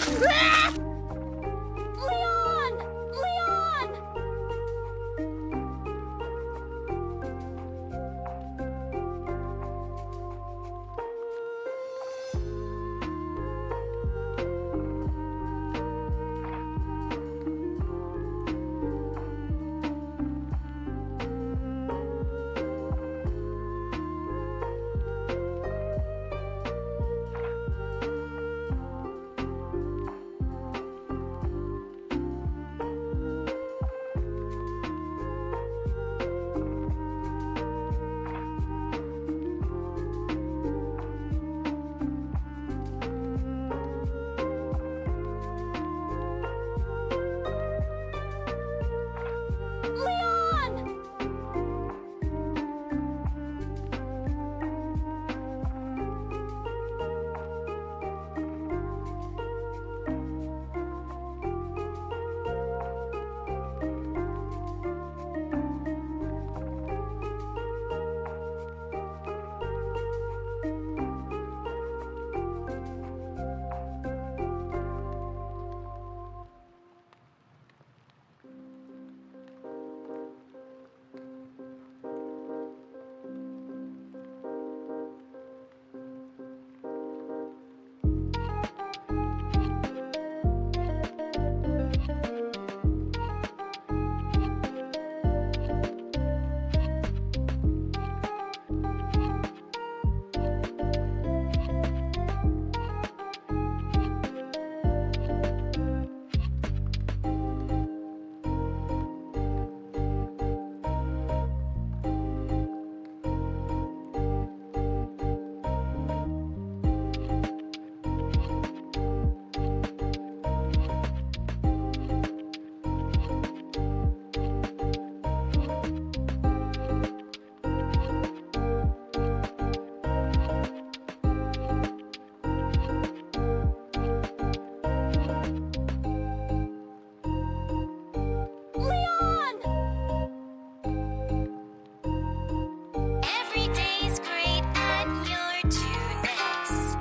Leon! Leon! Every day's great and you're too nice.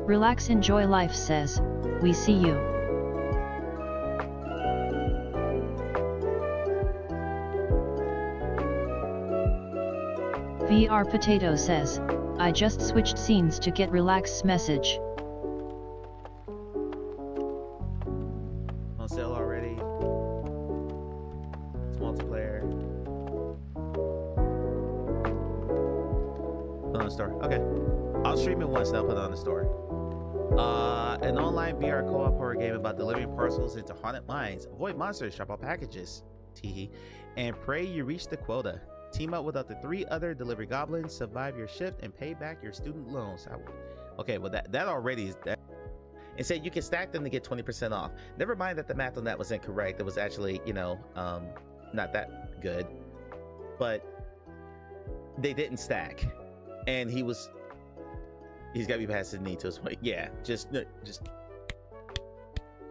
Relax, enjoy life says, we see you. VR Potato says, I just switched scenes to get relax message. On sale already. It's multiplayer. Put on the store. Okay. I'll stream it once and I'll put it on the store. An online VR co-op horror game about delivering parcels into haunted mines. Avoid monsters, shop out packages. Teehee. And pray you reach the quota. Team up with up to 3 other delivery goblins, survive your shift, and pay back your student loans. Okay, well that already is that. It said you can stack them to get 20% off. Never mind that the math on that was incorrect. It was actually, you know, not that good. But they didn't stack. And he was He's got me past his knee to his weight. Yeah, just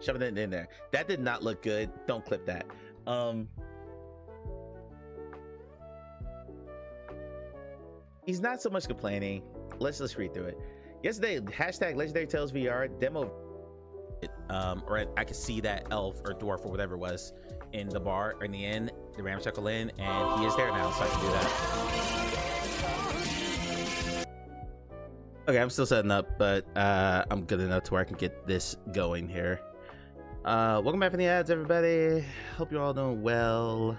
shoving it in there. That did not look good. Don't clip that. He's not so much complaining. Let's just read through it. Yesterday, hashtag Legendary Tales VR demo. Or I could see that elf or dwarf or whatever it was in the bar or in the inn, the ramshackle inn, and he is there now, so I can do that. Okay, I'm still setting up, but I'm good enough to where I can get this going here. Welcome back from the ads, everybody. Hope you're all doing well.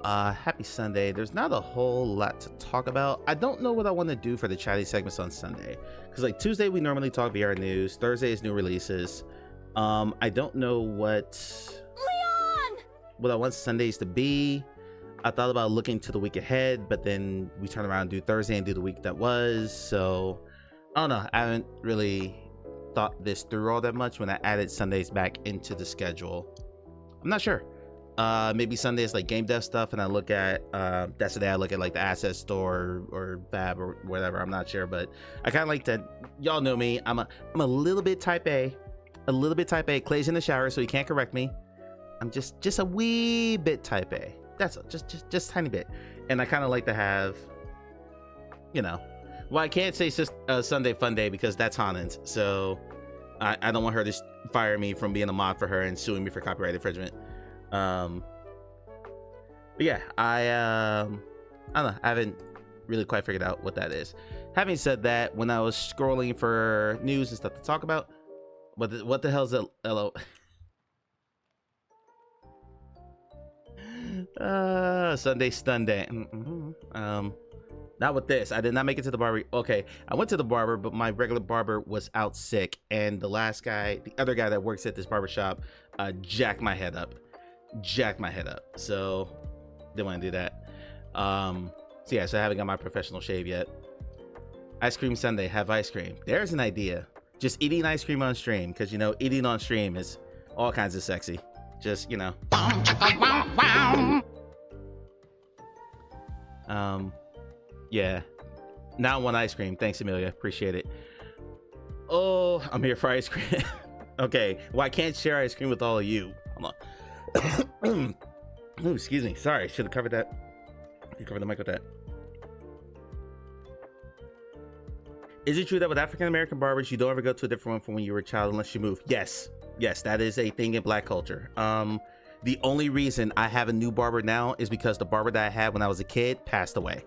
Happy Sunday. There's not a whole lot to talk about. I don't know what I want to do for the chatty segments on Sunday, because like Tuesday we normally talk VR news, Thursday is new releases. I don't know what I want Sundays to be. I thought about looking to the week ahead, but then we turn around and do Thursday and do the week that was. So I don't know. I haven't really thought this through all that much when I added Sundays back into the schedule. I'm not sure. Maybe Sunday is like game dev stuff, and I look at that's the day I look at like the asset store or Fab or whatever. I'm not sure, but I kind of like to. Y'all know me. I'm a little bit type A, Clay's in the shower, so he can't correct me. I'm just a wee bit type A. That's just tiny bit, and I kind of like to have, you know. Well, I can't say Sunday Fun Day because that's Hanan's, so I don't want her to fire me from being a mod for her and suing me for copyright infringement. But yeah, I don't know, I haven't really quite figured out what that is. Having said that, when I was scrolling for news and stuff to talk about, what the hell's LO? Sunday Stun Day. Not with this. I did not make it to the barber. Okay, I went to the barber, but my regular barber was out sick, and the other guy that works at this barber shop, jacked my head up. So didn't want to do that. So yeah, so I haven't got my professional shave yet. Ice cream Sunday, have ice cream. There's an idea. Just eating ice cream on stream, because you know eating on stream is all kinds of sexy. Just, you know. Yeah. Now I want ice cream. Thanks, Amelia. Appreciate it. Oh, I'm here for ice cream. Okay. Well, I can't share ice cream with all of you. Hold on. Ooh, excuse me. Sorry. Should have covered that. You covered the mic with that. Is it true that with African American barbers, you don't ever go to a different one from when you were a child unless you move? Yes. Yes, that is a thing in Black culture. The only reason I have a new barber now is because the barber that I had when I was a kid passed away.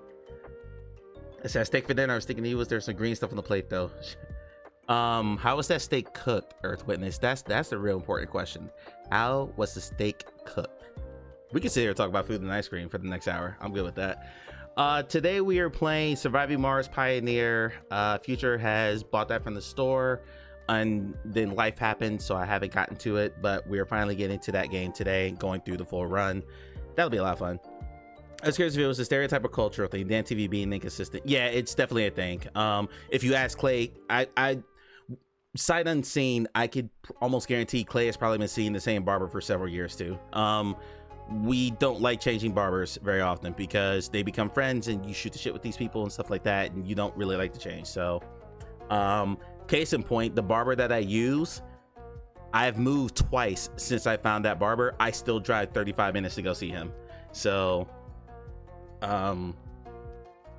I said steak for dinner. I was thinking he was there some green stuff on the plate though. How was that steak cooked, Earth Witness? That's the real important question. How was the steak cooked? We can sit here and talk about food and ice cream for the next hour. I'm good with that. Today we are playing Surviving Mars Pioneer. Future has bought that from the store, and then life happened, so I haven't gotten to it, but we are finally getting to that game today and going through the full run. That'll be a lot of fun. I was curious if it was a stereotype or cultural thing. Dan TV being inconsistent. Yeah, it's definitely a thing. If you ask Clay, I sight unseen, I could almost guarantee Clay has probably been seeing the same barber for several years too. We don't like changing barbers very often because they become friends and you shoot the shit with these people and stuff like that, and you don't really like to change. So case in point, the barber that I use, I've moved twice since I found that barber. I still drive 35 minutes to go see him. So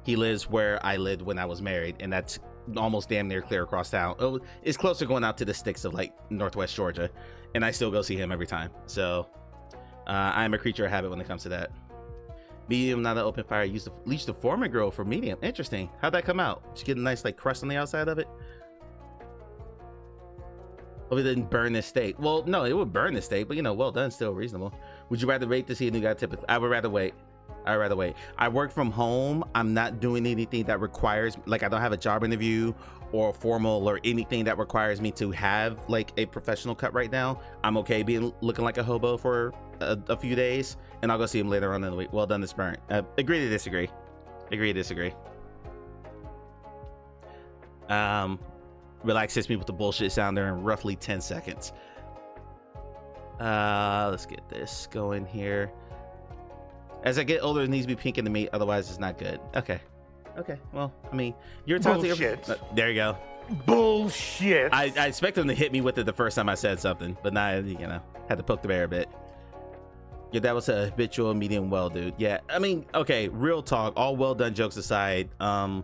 he lives where I lived when I was married, and that's almost damn near clear across town. Oh, it's closer going out to the sticks of like Northwest Georgia, and I still go see him every time. So I'm a creature of habit when it comes to that. Medium, not an open fire. Used to leach the Foreman grill for medium. Interesting. How'd that come out? Did you get a nice like crust on the outside of it? Hope it didn't burn the steak. Well, no, it would burn the steak, but you know, well done, still reasonable. Would you rather wait to see a new guy typically? I would rather wait. I work from home. I'm not doing anything that requires, like, I don't have a job interview or formal or anything that requires me to have like a professional cut right now. I'm okay looking like a hobo for a few days, and I'll go see him later on in the week. Well done, this burnt. Agree to disagree. Relax hits me with the bullshit sound there in roughly 10 seconds. Let's get this going here. As I get older, it needs to be pink in the meat, otherwise it's not good. Okay. Well, I mean, you're talking to your... There you go. Bullshit. I expect him to hit me with it the first time I said something, but now, had to poke the bear a bit. Yeah, that was a habitual medium well, dude. Yeah, I mean, okay, real talk, all well done jokes aside, sorry,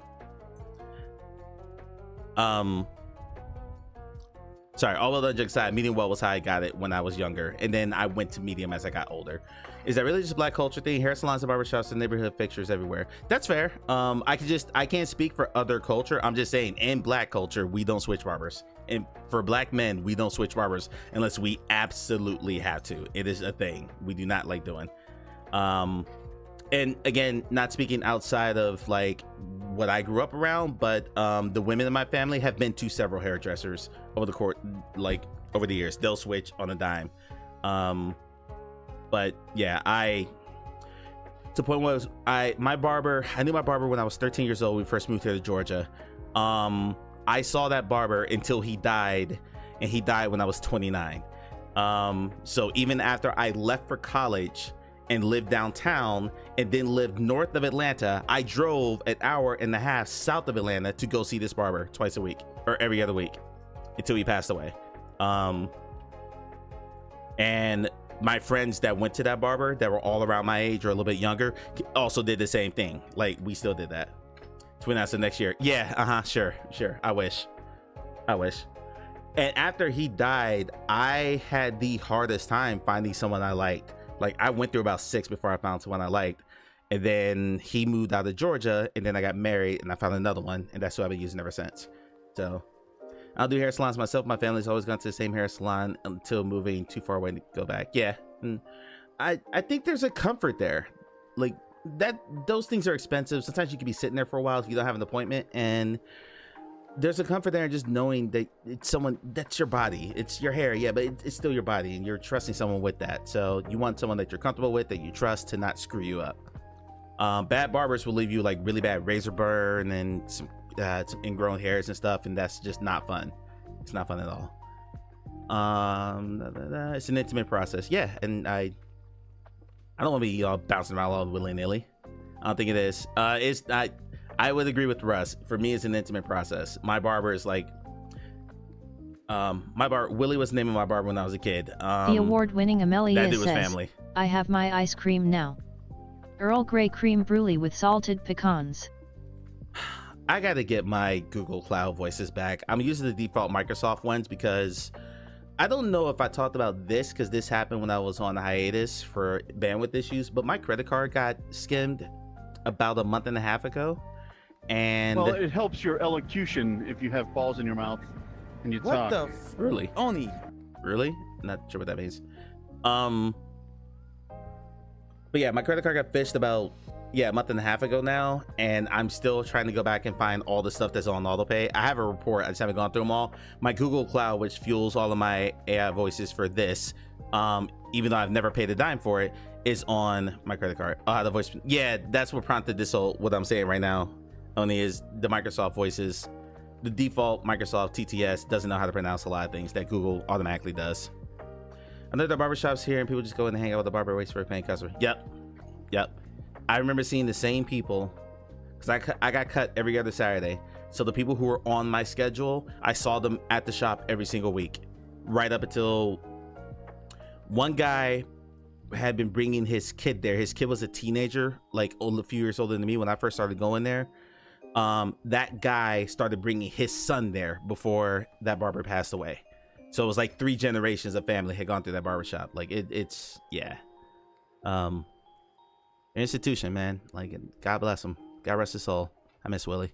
all well done jokes aside, medium well was how I got it when I was younger, and then I went to medium as I got older. Is that really just a black culture thing? Hair salons and barbershops and neighborhood fixtures everywhere. That's fair. I can't speak for other culture. I'm just saying, in black culture, we don't switch barbers. And for black men, we don't switch barbers unless we absolutely have to. It is a thing we do not like doing. And again, not speaking outside of like what I grew up around, but the women in my family have been to several hairdressers over the years. They'll switch on a dime. But yeah, to the point was I knew my barber when I was 13 years old. We first moved here to Georgia. I saw that barber until he died, and he died when I was 29. So even after I left for college and lived downtown and then lived north of Atlanta, I drove an hour and a half south of Atlanta to go see this barber twice a week or every other week until he passed away. And my friends that went to that barber that were all around my age or a little bit younger also did the same thing. Like, we still did that. Twin House next year. Yeah, sure. I wish. And after he died, I had the hardest time finding someone I liked. Like, I went through about 6 before I found someone I liked. And then he moved out of Georgia, and then I got married, and I found another one, and that's who I've been using ever since. So I'll do hair salons myself. My family's always gone to the same hair salon until moving too far away to go back. Yeah, and I think there's a comfort there. Like, those things are expensive. Sometimes you can be sitting there for a while if you don't have an appointment, and there's a comfort there in just knowing that it's someone that's your body. It's your hair, yeah, but it's still your body, and you're trusting someone with that. So you want someone that you're comfortable with, that you trust to not screw you up. Bad barbers will leave you like really bad razor burn and some ingrown hairs and stuff, and that's just not fun. It's not fun at all. It's an intimate process, yeah, and I don't want to be bouncing around all willy-nilly. I don't think it is. I would agree with Russ. For me, it's an intimate process. My barber is like, Willie was the name of my barber when I was a kid. The award-winning Amelia that dude says, was family. I have my ice cream now. Earl Grey cream brulee with salted pecans. I gotta get my Google Cloud voices back. I'm using the default Microsoft ones because I don't know if I talked about this because this happened when I was on hiatus for bandwidth issues, but my credit card got skimmed about a month and a half ago. And well, it helps your elocution if you have balls in your mouth and you talk. What the really? Oni? Really? Not sure what that means. But yeah, my credit card got fished about a month and a half ago now, and I'm still trying to go back and find all the stuff that's on autopay. I have a report. I just haven't gone through them all. My Google Cloud, which fuels all of my AI voices for this, even though I've never paid a dime for it, is on my credit card. The voice. Yeah, that's what prompted this whole what I'm saying right now. Only is the Microsoft voices. The default Microsoft TTS doesn't know how to pronounce a lot of things that Google automatically does. I know the barbershops here and people just go in and hang out with the barber, waits for a paying customer. Yep. I remember seeing the same people because I got cut every other Saturday. So the people who were on my schedule, I saw them at the shop every single week, right up until one guy had been bringing his kid there. His kid was a teenager, like a few years older than me when I first started going there. That guy started bringing his son there before that barber passed away. So it was like 3 generations of family had gone through that barbershop. Like it's an institution, man. Like, God bless him. God rest his soul. I miss Willie.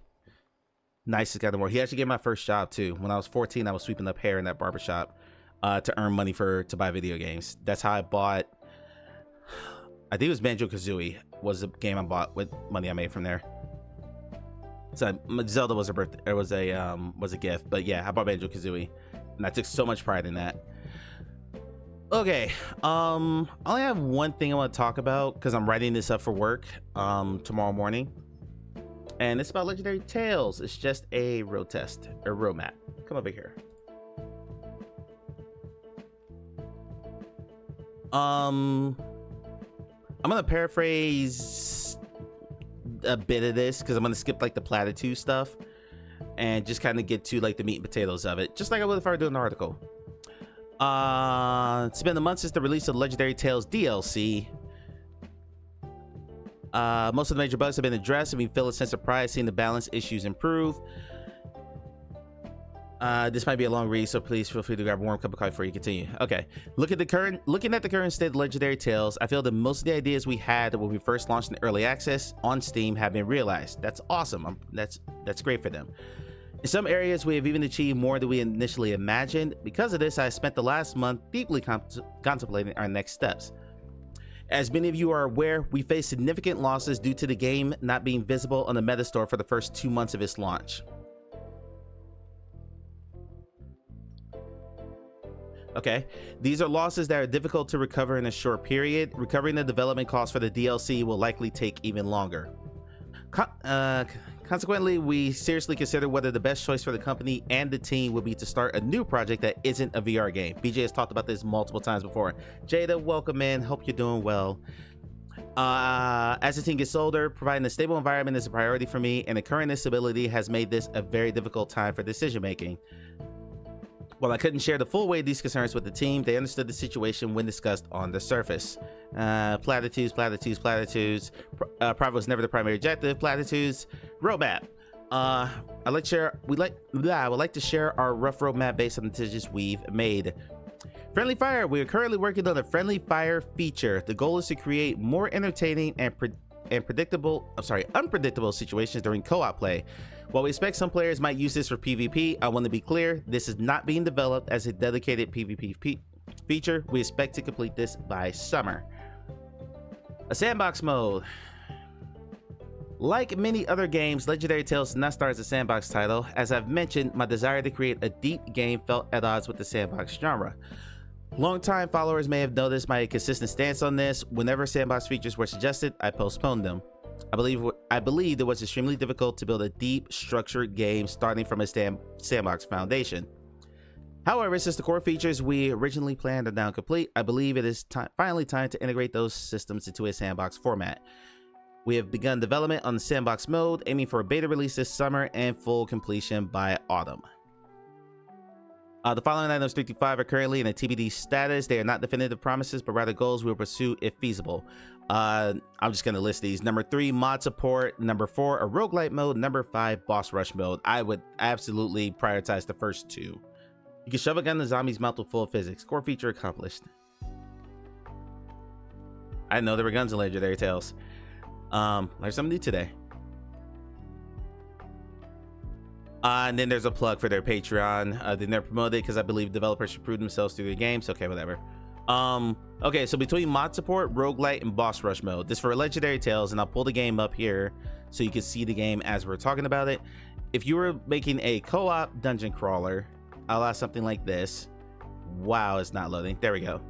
Nicest guy in the world. He actually gave my first job too. When I was 14, I was sweeping up hair in that barbershop to earn money to buy video games. That's how I bought. I think it was Banjo-Kazooie was a game I bought with money I made from there. So Zelda was a birthday. It was a gift. But yeah, I bought Banjo-Kazooie, and I took so much pride in that. Okay, I only have one thing I want to talk about because I'm writing this up for work tomorrow morning, and it's about Legendary Tales. It's just a road test or road map. Come over here. I'm gonna paraphrase a bit of this because I'm gonna skip like the platitude stuff. and just kind of get to like the meat and potatoes of it, just like I would if I were doing an article. It's been a month since the release of Legendary Tales DLC. Most of the major bugs have been addressed, and we feel a sense of pride seeing the balance issues improve. This might be a long read, so please feel free to grab a warm cup of coffee before you continue. Okay, looking at the current state of Legendary Tales, I feel that most of the ideas we had when we first launched in early access on Steam have been realized. That's awesome. That's great for them. In some areas, we have even achieved more than we initially imagined. Because of this, I spent the last month deeply contemplating our next steps. As many of you are aware, we faced significant losses due to the game not being visible on the Meta Store for the first 2 months of its launch. Okay, these are losses that are difficult to recover in a short period. Recovering the development costs for the DLC will likely take even longer. Consequently, we seriously consider whether the best choice for the company and the team would be to start a new project that isn't a VR game. BJ has talked about this multiple times before. Jada, welcome in. Hope you're doing well. As the team gets older, providing a stable environment is a priority for me, and the current instability has made this a very difficult time for decision making. While I couldn't share the full weight of these concerns with the team, they understood the situation when discussed on the surface. Platitudes. Profit was never the primary objective. Platitudes. Roadmap. I would like to share our rough roadmap based on the decisions we've made. Friendly Fire. We are currently working on a Friendly Fire feature. The goal is to create more entertaining and unpredictable situations during co-op play. While we expect some players might use this for PvP, I want to be clear, this is not being developed as a dedicated PvP feature. We expect to complete this by summer. A sandbox mode. Like many other games, Legendary Tales did not start as a sandbox title. As I've mentioned, my desire to create a deep game felt at odds with the sandbox genre. Longtime followers may have noticed my consistent stance on this. Whenever sandbox features were suggested, I postponed them. I believed it was extremely difficult to build a deep, structured game starting from a sandbox foundation. However, since the core features we originally planned are now complete, I believe it is finally time to integrate those systems into a sandbox format. We have begun development on the sandbox mode, aiming for a beta release this summer and full completion by autumn. The following items 3 through 5 are currently in a TBD status. They are not definitive promises, but rather goals we will pursue if feasible. I'm just going to list these. Number 3, mod support. Number 4, a roguelite mode. Number 5, boss rush mode. I would absolutely prioritize the first two. You can shove a gun in the zombie's mouth with full physics. Core feature accomplished. I didn't know there were guns in Legendary Tales. Learned something new today. And then there's a plug for their Patreon. They never promoted it because I believe developers should prove themselves through their games. Okay, whatever. Okay, so between mod support, roguelite, and boss rush mode, this for Legendary Tales, and I'll pull the game up here so you can see the game as we're talking about it. If you were making a co-op dungeon crawler, I'll ask something like this. Wow, it's not loading. There we go.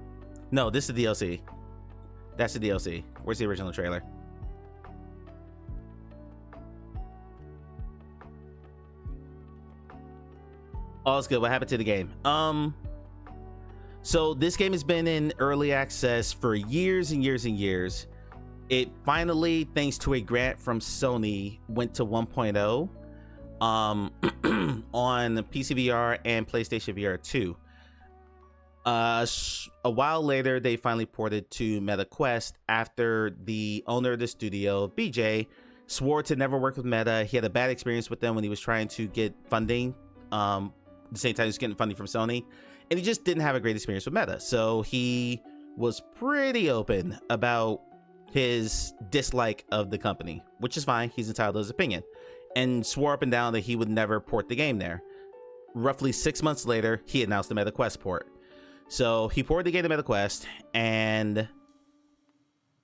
No, this is the DLC. That's the DLC. Where's the original trailer? Oh, it's good. What happened to the game? So this game has been in early access for years and years and years. It finally, thanks to a grant from Sony, went to 1.0 on PC VR and PlayStation VR 2. A while later, they finally ported to Meta Quest after the owner of the studio, BJ, swore to never work with Meta. He had a bad experience with them when he was trying to get funding. At the same time, he was getting funding from Sony, and he just didn't have a great experience with Meta. So he was pretty open about his dislike of the company, which is fine. He's entitled to his opinion, and swore up and down that he would never port the game there. Roughly 6 months later, he announced the Meta Quest port. So he ported the game to Meta Quest, and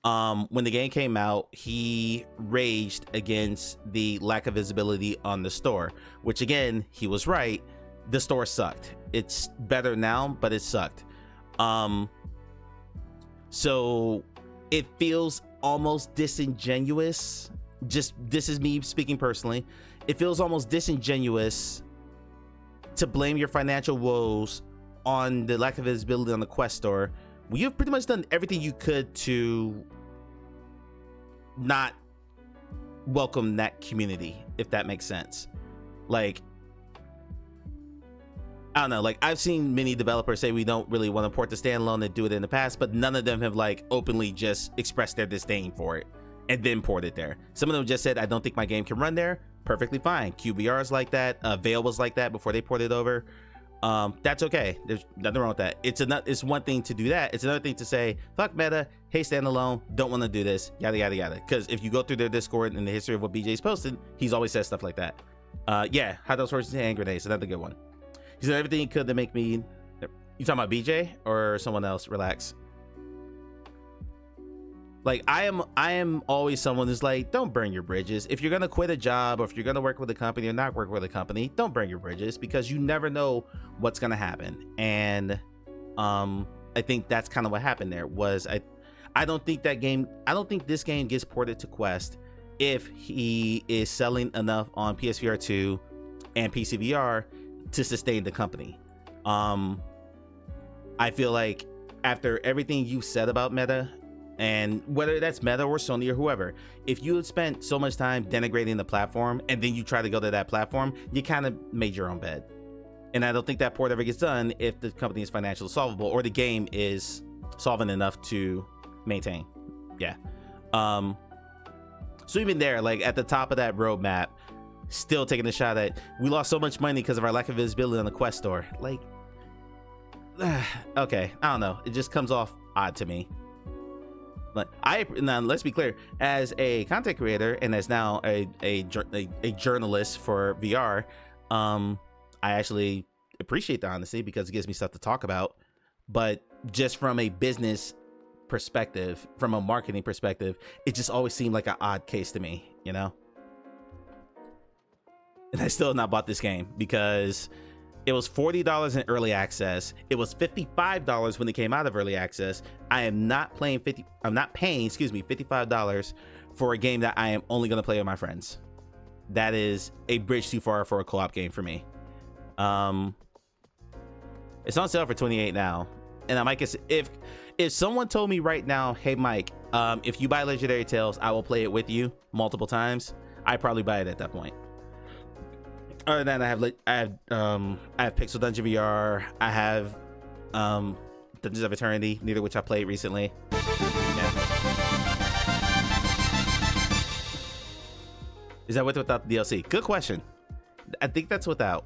when the game came out, he raged against the lack of visibility on the store, which again, he was right. The store sucked. It's better now, but it sucked. So it feels almost disingenuous. Just, this is me speaking personally. It feels almost disingenuous to blame your financial woes on the lack of visibility on the Quest store. Well, you've pretty much done everything you could to not welcome that community, if that makes sense. Like, I don't know, like I've seen many developers say we don't really want to port the standalone and do it in the past, but none of them have like openly just expressed their disdain for it and then port it there. Some of them just said, I don't think my game can run there. Perfectly fine. QBR is like that. Veil was like that before they ported over. That's okay. There's nothing wrong with that. It's one thing to do that. It's another thing to say, fuck meta, hey standalone, don't want to do this, yada yada yada. Because if you go through their Discord and the history of what BJ's posted, he's always said stuff like that. Yeah, hot those horses and hand grenades, another good one. He said everything he could to make me. You talking about BJ or someone else? Relax. Like I am always someone who's like, don't burn your bridges. If you're gonna quit a job or if you're gonna work with a company or not work with a company, don't burn your bridges, because you never know what's gonna happen. And I think that's kind of what happened there. Was I don't think this game gets ported to Quest if he is selling enough on PSVR 2 and PCVR to sustain the company. I feel like after everything you said about Meta, and whether that's Meta or Sony or whoever, if you had spent so much time denigrating the platform and then you try to go to that platform, you kind of made your own bed. And I don't think that port ever gets done if the company is financially solvable or the game is solvent enough to maintain. Yeah. So even there, like at the top of that roadmap, still taking a shot at, we lost so much money because of our lack of visibility on the Quest store. Like, okay, I don't know. It just comes off odd to me. But now let's be clear, as a content creator and as now a journalist for VR, I actually appreciate the honesty because it gives me stuff to talk about. But just from a business perspective, from a marketing perspective, it just always seemed like an odd case to me, you know? And I still have not bought this game because it was $40 in early access. It was $55 when it came out of early access. I am not paying $55 for a game that I am only going to play with my friends. That is a bridge too far for a co-op game for me. It's on sale for $28 now. And I might guess if someone told me right now, hey Mike, if you buy Legendary Tales, I will play it with you multiple times, I'd probably buy it at that point. Other than that, I have Pixel Dungeon VR. I have Dungeons of Eternity, neither of which I played recently. Yeah. Is that with or without the DLC? Good question. I think that's without.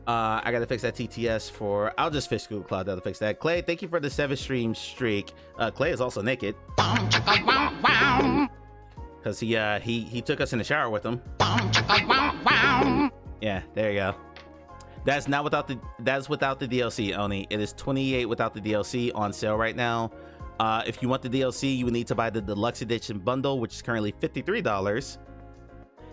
I gotta fix that TTS for. I'll just fish Google Cloud. That'll fix that. Clay, thank you for the 7 stream streak. Clay is also naked. Because he took us in the shower with him. Yeah, there you go. That's without the DLC, Oni. It is $28 without the DLC on sale right now. If you want the DLC, you would need to buy the deluxe edition bundle, which is currently $53.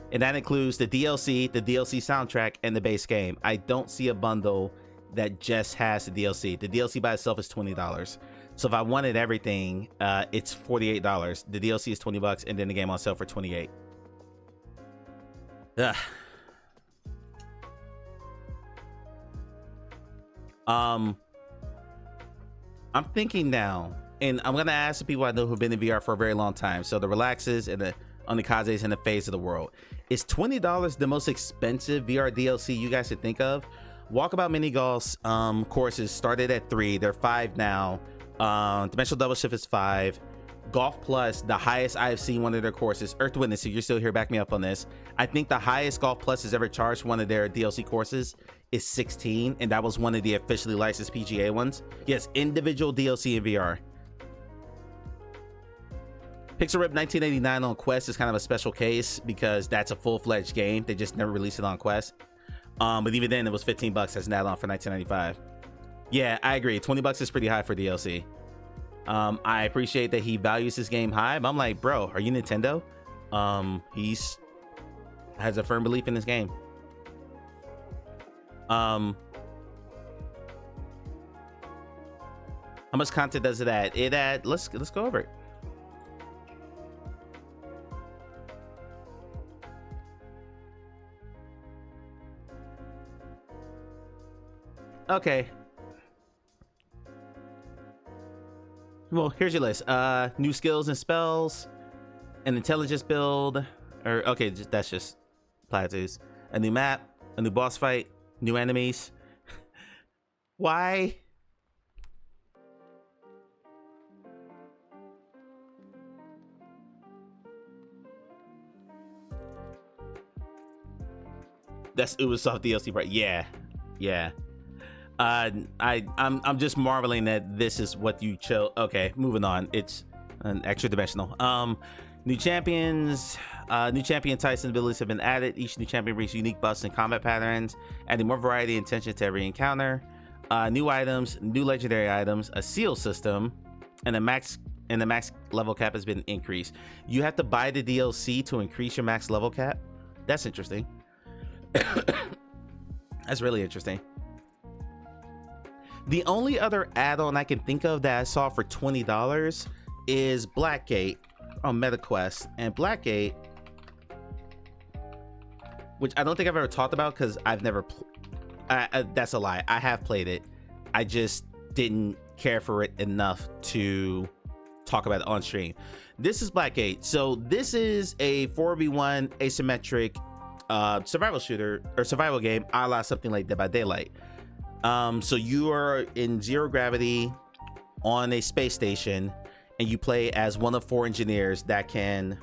And that includes the DLC soundtrack, and the base game. I don't see a bundle that just has the DLC. The DLC by itself is $20. So if I wanted everything, it's $48. The DLC is $20, and then the game on sale for $28. Ugh. I'm thinking now, and I'm gonna ask the people I know who've been in VR for a very long time. So the Relaxes and the Onikazes and the Phase of the world. Is $20 the most expensive VR DLC you guys could think of? Walkabout Mini Golf's courses started at $3. They're $5 now. Dimensional Double Shift is $5. Golf Plus, the highest I've seen one of their courses, Earth Witness, if you're still here, back me up on this. I think the highest Golf Plus has ever charged one of their DLC courses is $16, and that was one of the officially licensed PGA ones. Yes, individual DLC in VR. Pixel Rip 1989 on Quest is kind of a special case because that's a full-fledged game. They just never released it on Quest. But even then, it was $15 as an add-on for $19.95. Yeah, I agree. $20 is pretty high for DLC. I appreciate that he values his game high, but I'm like, bro, are you Nintendo? He's has a firm belief in this game. How much content does it add? It add. Let's go over it. Okay. Well, here's your list. New skills and spells, an intelligence build, or okay, that's just platitudes. a new map, a new boss fight, new enemies. Why? That's Ubisoft DLC, right? Yeah, yeah. I'm just marveling that this is what you chose. Okay, moving on. It's an extra dimensional. New champions, new champion types and abilities have been added. Each new champion brings unique buffs and combat patterns, adding more variety and tension to every encounter. New items, new legendary items, a seal system, and the max level cap has been increased. You have to buy the DLC to increase your max level cap. That's interesting. That's really interesting. The only other add-on I can think of that I saw for $20 is Blackgate on MetaQuest. And Blackgate, which I don't think I've ever talked about because I've never that's a lie. I have played it. I just didn't care for it enough to talk about it on stream. This is Blackgate. So this is a 4v1 asymmetric survival shooter or survival game, a la something like Dead by Daylight. So you are in zero gravity on a space station, and you play as one of 4 engineers that can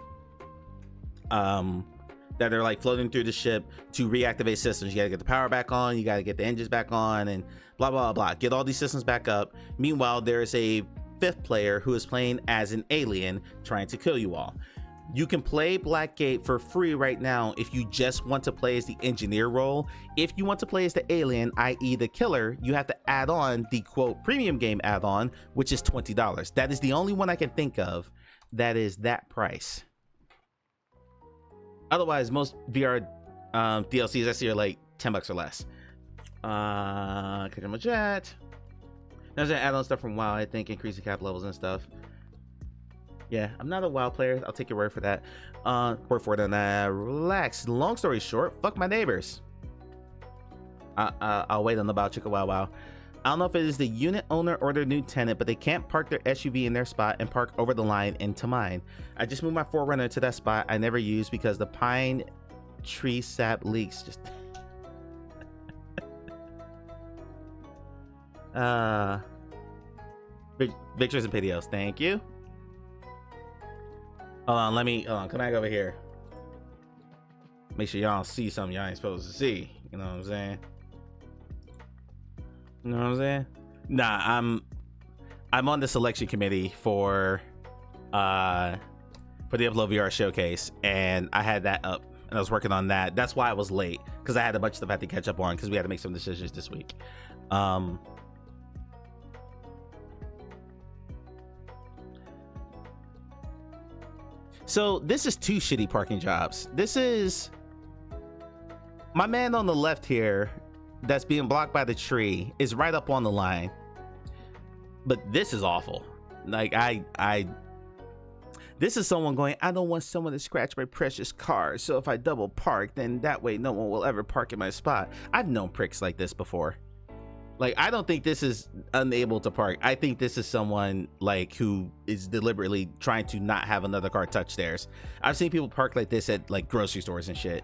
that are like floating through the ship to reactivate systems. You gotta get the power back on, you gotta get the engines back on, and blah blah blah. Get all these systems back up. Meanwhile, there's a 5th player who is playing as an alien trying to kill you all. You can play Blackgate for free right now if you just want to play as the engineer role. If you want to play as the alien, i.e. the killer, you have to add on the quote premium game add-on, which is $20. That is the only one I can think of that is that price. Otherwise, most VR DLCs I see are like $10 or less. Click on my chat. There's an add-on stuff from WoW, I think, increasing cap levels and stuff. Yeah, I'm not a WoW player. I'll take your word for that. Word for it on that. Relax. Long story short, fuck my neighbors. I'll wait on the Bow Chicka Wow Wow. I don't know if it is the unit owner or their new tenant, but they can't park their SUV in their spot and park over the line into mine. I just moved my 4Runner to that spot I never use because the pine tree sap leaks. Just Victors and Pedios, thank you. Hold on, come back over here. Make sure y'all see something y'all ain't supposed to see. You know what I'm saying? You know what I'm saying? Nah, I'm on the selection committee for the Upload VR showcase, and I had that up and I was working on that. That's why I was late, because I had a bunch of stuff I had to catch up on because we had to make some decisions this week. So this is 2 shitty parking jobs. This is my man on the left here that's being blocked by the tree is right up on the line. But this is awful. Like this is someone going, I don't want someone to scratch my precious car. So if I double park, then that way no one will ever park in my spot. I've known pricks like this before. Like, I don't think this is unable to park. I think this is someone like who is deliberately trying to not have another car touch theirs. I've seen people park like this at like grocery stores and shit.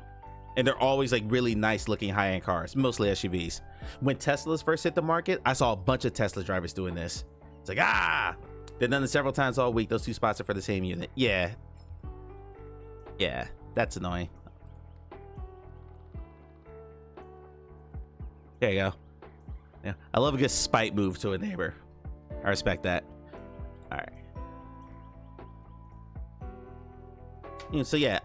And they're always like really nice looking high-end cars, mostly SUVs. When Teslas first hit the market, I saw a bunch of Tesla drivers doing this. It's like, they've done it several times all week. Those 2 spots are for the same unit. Yeah, that's annoying. There you go. Yeah, I love a good spite move to a neighbor. I respect that. All right. So yeah,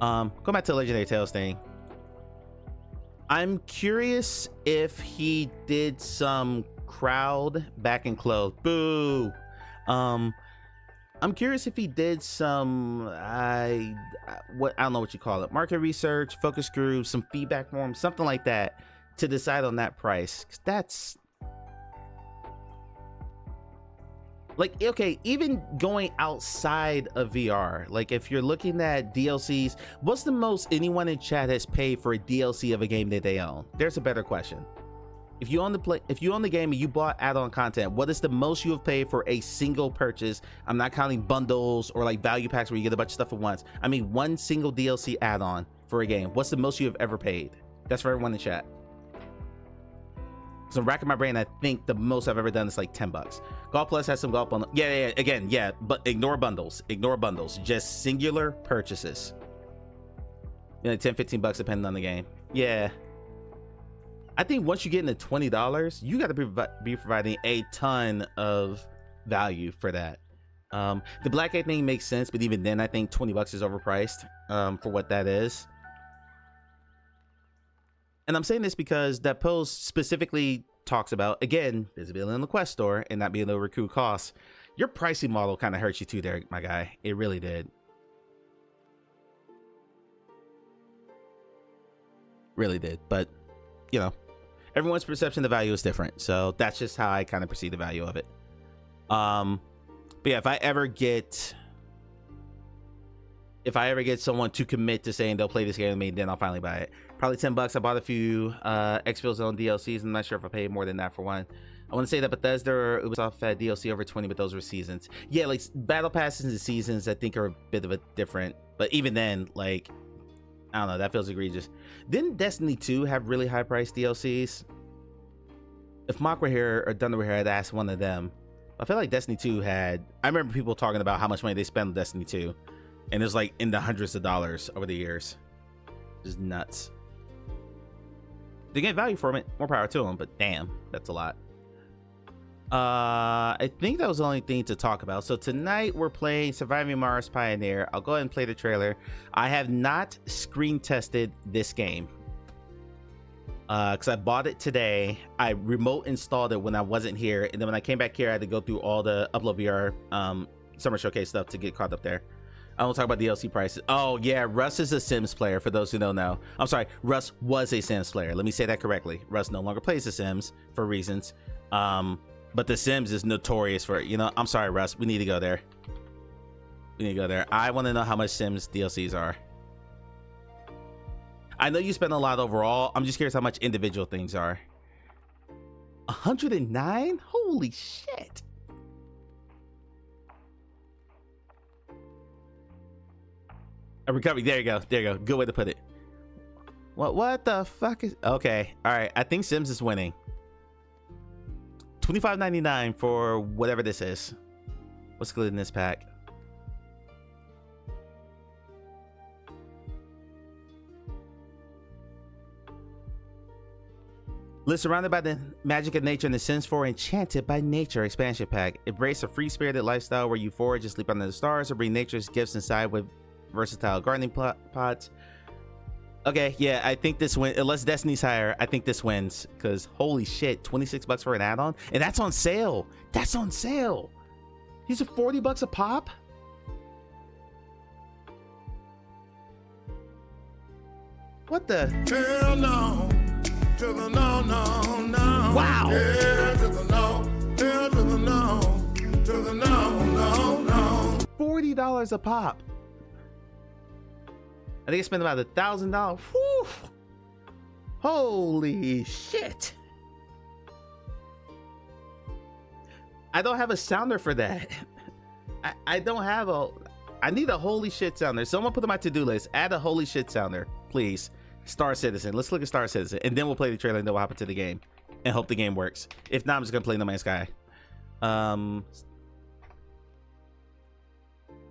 go back to the Legendary Tales thing. I'm curious if he did some crowd back and clothes. Boo. I'm curious if he did some I don't know what you call it, market research, focus groups, some feedback forms, something like that to decide on that price. 'Cause that's like, okay, even going outside of VR, like if you're looking at DLCs, what's the most anyone in chat has paid for a DLC of a game that they own? There's a better question. If you own the game and you bought add-on content, what is the most you have paid for a single purchase? I'm not counting bundles or like value packs where you get a bunch of stuff at once. I mean one single DLC add-on for a game. What's the most you have ever paid? That's for everyone in chat. So I'm racking my brain. I think the most I've ever done is like $10. Golf Plus has some golf bundles. Yeah. Again, yeah. But ignore bundles. Ignore bundles. Just singular purchases. You know, 10, $15 depending on the game. Yeah. I think once you get into $20, you got to be providing a ton of value for that. The Black Egg thing makes sense, but even then, I think $20 is overpriced for what that is. And I'm saying this because that post specifically talks about, again, visibility in the Quest store and not being able to recoup costs. Your pricing model kind of hurts you too there, my guy. It really did. Really did. But, you know, everyone's perception of the value is different. So that's just how I kind of perceive the value of it. But yeah, if I ever get someone to commit to saying they'll play this game with me, then I'll finally buy it. Probably $10. I bought a few Exfil Zone DLCs. I'm not sure if I paid more than that for one. I want to say that Bethesda or Ubisoft had DLC over 20, but those were seasons. Yeah, like battle passes and seasons I think are a bit of a different, but even then, like, I don't know, that feels egregious. Didn't Destiny 2 have really high priced DLCs? If Mock were here or Thunder were here, I'd ask one of them. I feel like Destiny 2 had, I remember people talking about how much money they spent on Destiny 2. And it was like in the hundreds of dollars over the years. Just nuts. They get value from it, more power to them, but damn, that's a lot. I think that was the only thing to talk about. So tonight we're playing Surviving Mars Pioneer. I'll go ahead and play the trailer. I have not screen tested this game because I bought it today. I remote installed it when I wasn't here, and then when I came back here I had to go through all the Upload VR Summer Showcase stuff to get caught up there. I won't talk about DLC prices. Oh yeah, Russ is a Sims player, for those who don't know. I'm sorry, Russ was a Sims player. Let me say that correctly. Russ no longer plays The Sims for reasons. But The Sims is notorious for, you know, I'm sorry, Russ, we need to go there. We need to go there. I want to know how much Sims DLCs are. I know you spend a lot overall. I'm just curious how much individual things are. 109? Holy shit. A recovery. There you go. There you go. Good way to put it. What the fuck is... Okay. All right. I think Sims is winning. $25.99 for whatever this is. What's good in this pack? Live surrounded by the magic of nature in the Sims 4 Enchanted by Nature expansion pack. Embrace a free-spirited lifestyle where you forage and sleep under the stars or bring nature's gifts inside with versatile gardening pots. Okay, yeah, I think this wins. Unless Destiny's higher, I think this wins. Because holy shit, $26 for an add-on, and that's on sale. That's on sale. These are $40 a pop. What the? Hell no, to the no, no, no. Wow. Yeah, to the no, yeah, to the no, to the no, no, no. $40 a pop. I think I spent about $1,000. Whew. Holy shit. I don't have a sounder for that. I don't have a... I need a holy shit sounder. Someone put on my to-do list. Add a holy shit sounder, please. Star Citizen. Let's look at Star Citizen. And then we'll play the trailer and then we'll hop into the game. And hope the game works. If not, I'm just going to play No Man's Sky.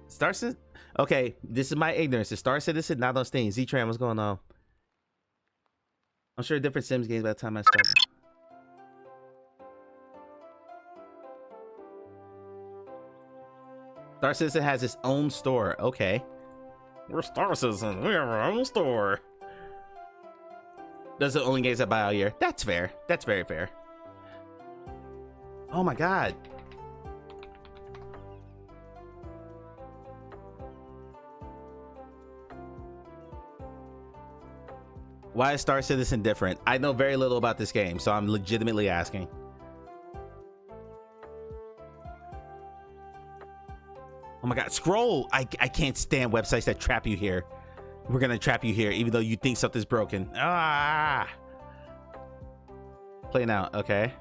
Star Citizen... Okay, this is my ignorance. Is Star Citizen not on Steam? Z-Tran, what's going on? I'm sure different Sims games by the time I start. Star Citizen has its own store. Okay. We're Star Citizen. We have our own store. Those are the only games I buy all year. That's fair. That's very fair. Oh my god. Why is Star Citizen different? I know very little about this game, so I'm legitimately asking. Oh my god, scroll! I can't stand websites that trap you here. We're gonna trap you here, even though you think something's broken. Ah! Play now. Okay.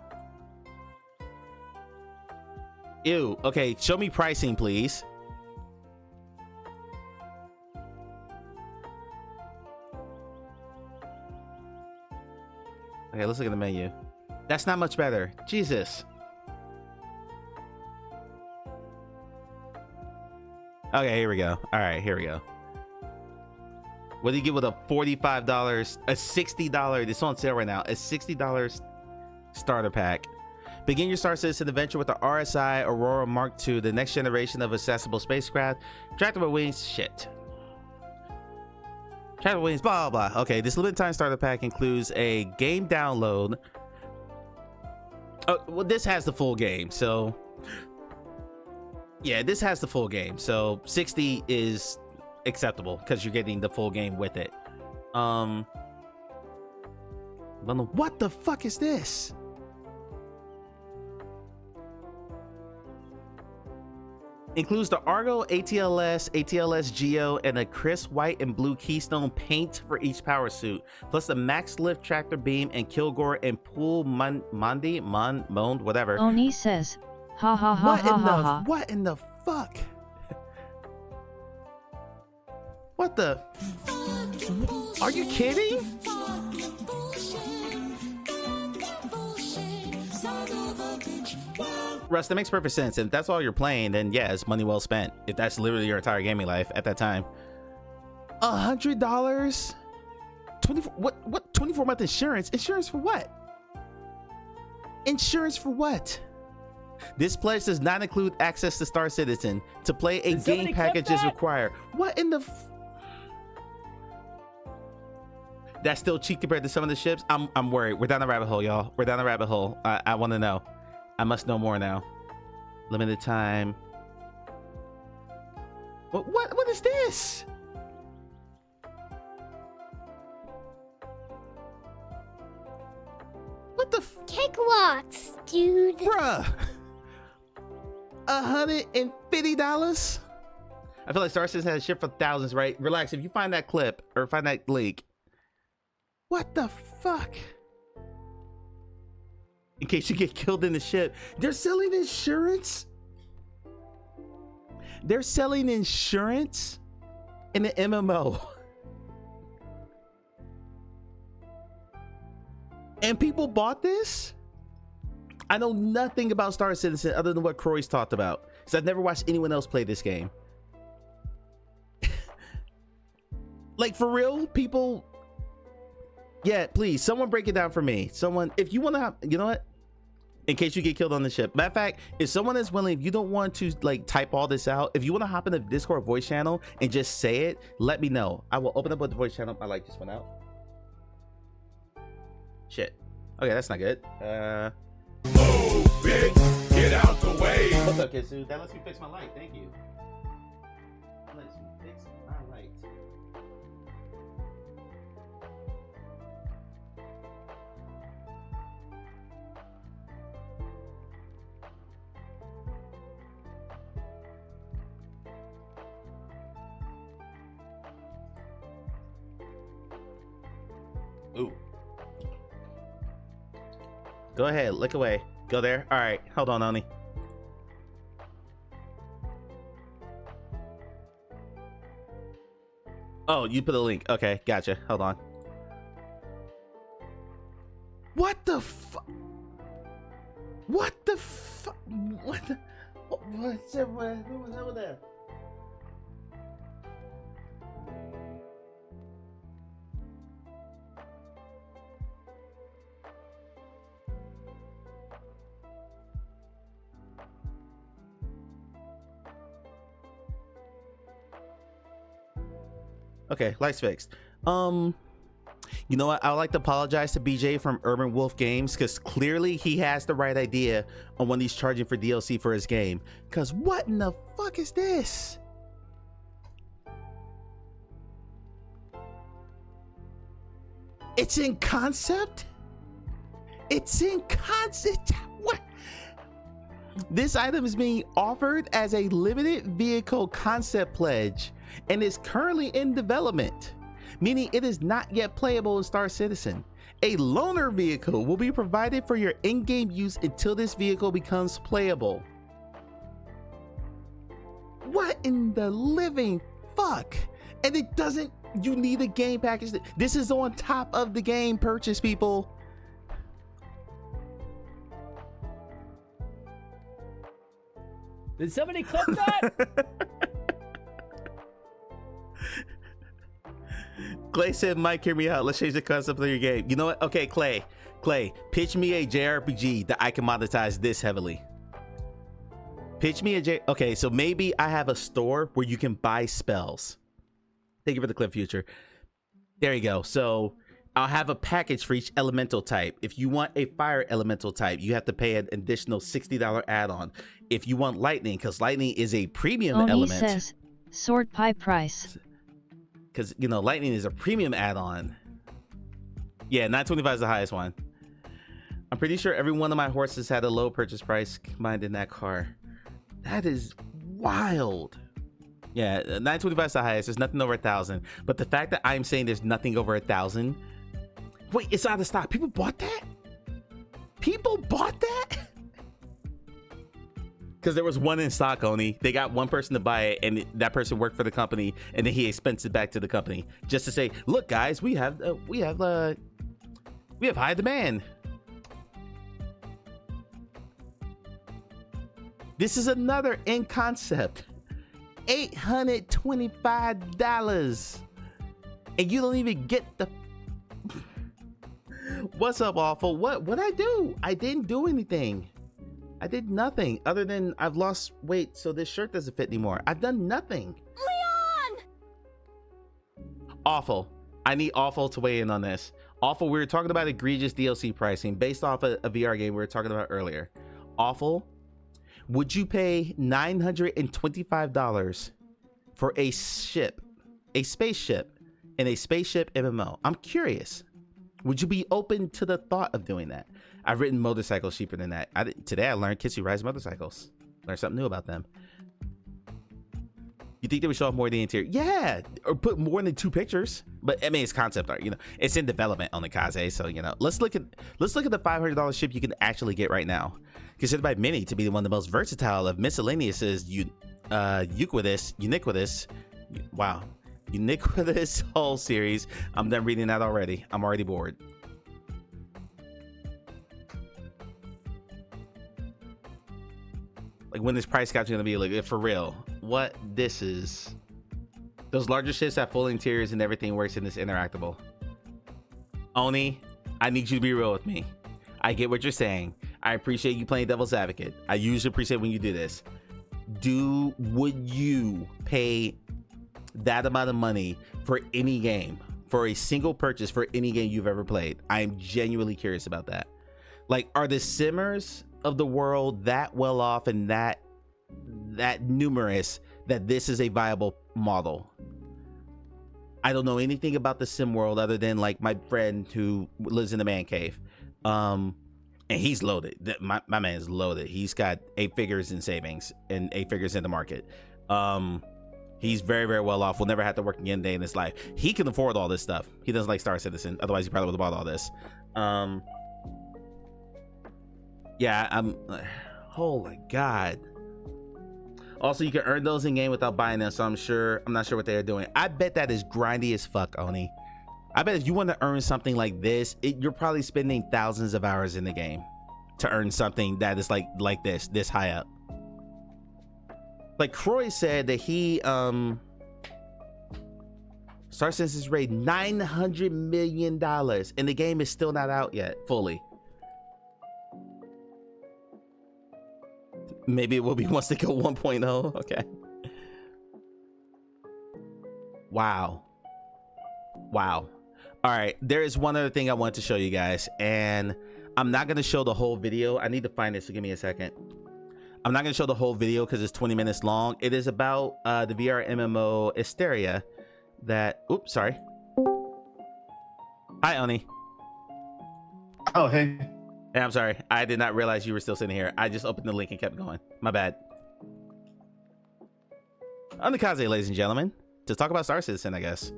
Ew. Okay, show me pricing, please. Okay, let's look at the menu. That's not much better. Jesus. Okay, here we go. All right, here we go. What do you get with a $45, a $60? It's on sale right now. A $60 starter pack. Begin your Star Citizen adventure with the RSI Aurora Mark II, the next generation of accessible spacecraft. Tractable wings. Shit. Tractable wings. Blah blah. Okay, this limited time starter pack includes a game download. Oh, well, this has the full game, so yeah, this has the full game. So 60 is acceptable because you're getting the full game with it. What the fuck is this? Includes the Argo, ATLS Geo, and a crisp white and blue Keystone paint for each power suit, plus the Max Lift Tractor Beam and Kilgore and Pool Mondi, whatever. Oni says, ha ha ha ha ha ha. What in the fuck? What the? Are you kidding? Russ, that makes perfect sense. If that's all you're playing, then yeah, it's money well spent. If that's literally your entire gaming life at that time. $100? 24? What? 24-month insurance? Insurance for what? Insurance for what? This pledge does not include access to Star Citizen. To play a game package is required. What in the? That's still cheap compared to some of the ships. I'm worried. We're down the rabbit hole, y'all. We're down the rabbit hole. I want to know. I must know more now. Limited time. What is this? What the? Kickwalks, dude. Bruh. $150? I feel like Star Citizen has shit for thousands, right? Relax. If you find that clip or find that link. What the fuck? In case you get killed in the ship. They're selling insurance? They're selling insurance in the MMO. And people bought this? I know nothing about Star Citizen other than what Croy's talked about. Because I've never watched anyone else play this game. Like, for real, people... Yeah, please, someone break it down for me. Someone, if you want to have, you know what? In case you get killed on the ship. Matter of fact, if someone is willing, if you don't want to like type all this out, if you want to hop in the Discord voice channel and just say it, let me know. I will open up with the voice channel. My light just went out. Shit. Okay, that's not good. Move, bitch. Get out the way. What's up, Kitsu? That lets me fix my light. Thank you. That lets me fix my light. Ooh. Go ahead, look away. Go there. All right, hold on, Oni. Oh, you put a link. Okay, gotcha. Hold on. What the fuck? What the fuck? What the? What's over there? Okay, lights fixed. You know what? I would like to apologize to BJ from Urban Wolf Games because clearly he has the right idea on when he's charging for DLC for his game. Because what in the fuck is this? It's in concept? It's in concept? What? This item is being offered as a limited vehicle concept pledge and is currently in development. meaning it is not yet playable in Star Citizen. A loaner vehicle will be provided for your in-game use until this vehicle becomes playable. What in the living fuck? And it doesn't, you need a game package. This is on top of the game purchase, people. Did somebody clip that? Clay said, Mike, hear me out. Let's change the concept of your game. You know what? Okay, Clay, pitch me a JRPG that I can monetize this heavily. Pitch me a okay, so maybe I have a store where you can buy spells. Thank you for the clip, Future. There you go. So I'll have a package for each elemental type. If you want a fire elemental type, you have to pay an additional $60 add-on. If you want lightning, because lightning is a premium Oni element. says, sword pie price. Because, you know, lightning is a premium add-on. Yeah, 925 is the highest one. I'm pretty sure every one of my horses had a low purchase price combined in that car. That is wild. Yeah, 925 is the highest. There's nothing over 1,000. But the fact that I'm saying there's nothing over 1,000. Wait, it's out of stock. People bought that? People bought that? Because there was one in stock only. They got one person to buy it, and that person worked for the company, and then he expensed it back to the company just to say, "Look, guys, we have high demand." This is another in concept. $825, and you don't even get the. What's up, Awful? What I do? I didn't do anything. I did nothing other than I've lost weight, so this shirt doesn't fit anymore. I've done nothing. Leon! Awful. I need Awful to weigh in on this. Awful, we were talking about egregious DLC pricing based off a VR game we were talking about earlier. Awful, would you pay $925 for a ship, a spaceship, in a spaceship MMO? I'm curious. Would you be open to the thought of doing that? I've written motorcycles cheaper than that. Today I learned Kitsy Rise motorcycles. Learned something new about them. You think they would show off more of the interior? Yeah, or put more than 2 pictures. But I mean, it's concept art. You know, it's in development on the Kaze. So you know, let's look at the $500 ship you can actually get right now, considered by many to be one of the most versatile of miscellaneous ubiquitous. Wow, ubiquitous whole series. I'm done reading that already. I'm already bored. Like, when this price cap's gonna be like, for real, what this is. Those larger ships have full interiors and everything works in this interactable. Oni, I need you to be real with me. I get what you're saying. I appreciate you playing devil's advocate. I usually appreciate when you do this. Would you pay that amount of money for any game, for a single purchase for any game you've ever played? I am genuinely curious about that. Like, are the simmers of the world that well off and that numerous that this is a viable model? I don't know anything about the sim world other than like my friend who lives in the man cave, and he's loaded. My man is loaded. He's got 8 figures in savings and 8 figures in the market. He's very, very well off. Will never have to work again a day in his life. He can afford all this stuff. He doesn't like Star Citizen, otherwise he probably would have bought all this. Yeah, oh my god. Also, you can earn those in game without buying them, so I'm not sure what they're doing. I bet that is grindy as fuck, Oni. I bet if you want to earn something like this, you're probably spending thousands of hours in the game to earn something that is like this high up. Like Croy said that he Star Citizen's raised $900 million and the game is still not out yet fully. Maybe it will be once they go 1.0. Okay. Wow. All right, there is one other thing I want to show you guys, and I'm not going to show the whole video. I need to find it, so give me a second. I'm not going to show the whole video because it's 20 minutes long. It is about the VR MMO Hysteria that... Oops, sorry. Hi, Oni. Oh, hey. Hey, I'm sorry. I did not realize you were still sitting here. I just opened the link and kept going. My bad. I'm the Kaze, ladies and gentlemen, to talk about Star Citizen, I guess.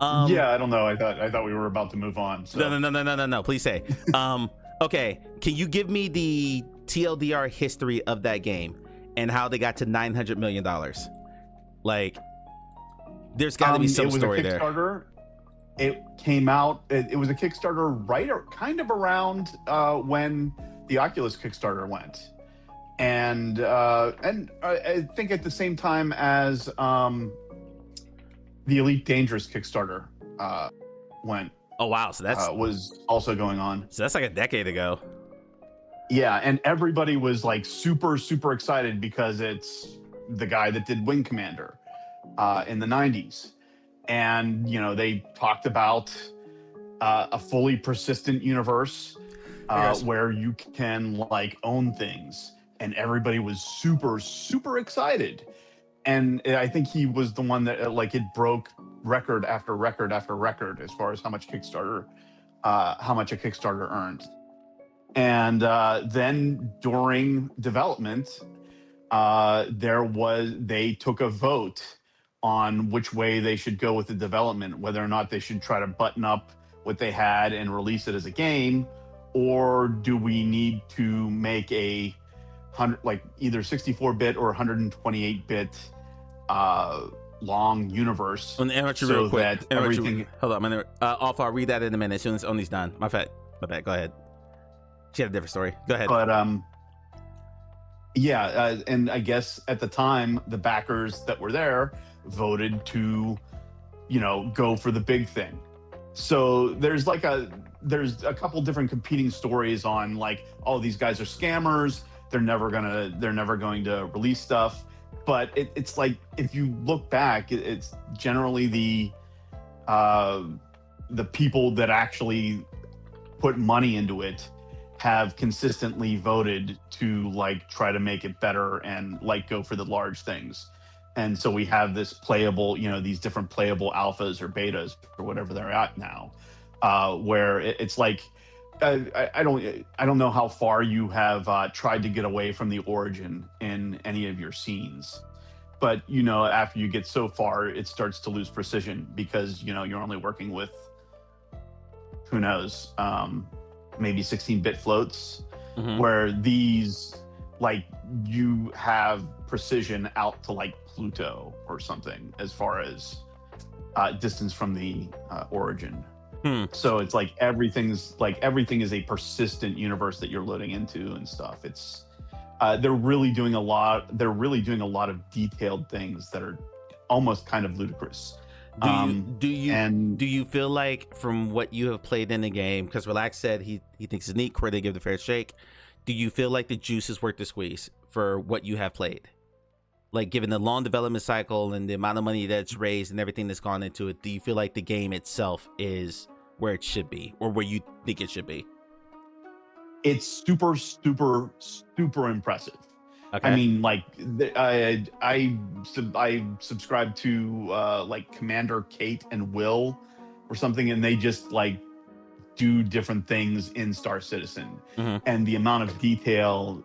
Yeah, I don't know. I thought we were about to move on. So. No. Please say. Okay, can you give me the TLDR history of that game and how they got to $900 million? Like, there's got to be some story there. It was a Kickstarter. It came out. It was a Kickstarter kind of around when the Oculus Kickstarter went, and I think at the same time as the Elite Dangerous Kickstarter went. Oh wow! So that's was also going on. So that's like a decade ago. Yeah, and everybody was like super excited because it's the guy that did Wing Commander in the 90s. And, you know, they talked about a fully persistent universe where you can like own things. And everybody was super excited. And I think he was the one that like it broke record after record after record as far as how much a Kickstarter earned. And then during development, they took a vote on which way they should go with the development, whether or not they should try to button up what they had and release it as a game, or do we need to make a either 64-bit or 128-bit long universe. Hold on, I'll read that in a minute as soon as Oni's done. My bad. Go ahead. She had a different story. Go ahead. But and I guess at the time the backers that were there voted to, you know, go for the big thing. So there's a couple different competing stories on like, oh, these guys are scammers. They're never going to release stuff. But it's like, if you look back, it's generally the people that actually put money into it have consistently voted to like try to make it better and like go for the large things. And so we have this playable, you know, these different playable alphas or betas or whatever they're at now, where it's like, I don't know how far you have tried to get away from the origin in any of your scenes, but you know, after you get so far, it starts to lose precision because, you know, you're only working with, who knows, maybe 16-bit floats, where these, like, you have precision out to like Pluto or something as far as distance from the origin. So it's like everything is a persistent universe that you're loading into and stuff. It's they're really doing a lot of detailed things that are almost kind of ludicrous. Do you feel like, from what you have played in the game, because Relax said he thinks it's neat, Corey give the fair shake, do you feel like the juice is worth the squeeze for what you have played? Like, given the long development cycle and the amount of money that's raised and everything that's gone into it, do you feel like the game itself is where it should be, or where you think it should be? It's super impressive. Okay. I mean, like, I subscribe to like Commander Kate and Will or something, and they just like do different things in Star Citizen, and the amount of detail,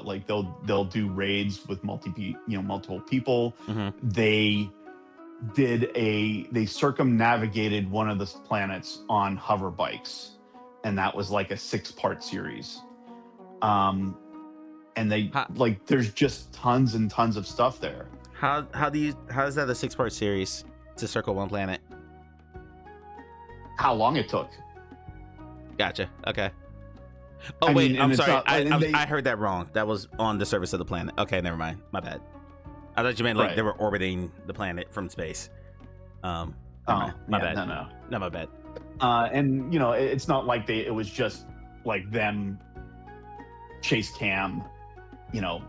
like they'll do raids with multiple people. They circumnavigated one of the planets on hover bikes, and that was like a 6-part series. And there's just tons and tons of stuff there. How is that a 6-part series to circle one planet? How long it took. Gotcha. Okay. Oh, wait, I'm sorry. I heard that wrong. That was on the surface of the planet. Okay, never mind. My bad. I thought you meant like they were orbiting the planet from space. My bad. No, my bad. And you know, it's not like it was just like them chase cam, you know,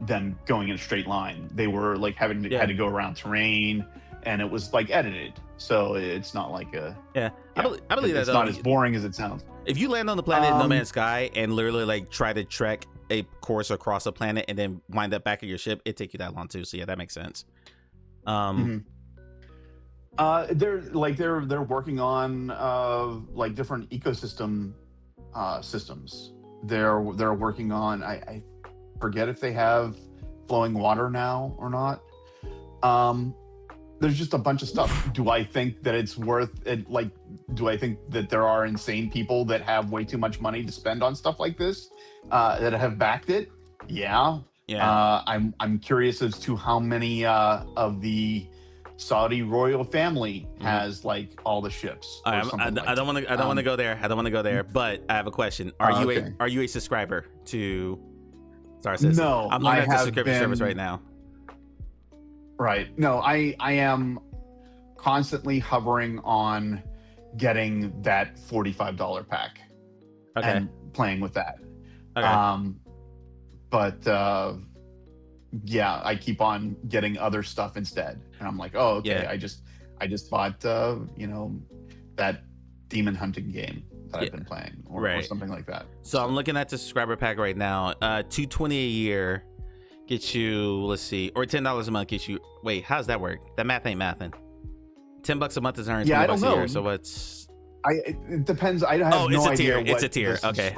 them going in a straight line. They were like had to go around terrain, and it was like edited. So it's not like a I believe that it's not as boring as it sounds. If you land on the planet No Man's Sky and literally like try to trek a course across a planet and then wind up back at your ship, it'd take you that long too. So yeah, that makes sense. They're working on like different ecosystem systems. They're working on, I forget if they have flowing water now or not. there's just a bunch of stuff. Do I think that it's worth it? Like, do I think that there are insane people that have way too much money to spend on stuff like this that have backed it? Yeah. I'm curious as to how many of the Saudi royal family has like all the ships. I don't want to go there. I don't want to go there. But I have a question. Are you a subscriber to Star Citizen? No, I'm looking at the subscription service right now. Right. No, I am constantly hovering on getting that $45 pack and playing with that. Okay. But yeah, I keep on getting other stuff instead, and I'm like, oh, okay. Yeah. I just bought that demon hunting game that I've been playing, or something like that. So I'm looking at the subscriber pack right now. $220 a year gets you, let's see, or $10 a month gets you. Wait, how does that work? That math ain't mathin'. $10 a month is $120 a year. So what's? It depends. I have no idea what it's a tier. The okay,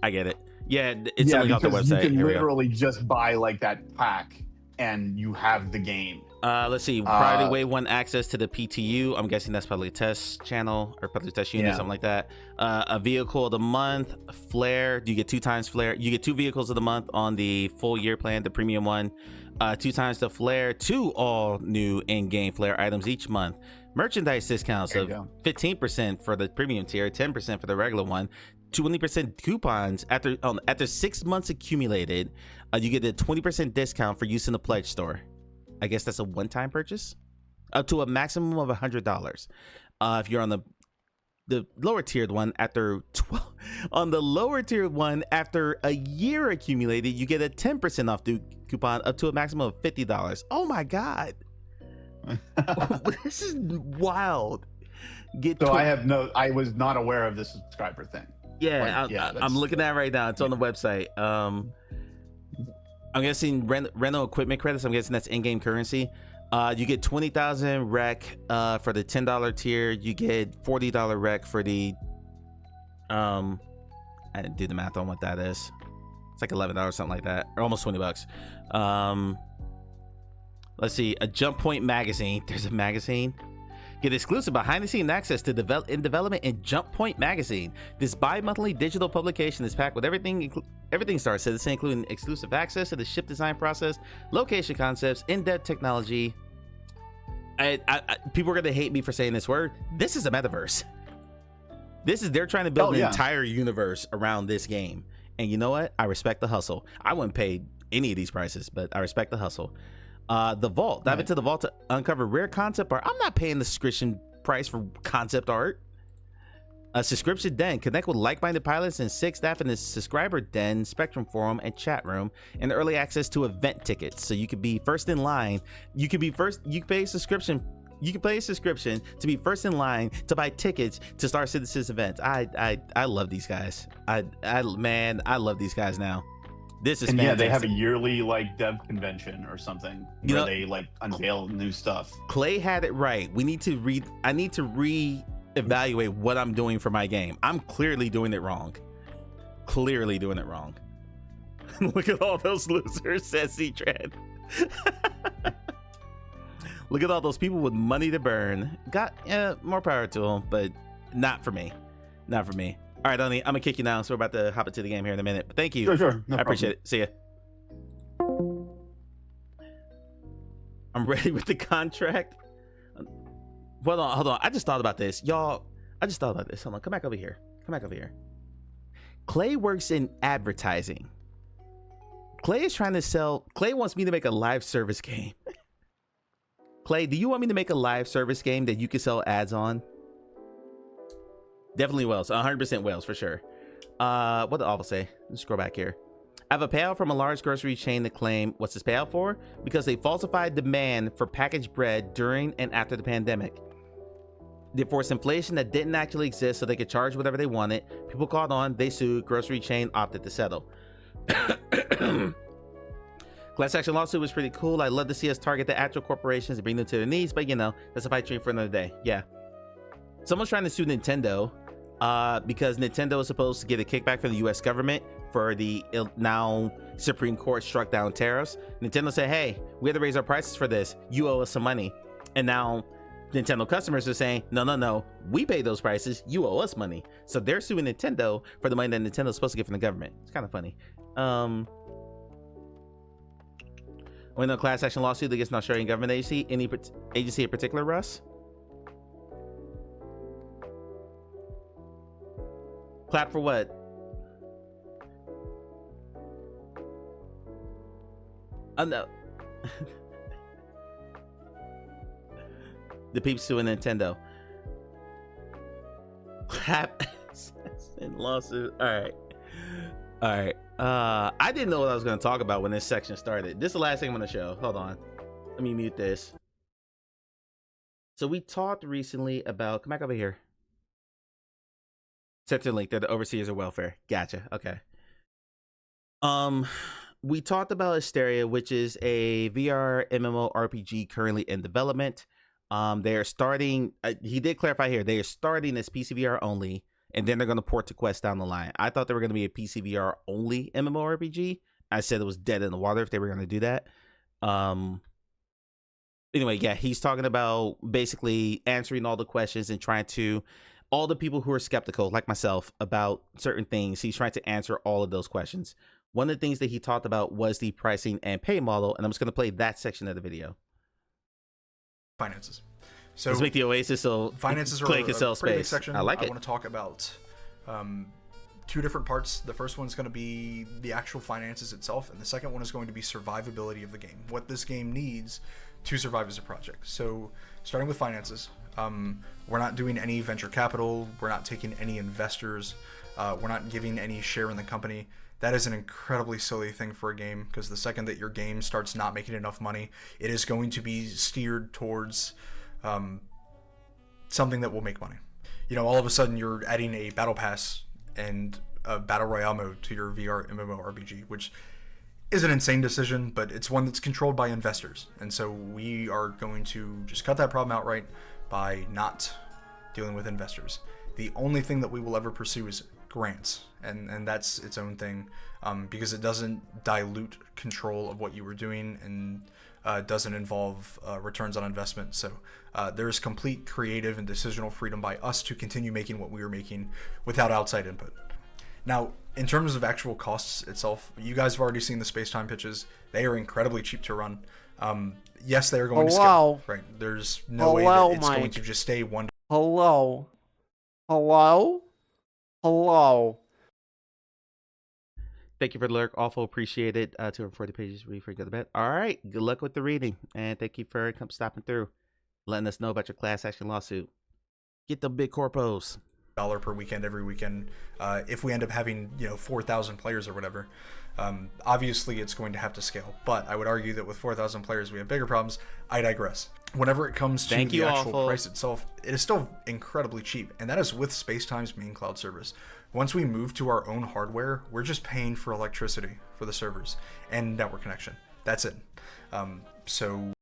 I get it. Yeah, it's something off the website. You can literally just buy like that pack and you have the game. Let's see. Priority Wave 1 access to the PTU. I'm guessing that's probably a test channel or probably a test unit, something like that. A vehicle of the month, flare. You get 2 times flare. You get 2 vehicles of the month on the full year plan, the premium one. 2 times the flare, 2 all new in-game flare items each month. Merchandise discounts of 15% for the premium tier, 10% for the regular one. 20% coupons after 6 months accumulated. You get a 20% discount for use in the pledge store. I guess that's a one-time purchase, up to a maximum of $100. If you're on the lower tiered one, after a year accumulated, you get a 10% off coupon up to a maximum of $50. Oh my god, this is wild. I was not aware of this subscriber thing. I'm looking at it right now. It's on the website. I'm guessing rental equipment credits. I'm guessing that's in-game currency. You get 20,000 rec for the $10 tier. You get $40 rec for the I didn't do the math on what that is. It's like $11, something like that, or almost $20. Let's see, a Jump Point magazine. There's a magazine. Get exclusive behind-the-scenes access to development in Jump Point magazine. This bi-monthly digital publication is packed with everything Star Citizen, including exclusive access to the ship design process, location concepts, in-depth technology. People are gonna hate me for saying this word. This is a metaverse. They're trying to build an entire universe around this game. And you know what? I respect the hustle. I wouldn't pay any of these prices, but I respect the hustle. The vault. Dive into the vault to uncover rare concept art. I'm not paying the subscription price for concept art. A subscription den. Connect with like-minded pilots and 6 staff in the subscriber den, Spectrum forum, and chat room, and early access to event tickets. So you could be first in line. You can pay a subscription. You can pay a subscription to be first in line to buy tickets to Star Citizen's events. I love these guys. I love these guys now. This is fantastic. They have a yearly like dev convention or something where they like unveil new stuff. Clay had it right. I need to reevaluate what I'm doing for my game. I'm clearly doing it wrong. Look at all those losers, says C-Trend. Look at all those people with money to burn. More power to them, but not for me. All right, Donnie, I'm gonna kick you now, so we're about to hop into the game here in a minute. But thank you. Sure. No I appreciate it. See ya. I'm ready with the contract. Hold on. I just thought about this, y'all. Hold on. Come back over here. Clay works in advertising. Clay wants me to make a live service game. Clay, do you want me to make a live service game that you can sell ads on? Definitely Wales, 100% Wales for sure. What did the offer say? Let's scroll back here. I have a payout from a large grocery chain to claim. What's this payout for? Because they falsified demand for packaged bread during and after the pandemic. They forced inflation that didn't actually exist so they could charge whatever they wanted. People called on, they sued, grocery chain opted to settle. Class action lawsuit was pretty cool. I'd love to see us target the actual corporations and bring them to their knees, but that's a pipe dream for another day. Yeah. Someone's trying to sue Nintendo because Nintendo is supposed to get a kickback from the US government for the now Supreme Court struck down tariffs. Nintendo said, hey, we had to raise our prices for this. You owe us some money. And now Nintendo customers are saying, no, we pay those prices. You owe us money. So they're suing Nintendo for the money that Nintendo's supposed to get from the government. It's kind of funny. When the class action lawsuit against an Australian government agency, any agency in particular, Russ? Clap for what? Oh no. The peeps suing Nintendo. Clap in lawsuit. All right. I didn't know what I was going to talk about when this section started. This is the last thing I'm going to show. Hold on. Let me mute this. So we talked recently about, come back over here. Set to link. They're the overseers of welfare. Gotcha. Okay. We talked about Asteria, which is a VR MMORPG currently in development. They are starting. He did clarify here. They are starting as PCVR only, and then they're going to port to Quest down the line. I thought they were going to be a PCVR only MMORPG. I said it was dead in the water if they were going to do that. Anyway, yeah, he's talking about basically answering all the questions and trying to, all the people who are skeptical, like myself, about certain things. He's trying to answer all of those questions. One of the things that he talked about was the pricing and pay model, and I'm just going to play that section of the video. Finances. So let's make the Oasis so finances are Clay a can sell pretty big space. section. I like it. I want to talk about two different parts. The first one is going to be the actual finances itself, and the second one is going to be survivability of the game. What this game needs to survive as a project. So starting with finances, we're not doing any venture capital. We're not taking any investors. We're not giving any share in the company. That is an incredibly silly thing for a game, because the second that your game starts not making enough money, it is going to be steered towards something that will make money. You know, all of a sudden you're adding a battle pass and a battle royale mode to your VR MMORPG, which is an insane decision, but it's one that's controlled by investors. And so we are going to just cut that problem outright by not dealing with investors. The only thing that we will ever pursue is grants, and that's its own thing, because it doesn't dilute control of what you were doing, and doesn't involve returns on investment. So there's complete creative and decisional freedom by us to continue making what we were making without outside input. Now, in terms of actual costs itself, you guys have already seen the space-time pitches. They are incredibly cheap to run. Yes, they are going to scale, right? There's no way that it's going to just stay one. Hello. Thank you for the lurk. Awful appreciate it. 240 pages. Read for good bet. All right. Good luck with the reading. And thank you for stopping through, letting us know about your class action lawsuit. Get the big corpos. $1 per weekend every weekend. If we end up having 4,000 players or whatever, obviously it's going to have to scale. But I would argue that with 4,000 players we have bigger problems. I digress. Whenever it comes to the actual price itself, it is still incredibly cheap, and that is with Spacetime's main cloud service. Once we move to our own hardware, we're just paying for electricity for the servers and network connection. That's it. So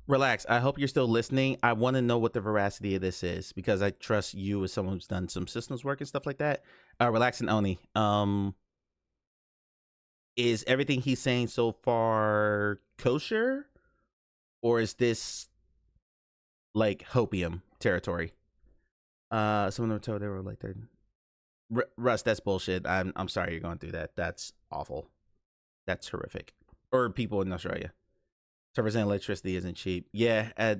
relax. I hope you're still listening. I want to know what the veracity of this is, because I trust you as someone who's done some systems work and stuff like that. Relax and Oni. Is everything he's saying so far kosher, or is this like hopium territory? Someone were told they were like, Russ, that's bullshit. I'm sorry you're going through that. That's awful. That's horrific. Or people in Australia. Servers and electricity isn't cheap. Yeah.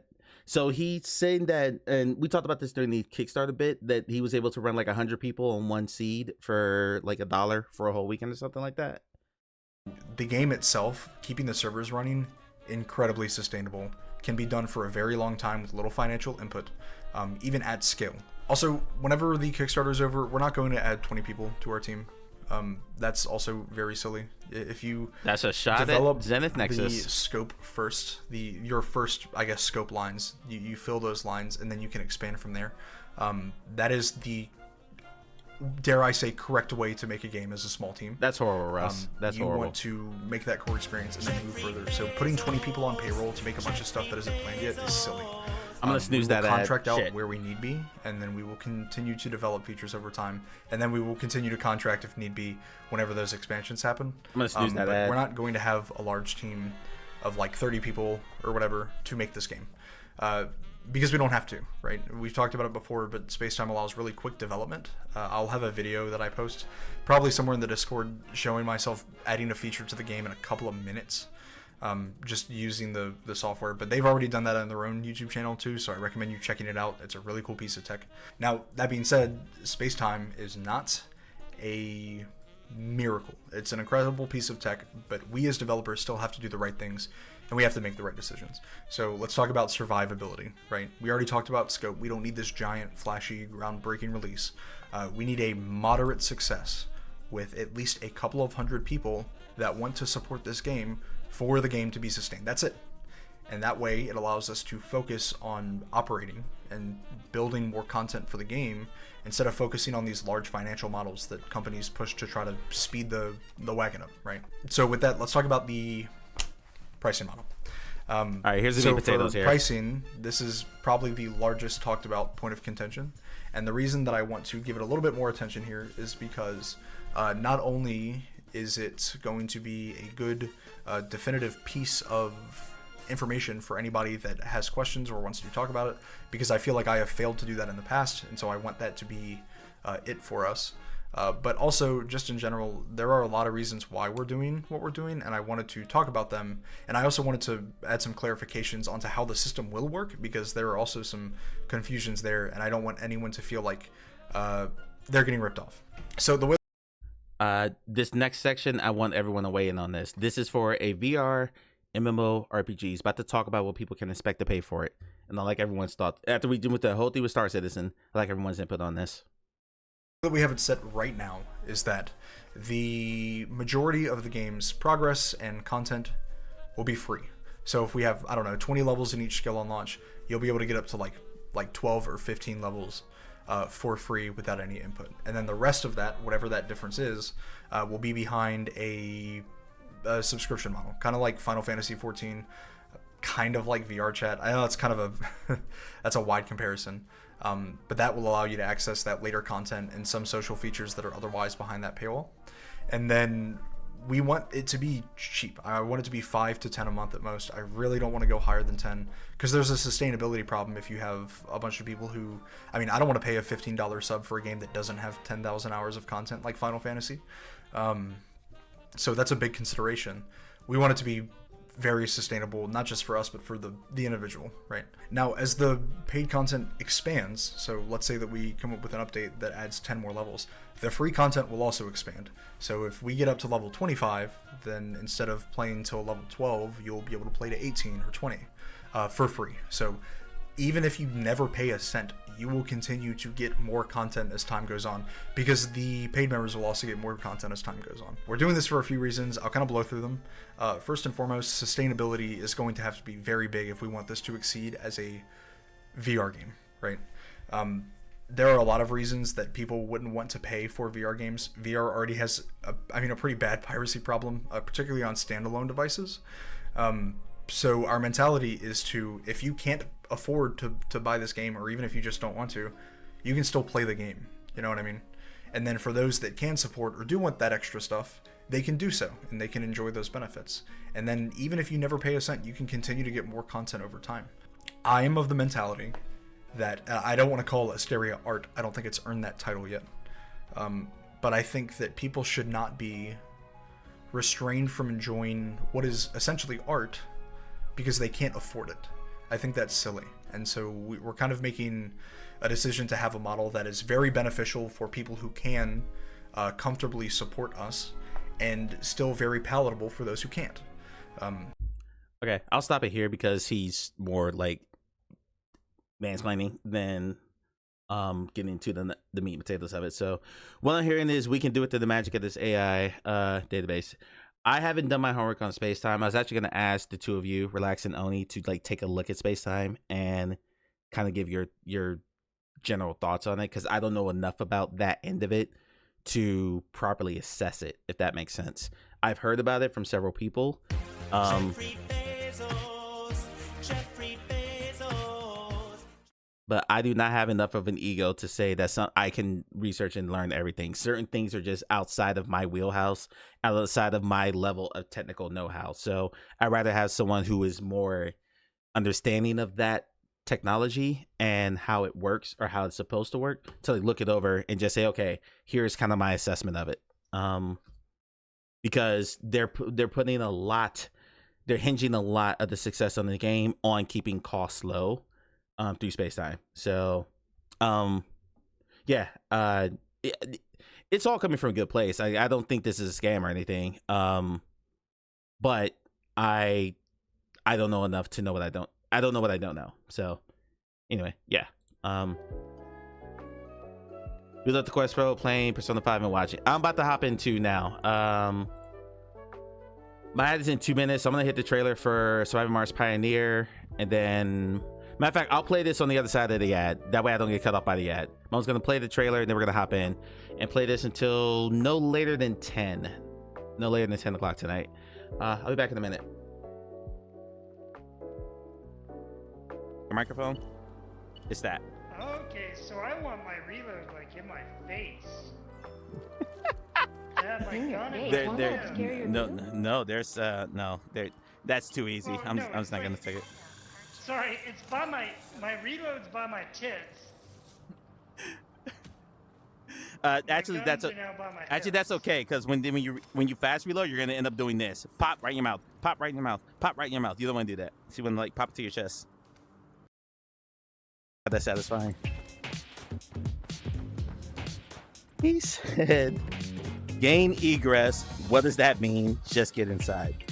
So he's saying that, and we talked about this during the Kickstarter bit, that he was able to run like 100 people on one seed for like $1 for a whole weekend or something like that. The game itself, keeping the servers running, incredibly sustainable, can be done for a very long time with little financial input, even at scale. Also, whenever the Kickstarter is over, we're not going to add 20 people to our team. That's also very silly. If you that's a shot develop at Zenith Nexus. The scope first, your first, I guess, scope lines, you fill those lines, and then you can expand from there. That is the, dare I say, correct way to make a game as a small team. That's horrible, Russ. That's horrible. You want to make that core experience and then move further. So putting 20 people on payroll to make a bunch of stuff that isn't planned yet is silly. I'm gonna snooze that contract out where we need be, and then we will continue to develop features over time, and then we will continue to contract if need be whenever those expansions happen. I'm gonna snooze that ad. We're not going to have a large team of like 30 people or whatever to make this game. Because we don't have to, right? We've talked about it before, but Spacetime allows really quick development. I'll have a video that I post probably somewhere in the Discord showing myself adding a feature to the game in a couple of minutes, just using the software. But they've already done that on their own YouTube channel too, so I recommend you checking it out. It's a really cool piece of tech. Now, that being said, Spacetime is not a miracle. It's an incredible piece of tech, but we as developers still have to do the right things, and we have to make the right decisions. So let's talk about survivability, right? We already talked about scope. We don't need this giant, flashy, groundbreaking release. We need a moderate success with at least a couple of hundred people that want to support this game for the game to be sustained. That's it. And that way it allows us to focus on operating and building more content for the game instead of focusing on these large financial models that companies push to try to speed the wagon up, right? So with that, let's talk about the pricing model. All right, here's the meat and potatoes here. Pricing, this is probably the largest talked about point of contention. And the reason that I want to give it a little bit more attention here is because not only is it going to be a good definitive piece of information for anybody that has questions or wants to talk about it, because I feel like I have failed to do that in the past, and so I want that to be it for us. But also, just in general, there are a lot of reasons why we're doing what we're doing, and I wanted to talk about them. And I also wanted to add some clarifications onto how the system will work, because there are also some confusions there, and I don't want anyone to feel like they're getting ripped off. So the way this next section, I want everyone to weigh in on this. This is for a VR MMORPG. About to talk about what people can expect to pay for it, and I like everyone's thought. After we do with the whole thing with Star Citizen, I like everyone's input on this. That we have it set right now is that the majority of the game's progress and content will be free. So if we have, I don't know, 20 levels in each skill on launch, you'll be able to get up to like 12 or 15 levels for free without any input. And then the rest of that, whatever that difference is, will be behind a subscription model, kind of like Final Fantasy 14, kind of like VR chat. I know it's kind of a that's a wide comparison, but that will allow you to access that later content and some social features that are otherwise behind that paywall. And then we want it to be cheap. I want it to be 5 to 10 a month at most. I really don't want to go higher than 10, because there's a sustainability problem if you have a bunch of people who, I mean, I don't want to pay a $15 sub for a game that doesn't have 10,000 hours of content like Final Fantasy. So that's a big consideration. We want it to be very sustainable, not just for us, but for the individual, right? Now, as the paid content expands, so let's say that we come up with an update that adds 10 more levels, the free content will also expand. So if we get up to level 25, then instead of playing till level 12, you'll be able to play to 18 or 20 for free. So even if you never pay a cent, you will continue to get more content as time goes on, because the paid members will also get more content as time goes on. We're doing this for a few reasons. I'll kind of blow through them. First and foremost, sustainability is going to have to be very big if we want this to exceed as a VR game, right? There are a lot of reasons that people wouldn't want to pay for VR games. VR already has, a pretty bad piracy problem, particularly on standalone devices. So our mentality is to, if you can't afford to buy this game, or even if you just don't want to, you can still play the game. You know what I mean? And then for those that can support or do want that extra stuff, they can do so, and they can enjoy those benefits. And then even if you never pay a cent, you can continue to get more content over time. I am of the mentality that I don't want to call Asteria art. I don't think it's earned that title yet. But I think that people should not be restrained from enjoying what is essentially art because they can't afford it. I think that's silly. And so we're kind of making a decision to have a model that is very beneficial for people who can comfortably support us, and still very palatable for those who can't. Okay, I'll stop it here because he's more like mansplaining than getting into the meat and potatoes of it. So what I'm hearing is we can do it through the magic of this AI database. I haven't done my homework on Spacetime. I was actually going to ask the two of you, Relax and Oni, to like take a look at Spacetime and kind of give your general thoughts on it, because I don't know enough about that end of it to properly assess it, if that makes sense. I've heard about it from several people. but I do not have enough of an ego to say that I can research and learn everything. Certain things are just outside of my wheelhouse, outside of my level of technical know-how. So I'd rather have someone who is more understanding of that technology and how it works or how it's supposed to work to like look it over and just say, okay, here's kind of my assessment of it. Because they're putting a lot, they're hinging a lot of the success on the game on keeping costs low through space time. So yeah, it's all coming from a good place. I don't think this is a scam or anything. But I don't know enough to know what I don't know what I don't know. So anyway, yeah. We left the Quest Pro playing Persona 5 and watching. I'm about to hop into now. My ad is in 2 minutes. So I'm gonna hit the trailer for Surviving Mars Pioneer, and then matter of fact, I'll play this on the other side of the ad. That way I don't get cut off by the ad. I was gonna play the trailer and then we're gonna hop in and play this until no later than 10. No later than 10 o'clock tonight. I'll be back in a minute. Your microphone? It's that. Okay, so I want my reload like in my face. Yeah, my gun in my face. No, there's no, there. That's too easy. Well, I'm no, just not gonna take it. Sorry, it's by my reload's by my tits. Actually, that's that's okay, because when you fast reload, you're gonna end up doing this. Pop right in your mouth. Pop right in your mouth. Pop right in your mouth. You don't want to do that. See when like pop it to your chest. That's satisfying. He said, "Gain egress. What does that mean? Just get inside."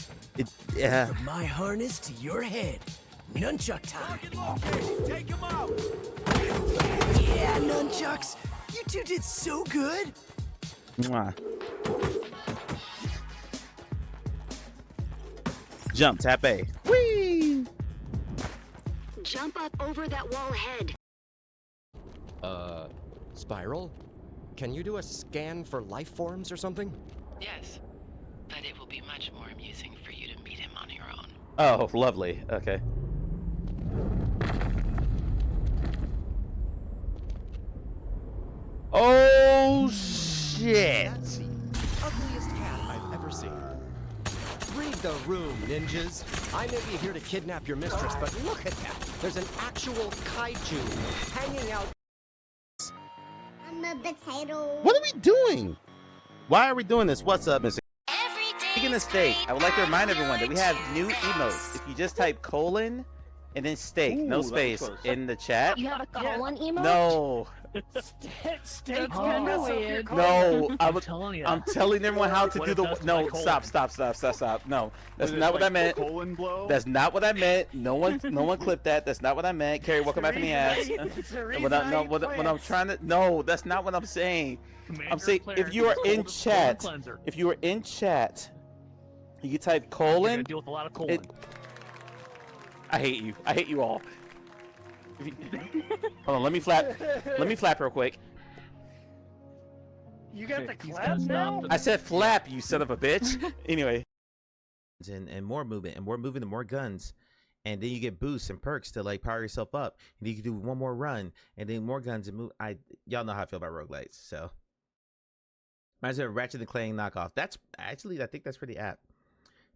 Yeah. From my harness to your head. Nunchuck time. Take him out. Yeah, nunchucks. You two did so good. Mwah. Jump, tap A. Whee! Jump up over that wall ahead. Spiral? Can you do a scan for life forms or something? Yes, but it will be much more amusing for you to meet him on your own. Oh, lovely. Okay. Oh, shit. That's the ugliest cat I've ever seen. Read the room, ninjas. I may be here to kidnap your mistress, but look at that. There's an actual kaiju hanging out. I'm a potato. What are we doing? Why are we doing this? What's up, Mr. Every day Speaking of steak, I would like to remind everyone that we have new emotes. If you just type colon and then steak, no space, in the chat. You have a colon emote? No. Steak's kind of weird. No, I'm telling you. I'm telling everyone how to What do if the. that's No, my colon? stop. No, that's not what I meant. Colon blow? That's not what I meant. No one clipped that. That's not what I meant. Carrie, welcome back from the ass. What I'm trying to. No, that's not what I'm saying. I'm saying if you are in chat, you type colon. Deal with a lot of colon. I hate you. I hate you all. Hold on, let me flap real quick. You got the clap now? I said flap, you son of a bitch. Anyway. And more movement, and more guns. And then you get boosts and perks to like power yourself up. And you can do one more run, and then more guns and move. Y'all know how I feel about roguelites, so. Reminds me of Ratchet and Clank knockoff. That's actually, I think that's pretty apt.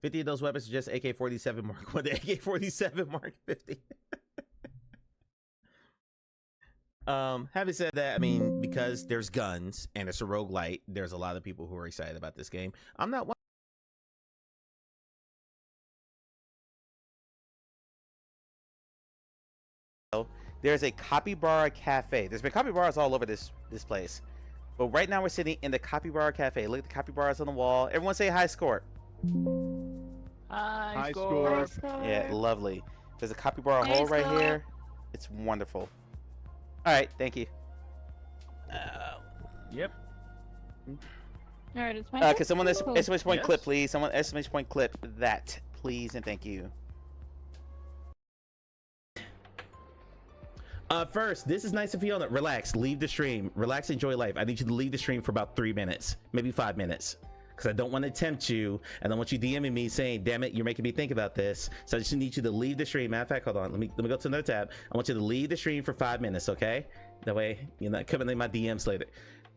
50 of those weapons are just AK-47 Mark 1, the AK-47 Mark 50. Having said that, I mean, because there's guns and it's a roguelite, there's a lot of people who are excited about this game. I'm not one. There's a Capybara Cafe. There's been capybaras all over this place. But right now we're sitting in the Capybara Cafe. Look at the capybaras on the wall. Everyone say hi, Score. High score. Yeah, lovely. There's a capybara hole right here. It's wonderful. All right, thank you. Yep. All right, it's my Can someone exclamation point Yes. clip, please? Someone exclamation point clip that, please, and thank you. First, this is nice of Fiona. Relax, leave the stream. Relax, enjoy life. I need you to leave the stream for about 3 minutes, maybe 5 minutes. because I don't want to tempt you. I don't want you DMing me saying, damn it, you're making me think about this. So I just need you to leave the stream. Matter of fact, hold on, let me go to another tab. I want you to leave the stream for 5 minutes, okay? That way you're not coming in my DMs later.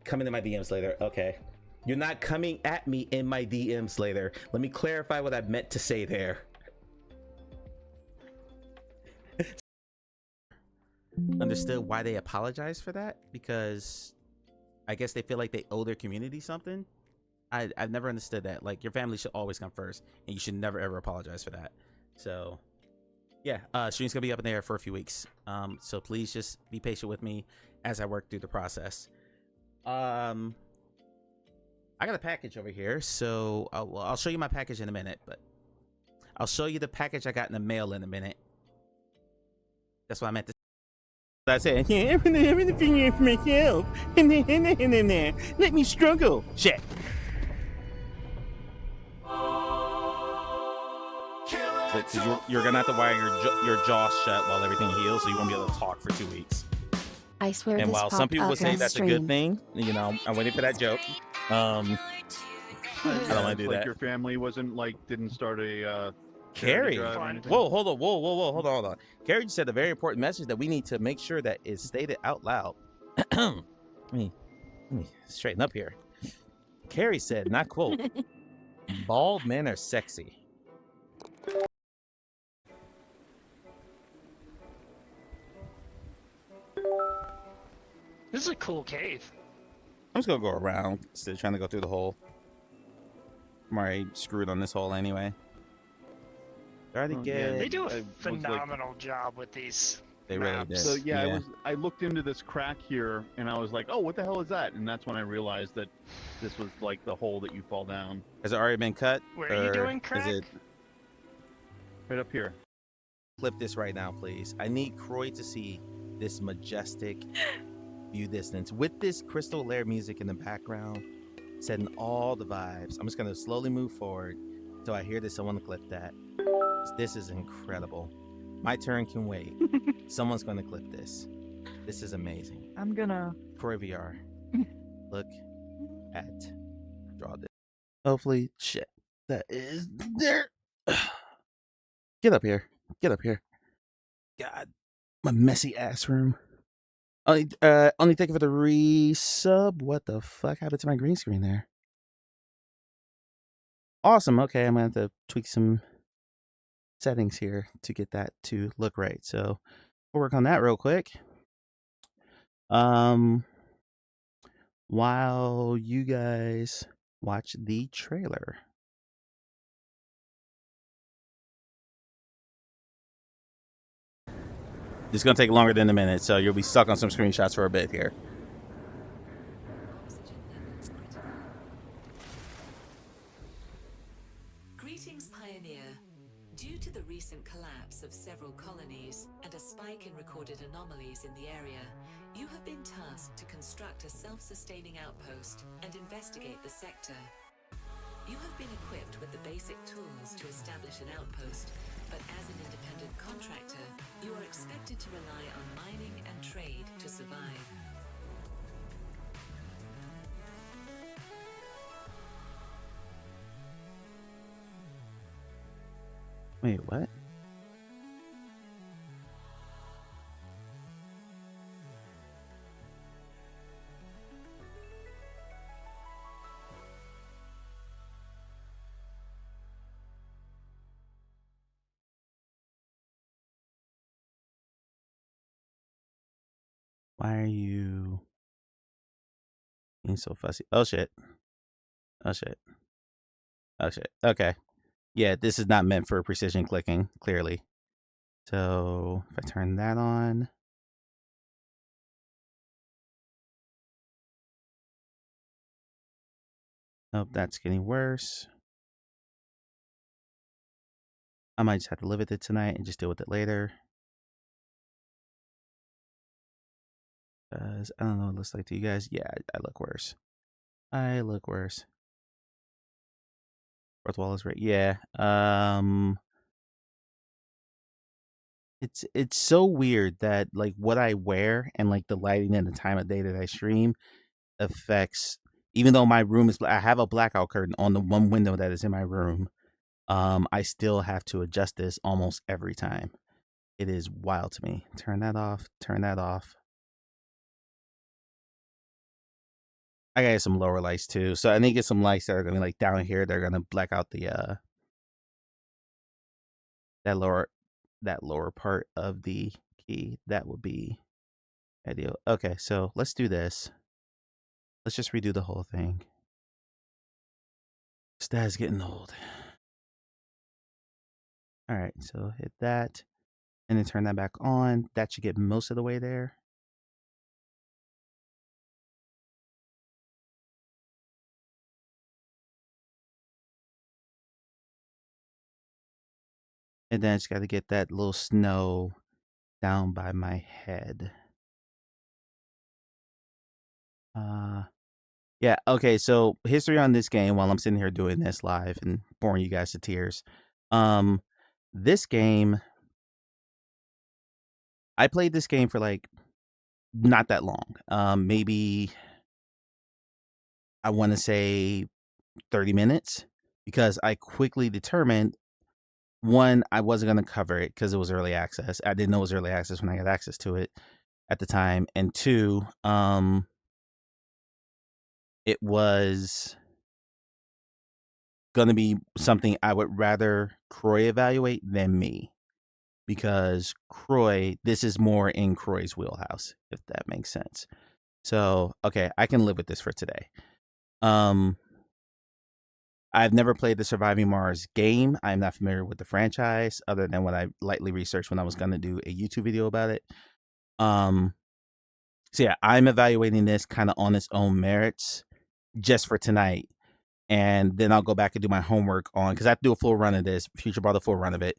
Coming in my DMs later. Okay, you're not coming at me in my DMs later. Let me clarify what I meant to say there. Understood why they apologize for that, because I guess they feel like they owe their community something. I've never understood that. Like, your family should always come first, and you should never ever apologize for that. So yeah, stream's gonna be up in the air for a few weeks. So please just be patient with me as I work through the process. I got a package over here, so I'll show you my package in a minute, but I'll show you the package I got in the mail in a minute. That's what I meant to. That's it. Everything for myself. Let me struggle. Shit. Because you're gonna have to wire your jaw shut while everything heals, so you won't be able to talk for 2 weeks. I swear. And this while some people would say that's stream. a good thing, you know, I'm waiting for that joke. I don't want to do like that. Your family wasn't like didn't start a Carrie, drive or anything? whoa, hold on, hold on. Carrie just said a very important message that we need to make sure that is stated out loud. let me straighten up here. Carrie said, not quote, bald men are sexy. This is a cool cave. I'm just gonna go around instead of trying to go through the hole. I'm already screwed on this hole anyway. Try to get. They do a phenomenal job with these. They really did. So yeah, I looked into this crack here, and I was like, "Oh, what the hell is that?" And that's when I realized that this was like the hole that you fall down. Has it already been cut? Where are you doing crack? Is it right up here? Clip this right now, please. I need Croy to see this majestic view distance with this Crystal Lair music in the background, setting all the vibes. I'm just gonna slowly move forward until I hear this. Someone clip that. This is incredible. My turn can wait. Someone's gonna clip this. This is amazing. I'm gonna. Croy VR. Look at draw this. Hopefully, shit. That is there. Get up here. Get up here. God, my messy ass room. Only thank you for the resub. What the fuck happened to my green screen there? Awesome. Okay, I'm gonna have to tweak some settings here to get that to look right. So we'll work on that real quick. While you guys watch the trailer. It's gonna take longer than a minute, so you'll be stuck on some screenshots for a bit here. Greetings, Pioneer. Due to the recent collapse of several colonies and a spike in recorded anomalies in the area, you have been tasked to construct a self-sustaining outpost and investigate the sector. You have been equipped with the basic tools to establish an outpost, but as an independent contractor, you are expected to rely on mining and trade to survive. Wait, what? Why are you being so fussy? Oh shit. Oh shit. Oh shit. Okay. Yeah, this is not meant for precision clicking, clearly. So if I turn that on. Oh, that's getting worse. I might just have to live with it tonight and just deal with it later. Because I don't know what it looks like to you guys. Yeah, I look worse. I look worse. Fourth wall is right. Yeah. It's so weird that like what I wear and like the lighting and the time of day that I stream affects even though my room is, I have a blackout curtain on the one window that is in my room. I still have to adjust this almost every time. It is wild to me. Turn that off. Turn that off. I gotta get some lower lights too. So I need to get some lights that are gonna be like down here. They're gonna black out the that lower part of the key. That would be ideal. Okay, so let's do this. Let's just redo the whole thing. Stats getting old. All right, so hit that and then turn that back on. That should get most of the way there. And then I just got to get that little snow down by my head. Yeah, okay, so history on this game while I'm sitting here doing this live and boring you guys to tears. This game, I played this game for like not that long. Maybe I want to say 30 minutes because I quickly determined, one, I wasn't going to cover it because it was early access. I didn't know it was early access when I got access to it at the time. And two, it was going to be something I would rather Croy evaluate than me. Because Croy, this is more in Croy's wheelhouse, if that makes sense. So, okay, I can live with this for today. I've never played the Surviving Mars game. I'm not familiar with the franchise, other than what I lightly researched when I was going to do a YouTube video about it. So yeah, I'm evaluating this kind of on its own merits just for tonight. And then I'll go back and do my homework on, because I have to do a full run of this. Future brought a full run of it.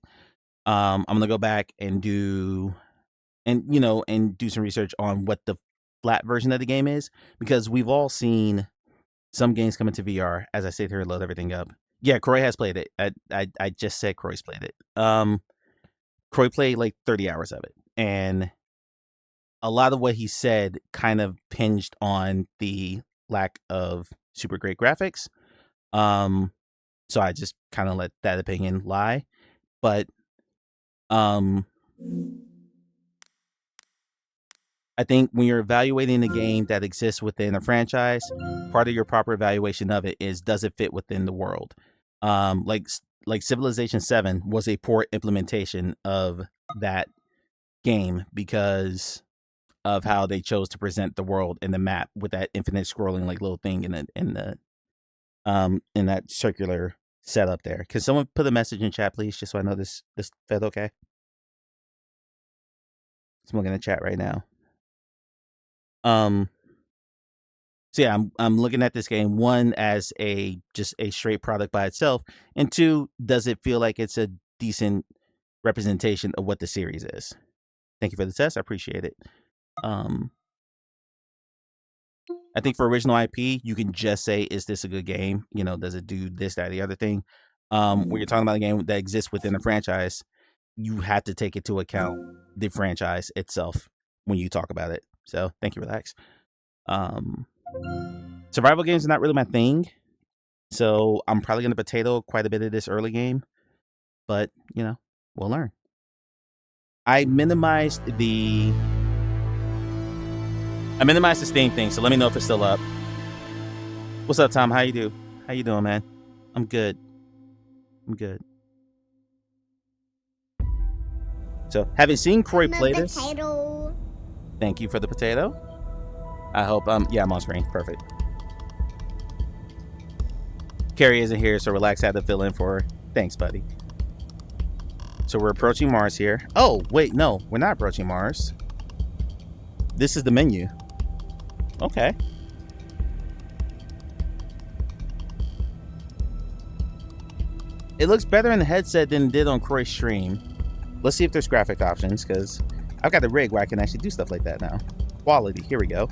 I'm gonna go back and do some research on what the flat version of the game is, because we've all seen some games come into VR as I sit here and load everything up. Yeah, Croy has played it. I just said Croy's played it. Croy played like 30 hours of it, and a lot of what he said kind of pinged on the lack of super great graphics. So I just kind of let that opinion lie, but I think when you're evaluating a game that exists within a franchise, part of your proper evaluation of it is, does it fit within the world? Like Civilization 7 was a poor implementation of that game because of how they chose to present the world in the map with that infinite scrolling like little thing in that circular setup there. Can someone put a message in chat, please, just so I know this fed okay? I'm looking at chat right now. So yeah, I'm looking at this game, one, as just a straight product by itself, and two, does it feel like it's a decent representation of what the series is? Thank you for the test. I appreciate it. I think for original IP, you can just say, is this a good game? Does it do this, that, the other thing? When you're talking about a game that exists within a franchise, you have to take into account the franchise itself when you talk about it. So thank you, Relax. Survival games are not really my thing, so I'm probably going to potato quite a bit of this early game, but we'll learn. I minimized the Steam thing, so let me know if it's still up. What's up, Tom? How you doing, man? I'm good. So, having seen Croy play this, thank you for the potato. I hope, yeah, I'm on screen. Perfect. Carrie isn't here, so Relax had to fill in for her. Thanks, buddy. So we're approaching Mars here. Oh, wait, no, we're not approaching Mars. This is the menu. Okay. It looks better in the headset than it did on Croy's stream. Let's see if there's graphic options, because I've got the rig where I can actually do stuff like that now. Quality, here we go.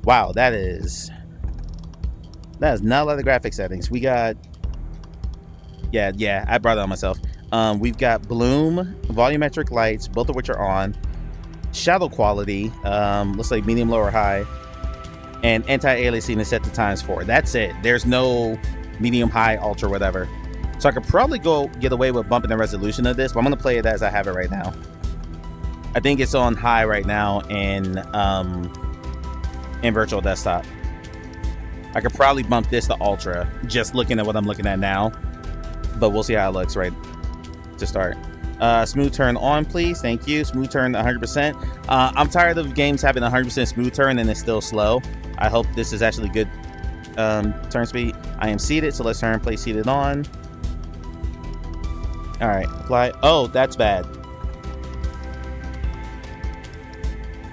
Wow, that is not a lot of graphic settings. We got, yeah, I brought it on myself. We've got bloom, volumetric lights, both of which are on. Shadow quality, looks like medium, low, or high. and anti-aliasing is set to ×4. That's it. There's no medium, high, ultra, whatever. So I could probably get away with bumping the resolution of this, but I'm gonna play it as I have it right now. I think it's on high right now in virtual desktop. I could probably bump this to ultra, just looking at what I'm looking at now, but we'll see how it looks right to start. Smooth turn on, please. Thank you. Smooth turn 100%. I'm tired of games having 100% smooth turn and it's still slow. I hope this is actually good turn speed. I am seated, so let's turn play seated on. All right, apply. Oh, that's bad.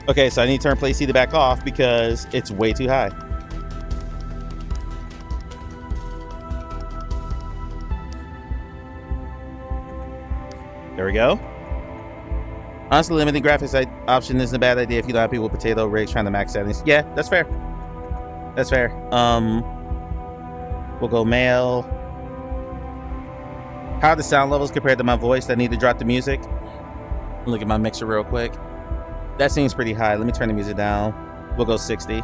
Okay, so I need to turn play seated back off because it's way too high. There we go. Honestly, limiting graphics option isn't a bad idea if you don't have people with potato rigs trying to max settings. Yeah, that's fair. That's fair. We'll go male. How are the sound levels compared to my voice? I need to drop the music. Look at my mixer real quick. That seems pretty high. Let me turn the music down. We'll go 60.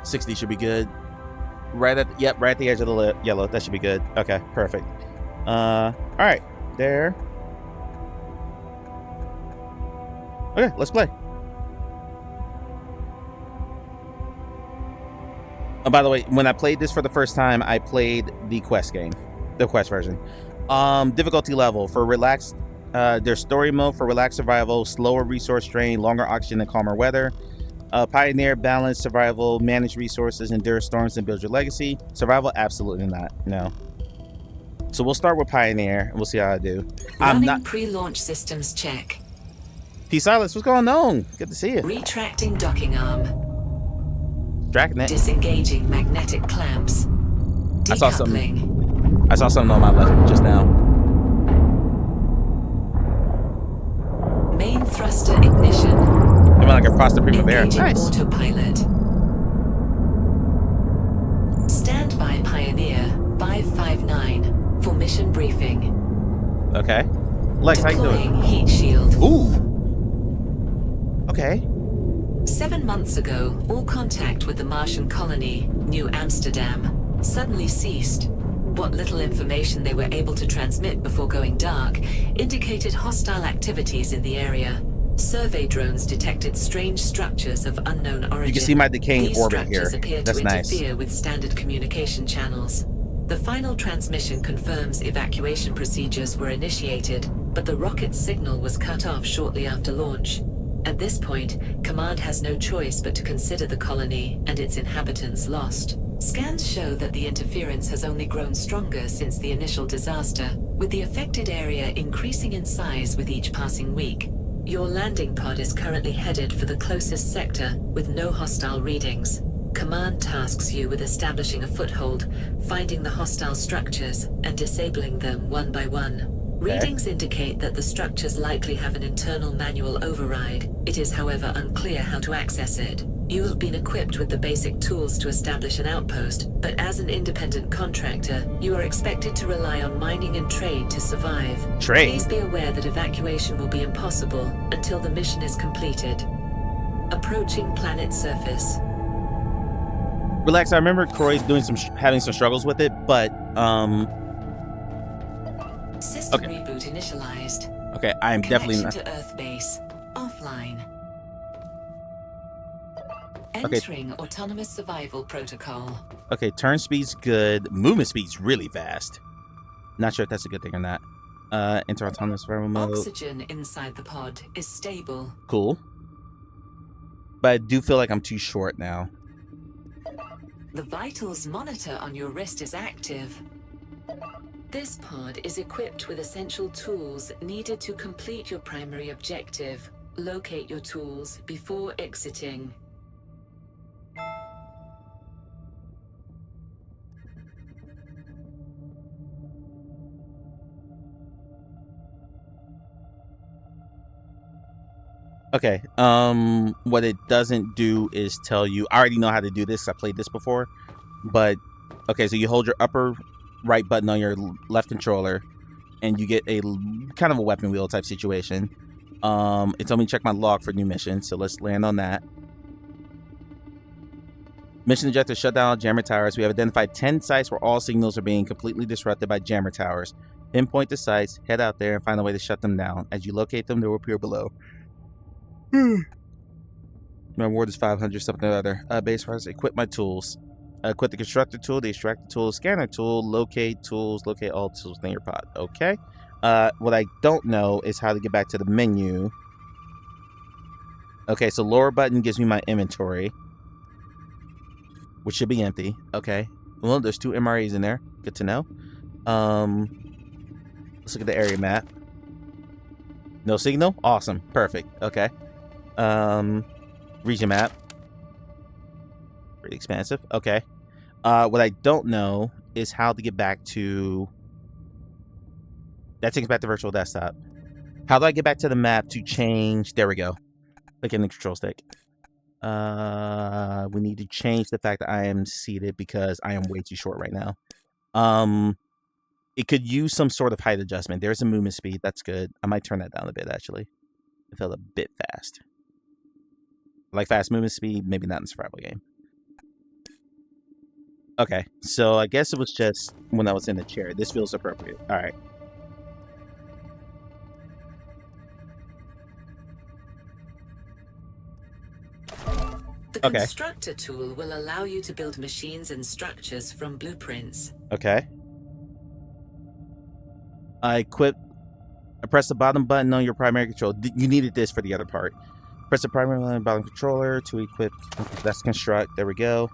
60 should be good. Right at the edge of the yellow. That should be good. Okay, perfect. All right. There. Okay, let's play. Oh, by the way, when I played this for the first time, I played the Quest game, the Quest version. Difficulty level for relaxed. There's story mode for relaxed survival, slower resource drain, longer oxygen, and calmer weather. Pioneer, balanced survival, manage resources, endure storms, and build your legacy. Survival, absolutely not. No. So we'll start with Pioneer, and we'll see how I do. Running pre-launch systems check. P Silas, what's going on? Good to see you. Retracting docking arm. Dragnet. Disengaging magnetic clamps. I saw something on my left just now. Main thruster ignition. Coming like across the primavera. Nice. Autopilot. Standby Pioneer 559 for mission briefing. Okay. Lex, how you doing? Heat shield. Ooh. Okay. 7 months ago, all contact with the Martian colony, New Amsterdam, suddenly ceased. What little information they were able to transmit before going dark indicated hostile activities in the area. Survey drones detected strange structures of unknown origin. You can see my decaying These orbit here. structures appear That's to nice. interfere with standard communication channels. The final transmission confirms evacuation procedures were initiated, but the rocket's signal was cut off shortly after launch. At this point, Command has no choice but to consider the colony and its inhabitants lost. Scans show that the interference has only grown stronger since the initial disaster, with the affected area increasing in size with each passing week. Your landing pod is currently headed for the closest sector with no hostile readings. Command tasks you with establishing a foothold, finding the hostile structures, and disabling them one by one. Readings indicate that the structures likely have an internal manual override. It is, however, unclear how to access it. You have been equipped with the basic tools to establish an outpost, but as an independent contractor, you are expected to rely on mining and trade to survive. Trade? Please be aware that evacuation will be impossible until the mission is completed. Approaching planet surface. Relax, I remember Croy's having some struggles with it, but System okay. reboot initialized. Okay, I am definitely not. Connection to Earth base. Offline. Okay. Entering autonomous survival protocol. Okay, turn speed's good. Movement speed's really fast. Not sure if that's a good thing or not. Enter autonomous survival mode. Oxygen inside the pod is stable. Cool. But I do feel like I'm too short now. The vitals monitor on your wrist is active. This pod is equipped with essential tools needed to complete your primary objective. Locate your tools before exiting. Okay, what it doesn't do is tell you, I already know how to do this, I played this before, but, okay, so you hold your upper right button on your left controller, and you get a kind of a weapon wheel type situation. It told me to check my log for new missions, so let's land on that. Mission objective: shut down all jammer towers. We have identified 10 sites where all signals are being completely disrupted by jammer towers. Pinpoint the sites, head out there, and find a way to shut them down. As you locate them, they will appear below. My reward is 500, something or other. Base price: equip my tools. Equip the constructor tool, the extractor tool, scanner tool, locate tools, locate all tools within your pod. Okay. What I don't know is how to get back to the menu. Okay, so lower button gives me my inventory, which should be empty. Okay. Well, there's 2 MREs in there. Good to know. Let's look at the area map. No signal? Awesome. Perfect. Okay. Region map. Pretty expansive. Okay. What I don't know is how to get back to... That takes back to virtual desktop. How do I get back to the map to change... There we go. Click in the control stick. We need to change the fact that I am seated because I am way too short right now. It could use some sort of height adjustment. There's a movement speed. That's good. I might turn that down a bit, actually. It felt a bit fast. I like fast movement speed, maybe not in a survival game. Okay, so I guess it was just when I was in the chair. This feels appropriate. All right. The constructor tool will allow you to build machines and structures from blueprints. Okay. I press the bottom button on your primary controller. You needed this for the other part. Press the primary button on the bottom controller to equip. That's construct. There we go.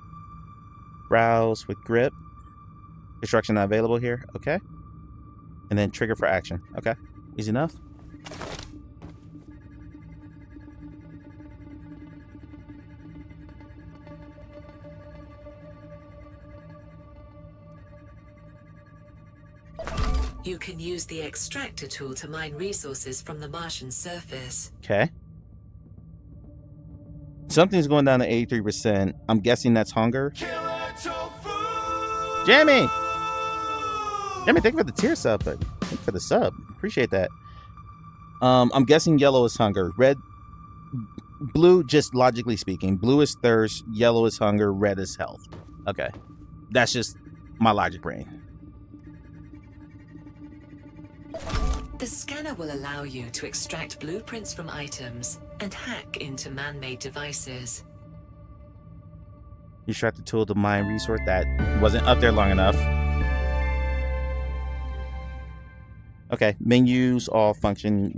Browse with grip. Construction not available here. Okay. And then trigger for action. Okay. Easy enough. You can use the extractor tool to mine resources from the Martian surface. Okay. Something's going down to 83%. I'm guessing that's hunger. Jamie! Jamie, thank you for the tier sub, but thank you for the sub. Appreciate that. I'm guessing yellow is hunger. Blue, just logically speaking. Blue is thirst, yellow is hunger, red is health. Okay. That's just my logic brain. The scanner will allow you to extract blueprints from items and hack into man-made devices. You extract the tool to mine resource. That wasn't up there long enough. Okay, menus all function.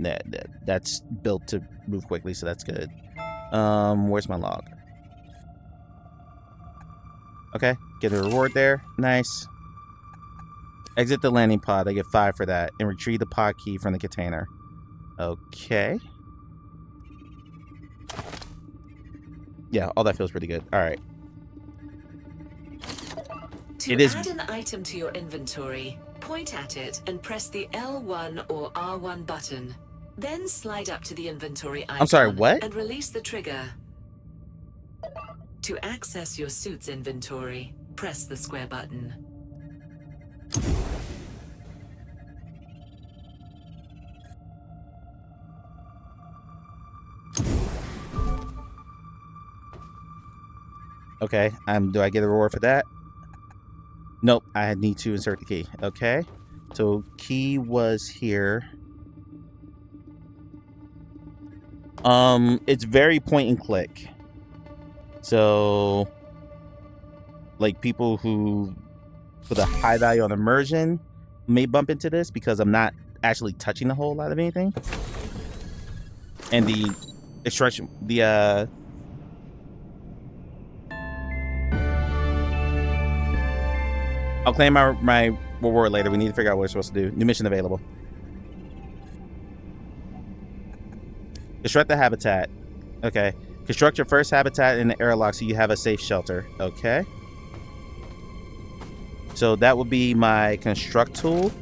That's built to move quickly, so that's good. Where's my log? Okay, get a reward there. Nice. Exit the landing pod. I get 5 for that. And retrieve the pod key from the container. Okay. Yeah, all that feels pretty good. All right. To add an item to your inventory, point at it and press the L1 or R1 button. Then slide up to the inventory icon. I'm sorry, what? And release the trigger. To access your suit's inventory, press the square button. Okay, do I get a reward for that? Nope, I need to insert the key. Okay, so key was here. It's very point and click. So, like people who put a high value on immersion may bump into this because I'm not actually touching a whole lot of anything. And the extraction, I'll claim my reward later. We need to figure out what we're supposed to do. New mission available. Construct the habitat. Okay. Construct your first habitat in the airlock so you have a safe shelter. Okay. So that would be my construct tool.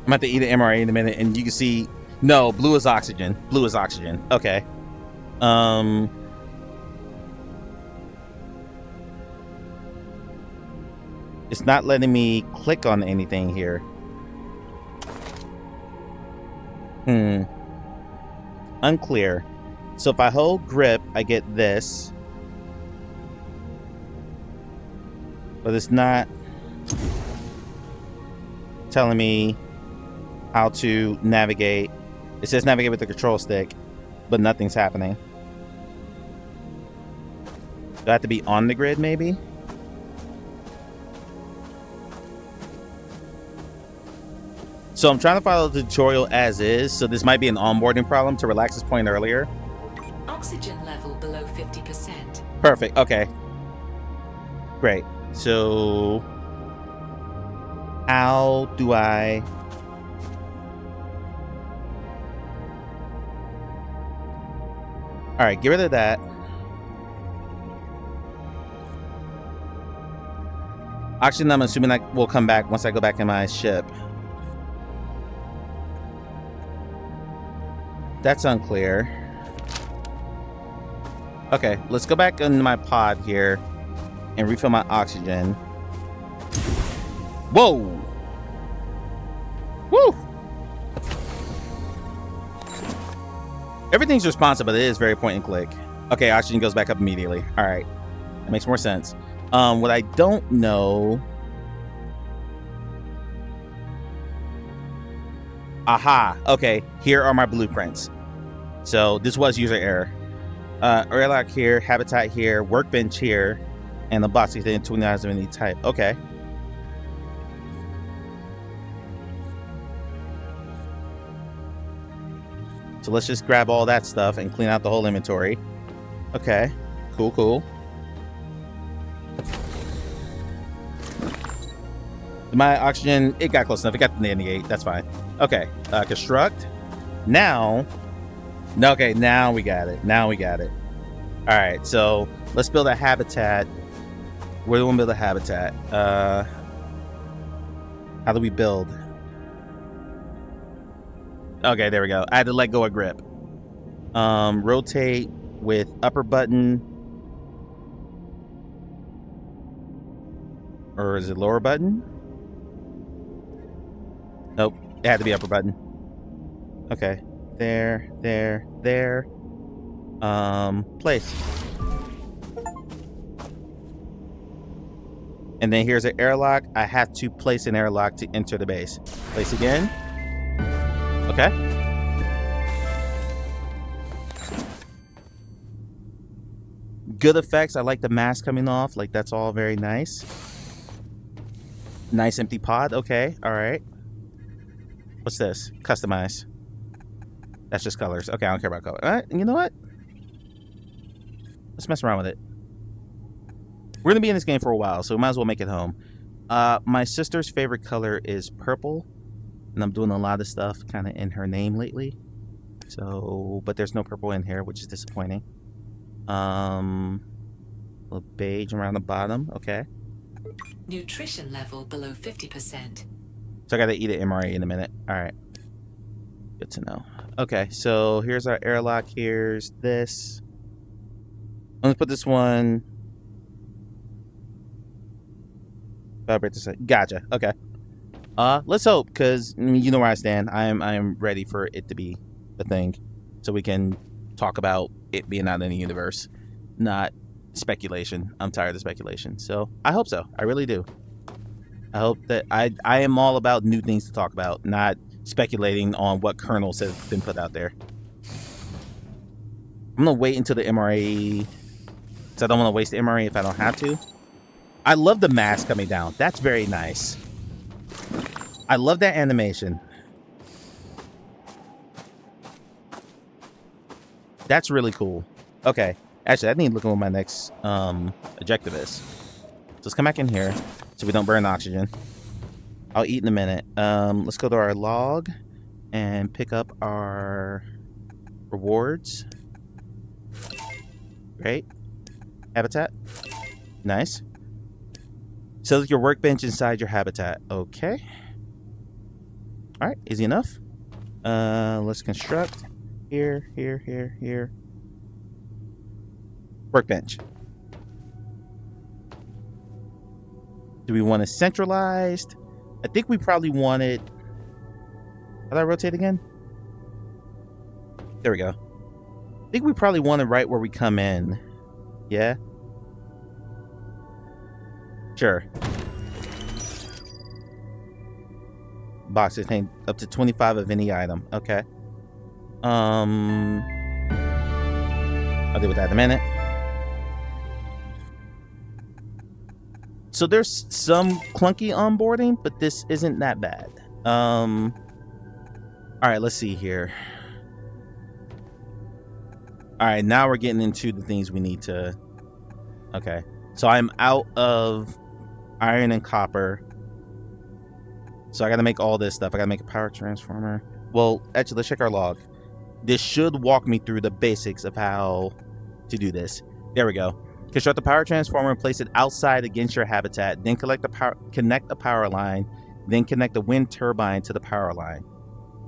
I'm about to eat an MRA in a minute, and you can see, no, blue is oxygen. Blue is oxygen. Okay. It's not letting me click on anything here. Unclear. So if I hold grip, I get this. But it's not telling me how to navigate. It says navigate with the control stick, but nothing's happening. Do I have to be on the grid, maybe? So I'm trying to follow the tutorial as is, so this might be an onboarding problem to Relax's point earlier. Oxygen level below 50%. Perfect, okay. Great. So how do I... Alright, get rid of that. Oxygen, I'm assuming that will come back once I go back in my ship. That's unclear. Okay, let's go back into my pod here and refill my oxygen. Whoa! Woo! Everything's responsive, but it is very point and click. Okay, oxygen goes back up immediately. All right, that makes more sense. What I don't know... Aha! Okay, here are my blueprints. So this was user error. Airlock here, habitat here, workbench here, and the box within 29 of any type. Okay. So let's just grab all that stuff and clean out the whole inventory. Okay. Cool, cool. My oxygen, it got close enough. It got to the 98. That's fine. Okay. Construct. Now. Okay, now we got it. Now we got it. All right, so let's build a habitat. Where do we build a habitat? How do we build? Okay, there we go. I had to let go of grip. Rotate with upper button. Or is it lower button? Nope, it had to be upper button. Okay. There. Place. And then here's an airlock. I have to place an airlock to enter the base. Place again. Okay. Good effects. I like the mask coming off. Like, that's all very nice. Nice empty pod. Okay. All right. What's this? Customize. That's just colors. Okay, I don't care about color. All right, you know what? Let's mess around with it. We're going to be in this game for a while, so we might as well make it home. My sister's favorite color is purple, and I'm doing a lot of stuff kind of in her name lately. So, but there's no purple in here, which is disappointing. A little beige around the bottom. Okay. Nutrition level below 50%. So I got to eat an MRA in a minute. All right. Good to know. Okay, so here's our airlock. Here's this. Let's put this one. Vibrate this. Gotcha. Okay. Let's hope, because you know where I stand. I am ready for it to be a thing, so we can talk about it being out in the universe, not speculation. I'm tired of speculation, so I hope so. I really do. I hope that I am all about new things to talk about, not speculating on what kernels have been put out there. I'm gonna wait until the MRA, because I don't want to waste the MRA if I don't have to. I love the mask coming down. That's very nice. I love that animation. That's really cool. Okay, actually, I need to look at what my next objective is. So let's come back in here so we don't burn oxygen. I'll eat in a minute. Let's go to our log and pick up our rewards. Great. Habitat. Nice. So your workbench inside your habitat. Okay. All right. Easy enough. Let's construct. Here. Workbench. Do we want it centralized? I think we probably want it... How do I rotate again? There we go. I think we probably want it right where we come in. Yeah? Sure. Boxes contain up to 25 of any item. Okay. I'll deal with that in a minute. So there's some clunky onboarding, but this isn't that bad. All right, let's see here. All right, now we're getting into the things we need to... Okay. So I'm out of iron and copper. So I got to make all this stuff. I got to make a power transformer. Well, actually, let's check our log. This should walk me through the basics of how to do this. There we go. Construct the power transformer and place it outside against your habitat. Then connect the power line. Then connect the wind turbine to the power line.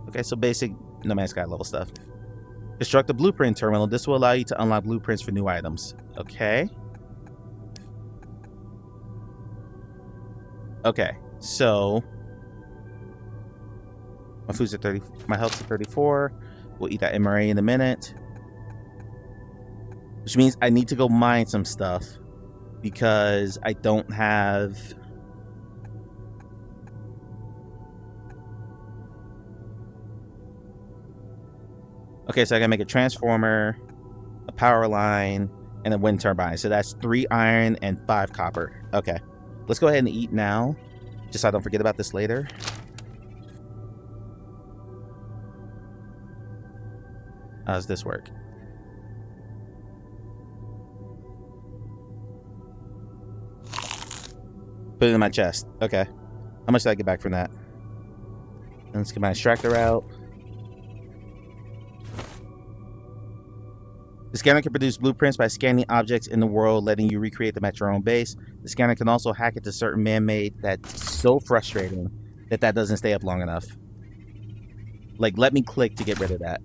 Okay, so basic No Man's Sky level stuff. Construct the blueprint terminal. This will allow you to unlock blueprints for new items. Okay. Okay, so my food's at 30. My health's at 34. We'll eat that MRA in a minute. Which means I need to go mine some stuff because I don't have... Okay, so I gotta make a transformer, a power line, and a wind turbine. So that's 3 iron and 5 copper. Okay, let's go ahead and eat now, just so I don't forget about this later. How does this work? Put it in my chest. Okay. How much did I get back from that? And let's get my extractor out. The scanner can produce blueprints by scanning objects in the world, letting you recreate them at your own base. The scanner can also hack into certain man-made that's so frustrating that doesn't stay up long enough. Like, let me click to get rid of that.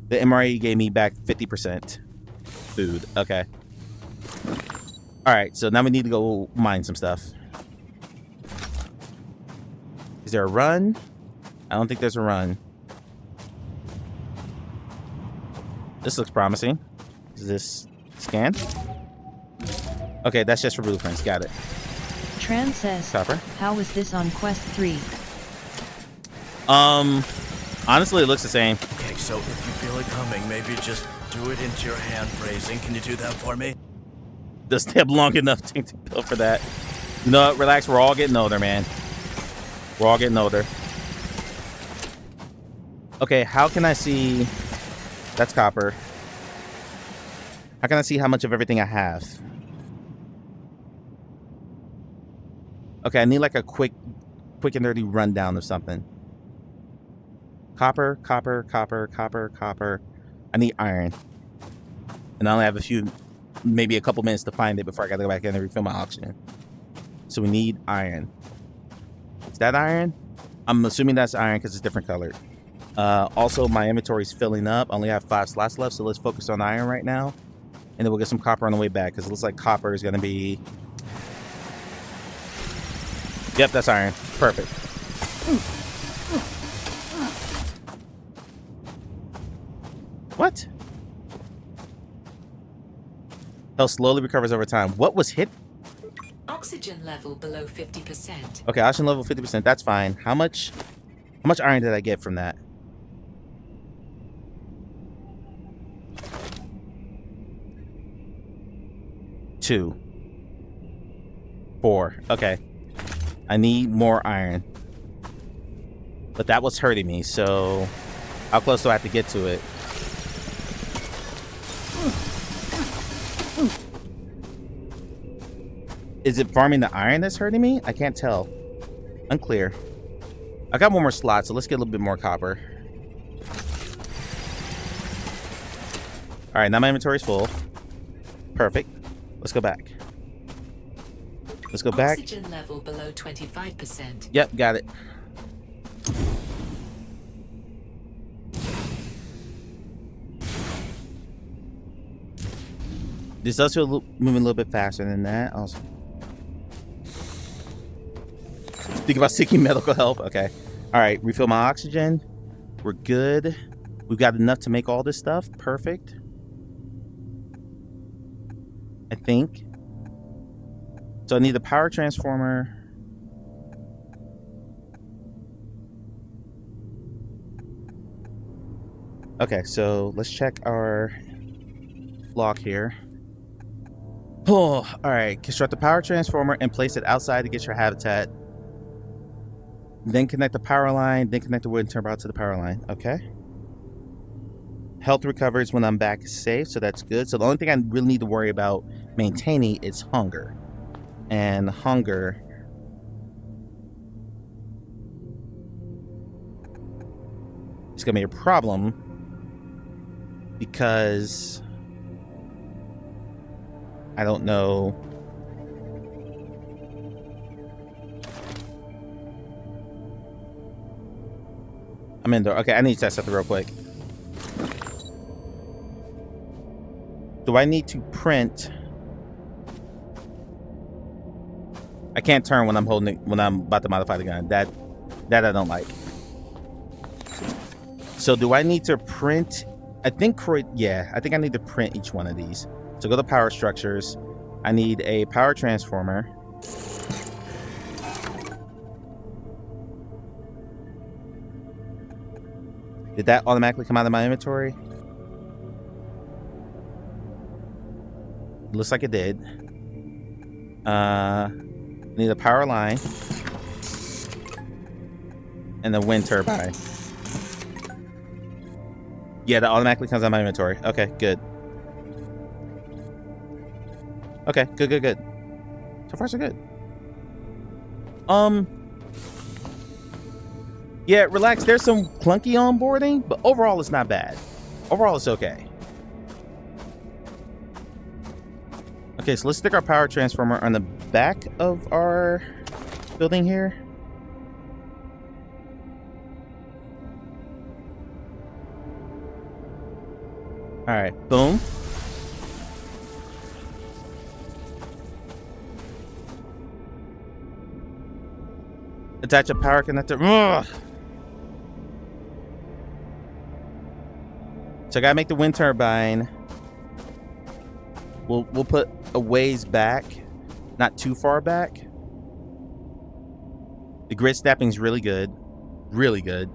The MRE gave me back 50% food. Okay. Alright, so now we need to go mine some stuff. Is there a run? I don't think there's a run. This looks promising. Is this scan? Okay, that's just for blueprints. Got it. Tran says, Copper. How was this on Quest 3? Honestly, it looks the same. Okay, so if you feel it coming, maybe just do it into your hand phrasing. Can you do that for me? Does step long enough to go for that? You know what? Relax. We're all getting older, man. We're all getting older. Okay, how can I see... That's copper. How can I see how much of everything I have? Okay, I need like a quick and dirty rundown of something. Copper, copper, copper, copper, copper. I need iron. And I only have maybe a couple minutes to find it before I gotta go back in and refill my oxygen. So we need iron. Is that iron? I'm assuming that's iron because it's different colored. Also, my inventory's filling up. I only have 5 slots left, so let's focus on iron right now. And then we'll get some copper on the way back because it looks like copper is gonna be... Yep, that's iron. Perfect. What? Health slowly recovers over time. What was hit? Oxygen level below 50%. Okay, oxygen level 50%. That's fine. How much iron did I get from that? Two. 4. Okay. I need more iron. But that was hurting me, so how close do I have to get to it? Is it farming the iron that's hurting me? I can't tell. Unclear. I got one more slot, so let's get a little bit more copper. Alright, now my inventory's full. Perfect. Let's go back. Let's go back. Oxygen level below 25%. Yep, got it. This does feel moving a little bit faster than that. Also, think about seeking medical help. Okay. All right. Refill my oxygen. We're good. We've got enough to make all this stuff. Perfect. I think. So I need a power transformer. Okay, so let's check our log here. Oh, all right. Construct the power transformer and place it outside to get your habitat. Then connect the power line. Then connect the wind turbine to the power line. Okay. Health recovers when I'm back safe, so that's good. So the only thing I really need to worry about maintaining is hunger. And hunger is going to be a problem because I don't know. I'm indoor. Okay, I need to test something real quick. Do I need to print? I can't turn when I'm holding it, when I'm about to modify the gun. That I don't like. So do I need to print? I think I think I need to print each one of these. So go to power structures. I need a power transformer. Did that automatically come out of my inventory? Looks like it did. Need a power line and a wind turbine. Yeah, that automatically comes out of my inventory. Okay, good. Okay, good. So far, so good. Yeah, relax. There's some clunky onboarding, but overall, it's not bad. Overall, it's okay. Okay, so let's stick our power transformer on the back of our building here. All right, boom. Attach a power connector. Ugh. So I gotta make the wind turbine. We'll put a ways back, not too far back. The grid snapping is really good, really good.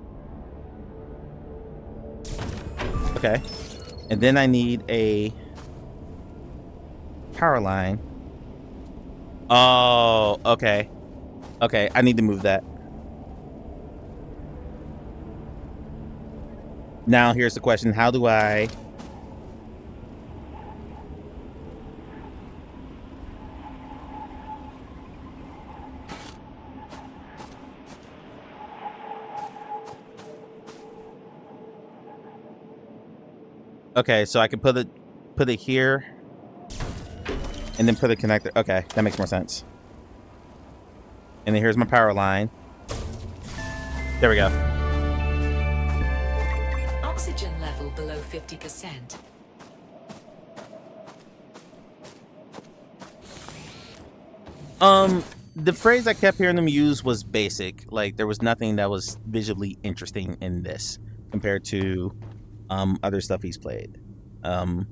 Okay, and then I need a power line. Oh, okay. Okay, I need to move that. Now here's the question: how do I? Okay, so I can put it here, and then put a connector. Okay, that makes more sense. And then here's my power line. There we go. Oxygen level below 50%. The phrase I kept hearing them use was basic. Like there was nothing that was visually interesting in this compared to other stuff he's played. You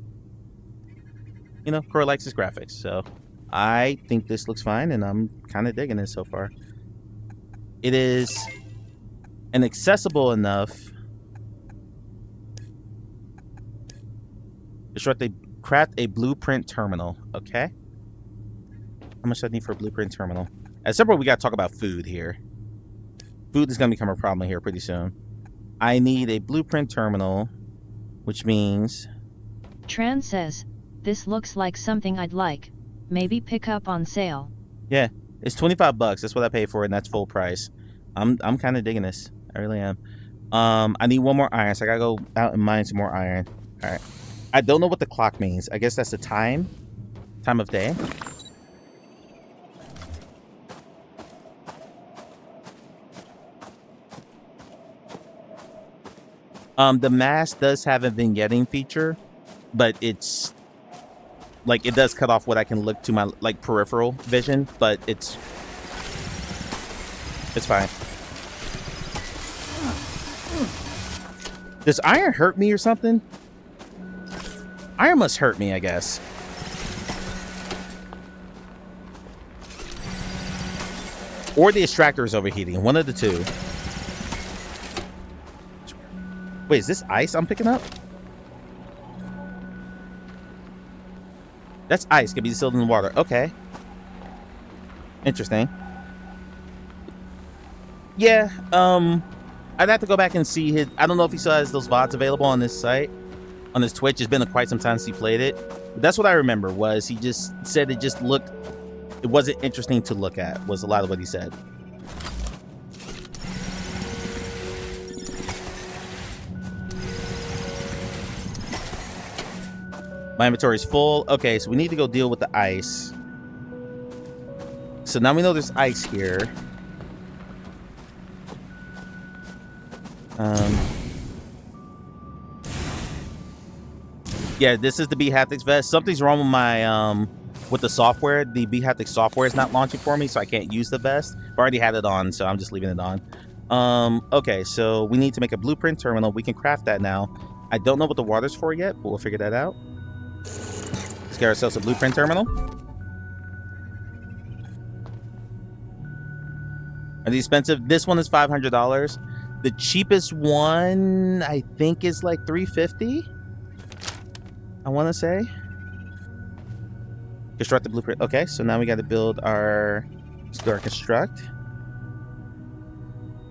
know, Corey likes his graphics, so I think this looks fine, and I'm kind of digging it so far. It is an accessible enough. Short, they craft a blueprint terminal. Okay. How much do I need for a blueprint terminal? At some point, we got to talk about food here. Food is going to become a problem here pretty soon. I need a blueprint terminal, which means... Tran says, this looks like something I'd like. Maybe pick up on sale. Yeah, it's $25. That's what I pay for it, and that's full price. I'm kind of digging this. I really am. I need one more iron, so I got to go out and mine some more iron. All right. I don't know what the clock means. I guess that's the time of day. The mask does have a vignetting feature, but it's like it does cut off what I can look to my like peripheral vision, but it's fine. Does iron hurt me or something? Iron must hurt me, I guess. Or the extractor is overheating. One of the two. Wait, is this ice I'm picking up? That's ice. Can be distilled in the water. Okay. Interesting. Yeah, I'd have to go back and see his... I don't know if he still has those VODs available on this site. On his Twitch. It's been quite some time since he played it. But that's what I remember was he just said it just looked... It wasn't interesting to look at, was a lot of what he said. My inventory is full. Okay, so we need to go deal with the ice. So now we know there's ice here. Yeah, this is the B-Haptics vest. Something's wrong with my with the software. The B-Haptics software is not launching for me, so I can't use the vest. I already had it on, so I'm just leaving it on. Okay, so we need to make a blueprint terminal. We can craft that now. I don't know what the water's for yet, but we'll figure that out. Let's get ourselves a blueprint terminal. Are these expensive? This one is $500. The cheapest one, I think, is like $350. I want to say. Construct the blueprint. Okay, so now we got to build our... Let's do our construct.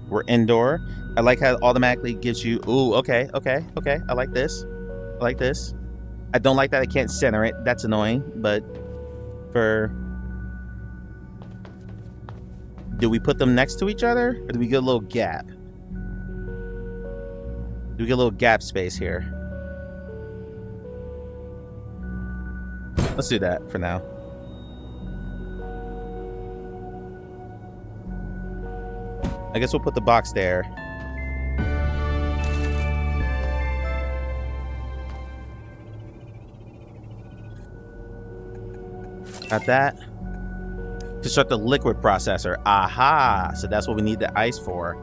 We're indoor. I like how it automatically gives you... Ooh, okay. I like this. I like this. I don't like that I can't center it. That's annoying, but for... Do we put them next to each other? Or do we get a little gap? Do we get a little gap space here? Let's do that for now. I guess we'll put the box there. Got that. Construct the liquid processor. Aha! So that's what we need the ice for.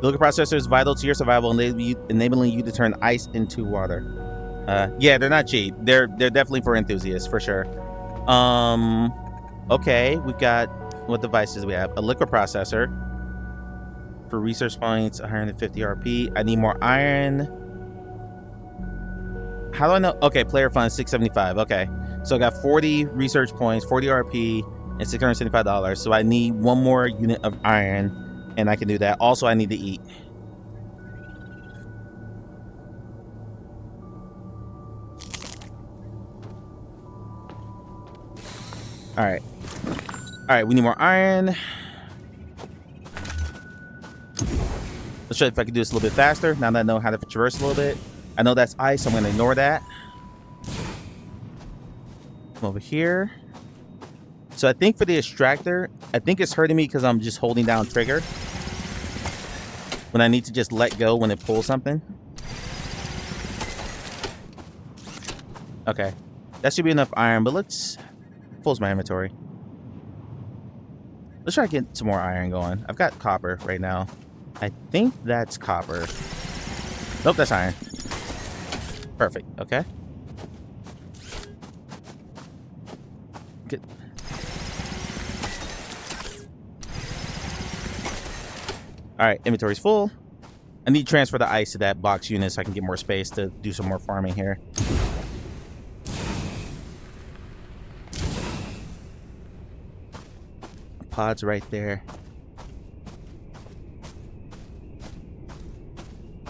The liquid processor is vital to your survival, enabling you to turn ice into water. Yeah, they're not cheap. They're definitely for enthusiasts, for sure. Okay, we've got... What devices do we have? A liquid processor. For research points, 150 RP. I need more iron. How do I know? Okay, player funds, 675. Okay. So I got 40 research points, 40 RP, and $675. So I need one more unit of iron, and I can do that. Also, I need to eat. Alright. Alright, we need more iron. Let's try if I can do this a little bit faster. Now that I know how to traverse a little bit. I know that's ice, so I'm going to ignore that. Come over here. So I think for the extractor, I think it's hurting me because I'm just holding down trigger. When I need to just let go when it pulls something. Okay. That should be enough iron, but let's... Pulls my inventory. Let's try to get some more iron going. I've got copper right now. I think that's copper. Nope, that's iron. Perfect. Okay. Good. Alright, inventory's full. I need to transfer the ice to that box unit so I can get more space to do some more farming here. Pods right there.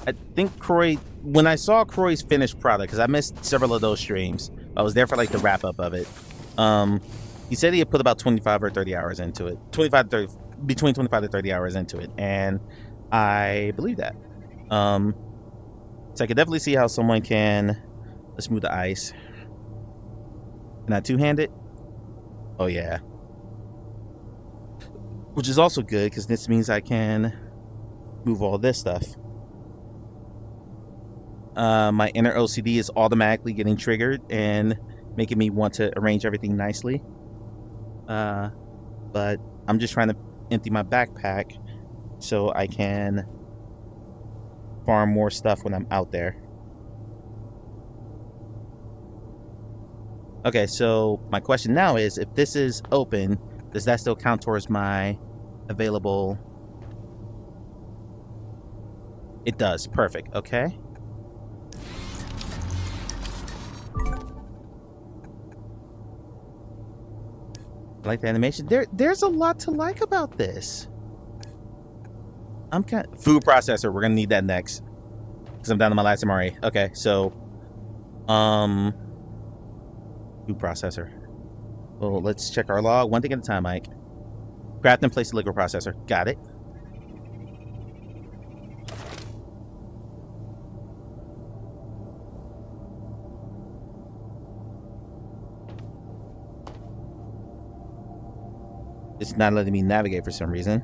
I think Croy, when I saw Croy's finished product, because I missed several of those streams, I was there for like the wrap up of it. He said he had put about 25 or 30 hours into it. 25 to 30, between 25 to 30 hours into it, and I believe that. So I could definitely see how someone can... Let's move the ice. Can I two-hand it? Oh yeah. Which is also good, because this means I can move all this stuff. My inner OCD is automatically getting triggered, and making me want to arrange everything nicely. But I'm just trying to empty my backpack so I can farm more stuff when I'm out there. Okay, so my question now is, if this is open, does that still count towards my available? It does. Perfect. Okay. I like the animation. There's a lot to like about this. I'm kind of, food processor. We're gonna need that next because I'm down to my last MRE. Okay, so food processor. Well, let's check our log. One thing at a time, Mike. Craft and place the liquid processor. Got it. It's not letting me navigate for some reason.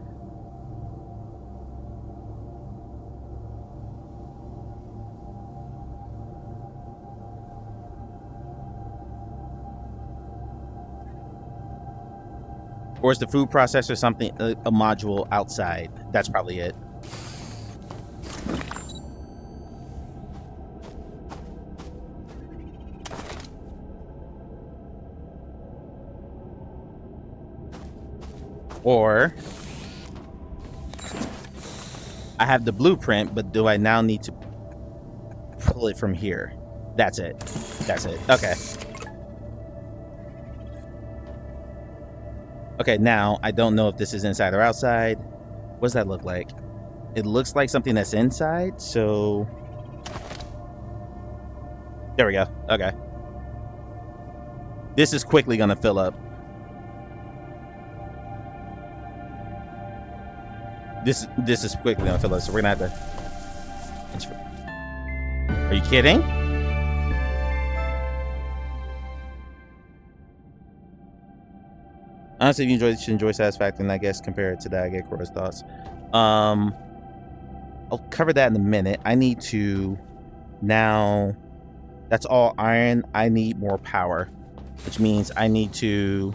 Or is the food processor something, a module outside? That's probably it. Or I have the blueprint, but do I now need to pull it from here? That's it. That's it. Okay. Okay, now I don't know if this is inside or outside. What does that look like? It looks like something that's inside, so there we go. Okay. This is quickly gonna fill up. This is quickly gonna fill up, so we're gonna have to. Are you kidding? Honestly, if you enjoy Satisfaction, I guess compare it to that. I get Cora's thoughts. I'll cover that in a minute. I need to now. That's all iron. I need more power, which means I need to.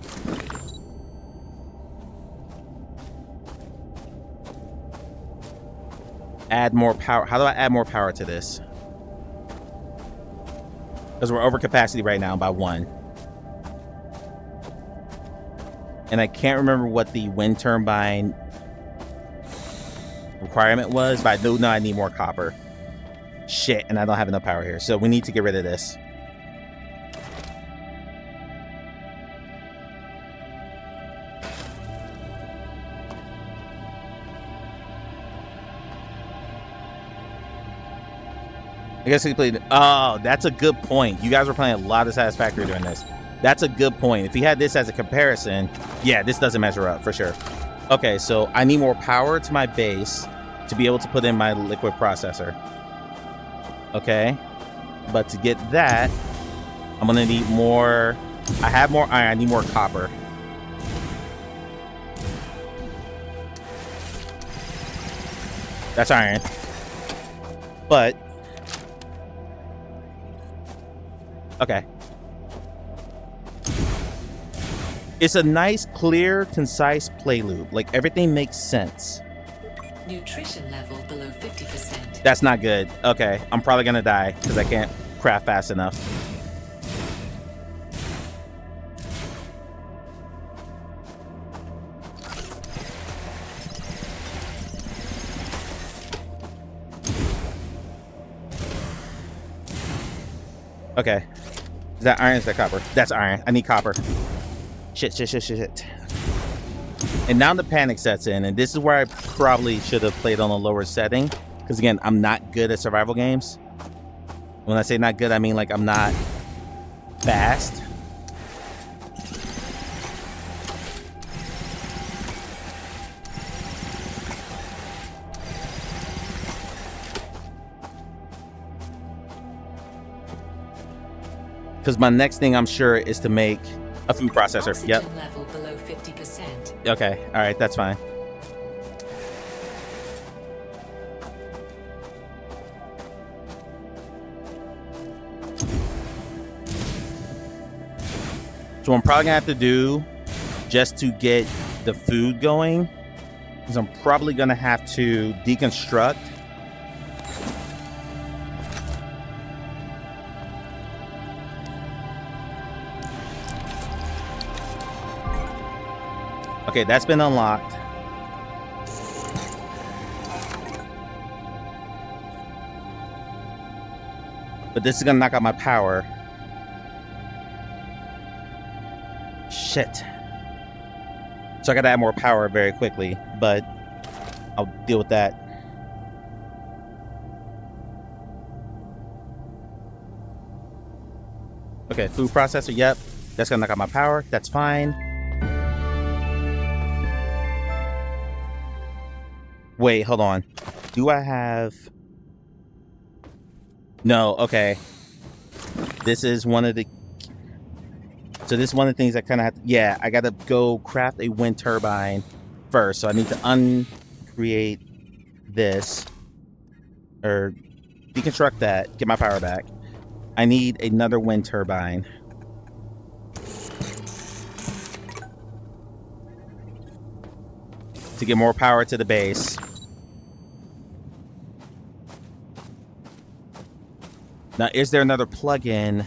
Add more power. How do I add more power to this? Because we're over capacity right now by 1. And I can't remember what the wind turbine requirement was, but I do know I need more copper. Shit, and I don't have enough power here. So we need to get rid of this. I guess we played. Oh, that's a good point. You guys were playing a lot of Satisfactory during this. That's a good point. If you had this as a comparison, yeah, this doesn't measure up for sure. Okay, so I need more power to my base to be able to put in my liquid processor. Okay, but to get that, I'm gonna need more. I have more iron. I need more copper. That's iron. But okay. It's a nice, clear, concise play loop. Like, everything makes sense. Nutrition level below 50%. That's not good. Okay, I'm probably gonna die because I can't craft fast enough. Okay. Is that iron? Is that copper? That's iron. I need copper. Shit. And now the panic sets in, and this is where I probably should have played on a lower setting. Because again, I'm not good at survival games. When I say not good, I mean like I'm not fast. Because my next thing, I'm sure, is to make a food processor. Oxygen Yep. level below 50%. Okay. All right. That's fine. So what I'm probably gonna have to do just to get the food going is I'm probably gonna have to deconstruct. Okay, that's been unlocked. But this is gonna knock out my power. Shit. So I gotta add more power very quickly, but I'll deal with that. Okay, food processor, yep. That's gonna knock out my power, that's fine. Wait, hold on. Do I have... No, okay. This is one of the... So this is one of the things I kind of have to... Yeah, I gotta go craft a wind turbine first. So I need to uncreate this. Or deconstruct that, get my power back. I need another wind turbine. To get more power to the base. Now, is there another plug-in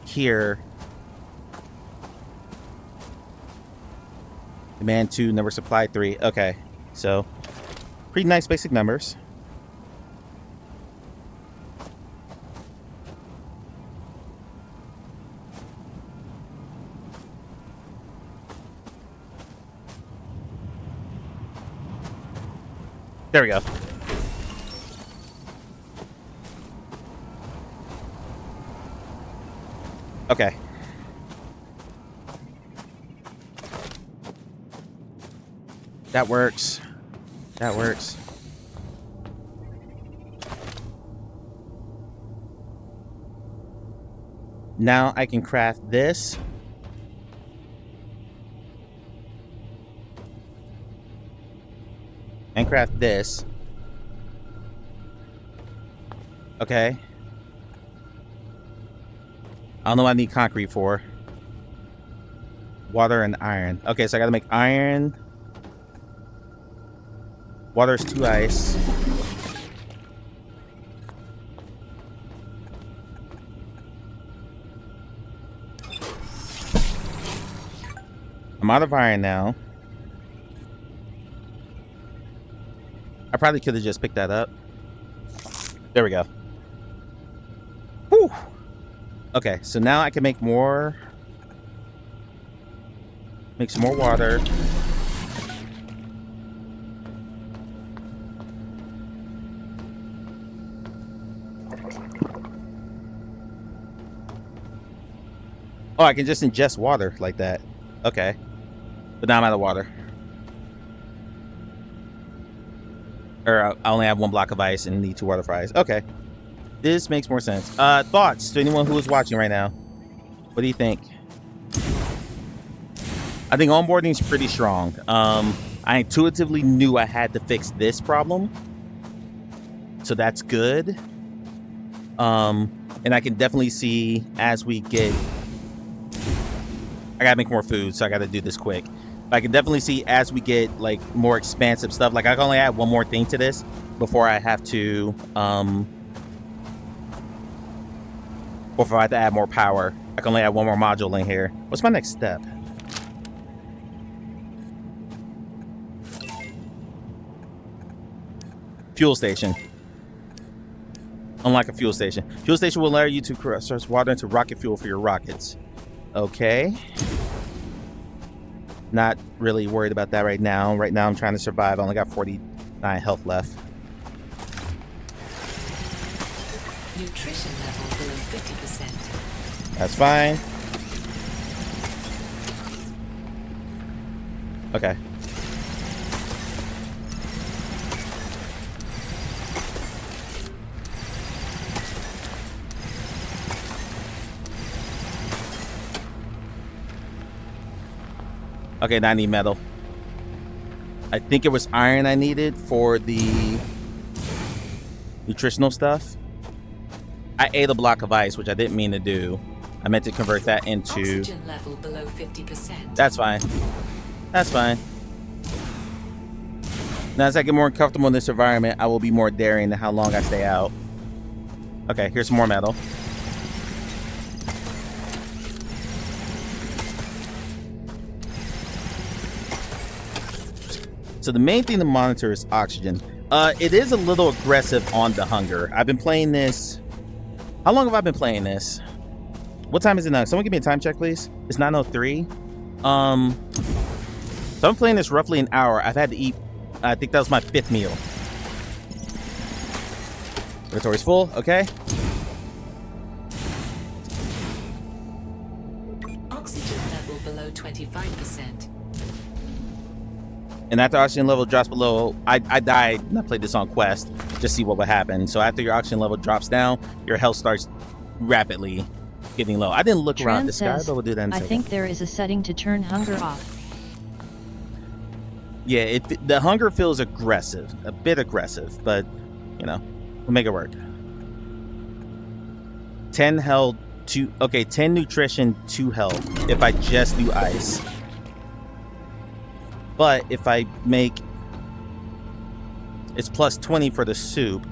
here? Demand 2, number supply 3. Okay, so pretty nice basic numbers. There we go. Okay. That works. That works. Now I can craft this. And craft this. Okay. I don't know what I need concrete for. Water and iron. Okay, so I gotta make iron. Water's 2 ice. I'm out of iron now. I probably could have just picked that up. There we go. Whew. Okay, so now I can make more. Make some more water. Oh, I can just ingest water like that. Okay. But now I'm out of water. Or I only have 1 block of ice and need 2 water fries. Okay. This makes more sense. Thoughts to anyone who is watching right now? What do you think? I think onboarding is pretty strong. I intuitively knew I had to fix this problem. So that's good. And I can definitely see as we get... I gotta make more food, so I gotta do this quick. But I can definitely see as we get like more expansive stuff. Like I can only add 1 more thing to this before I have to... Or if I have to add more power, I can only add 1 more module in here. What's my next step? Fuel station. Unlike a fuel station. Fuel station will allow you to source water into rocket fuel for your rockets. Okay. Not really worried about that right now. Right now I'm trying to survive. I only got 49 health left. Nutrition level below 50%. That's fine. Okay. Okay, now I need metal. I think it was iron I needed for the nutritional stuff. I ate a block of ice, which I didn't mean to do. I meant to convert that into... Oxygen level below 50%. That's fine. That's fine. Now, as I get more comfortable in this environment, I will be more daring in how long I stay out. Okay, here's some more metal. So the main thing to monitor is oxygen. It is a little aggressive on the hunger. I've been playing this... How long have I been playing this? What time is it now? Someone give me a time check, please. It's 9:03. So I'm playing this roughly an hour. I've had to eat... I think that was my 5th meal. Inventory's full. Okay. Oxygen level below 25%. And after oxygen level drops below, I died and I played this on Quest just to see what would happen. So after your oxygen level drops down, your health starts rapidly getting low. I didn't look around this guy, but we'll do that in a second. I think there is a setting to turn hunger off. Yeah, the hunger feels aggressive, a bit aggressive, but you know, we'll make it work. 10 health, 2, okay, 10 nutrition, 2 health if I just do ice. But if I make, it's plus 20 for the soup.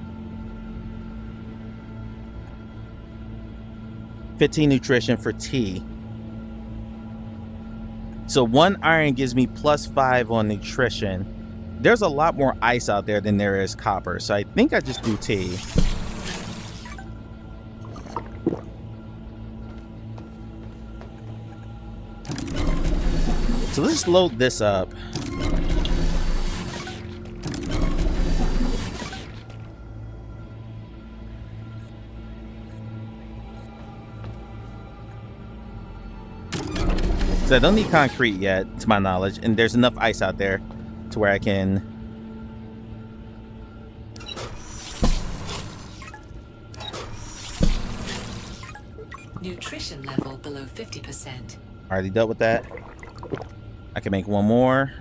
15 nutrition for tea. So 1 iron gives me plus 5 on nutrition. There's a lot more ice out there than there is copper. So I think I just do tea. So let's just load this up. So I don't need concrete yet, to my knowledge, and there's enough ice out there to where I can... Nutrition level below 50%. Already dealt with that. I can make one more.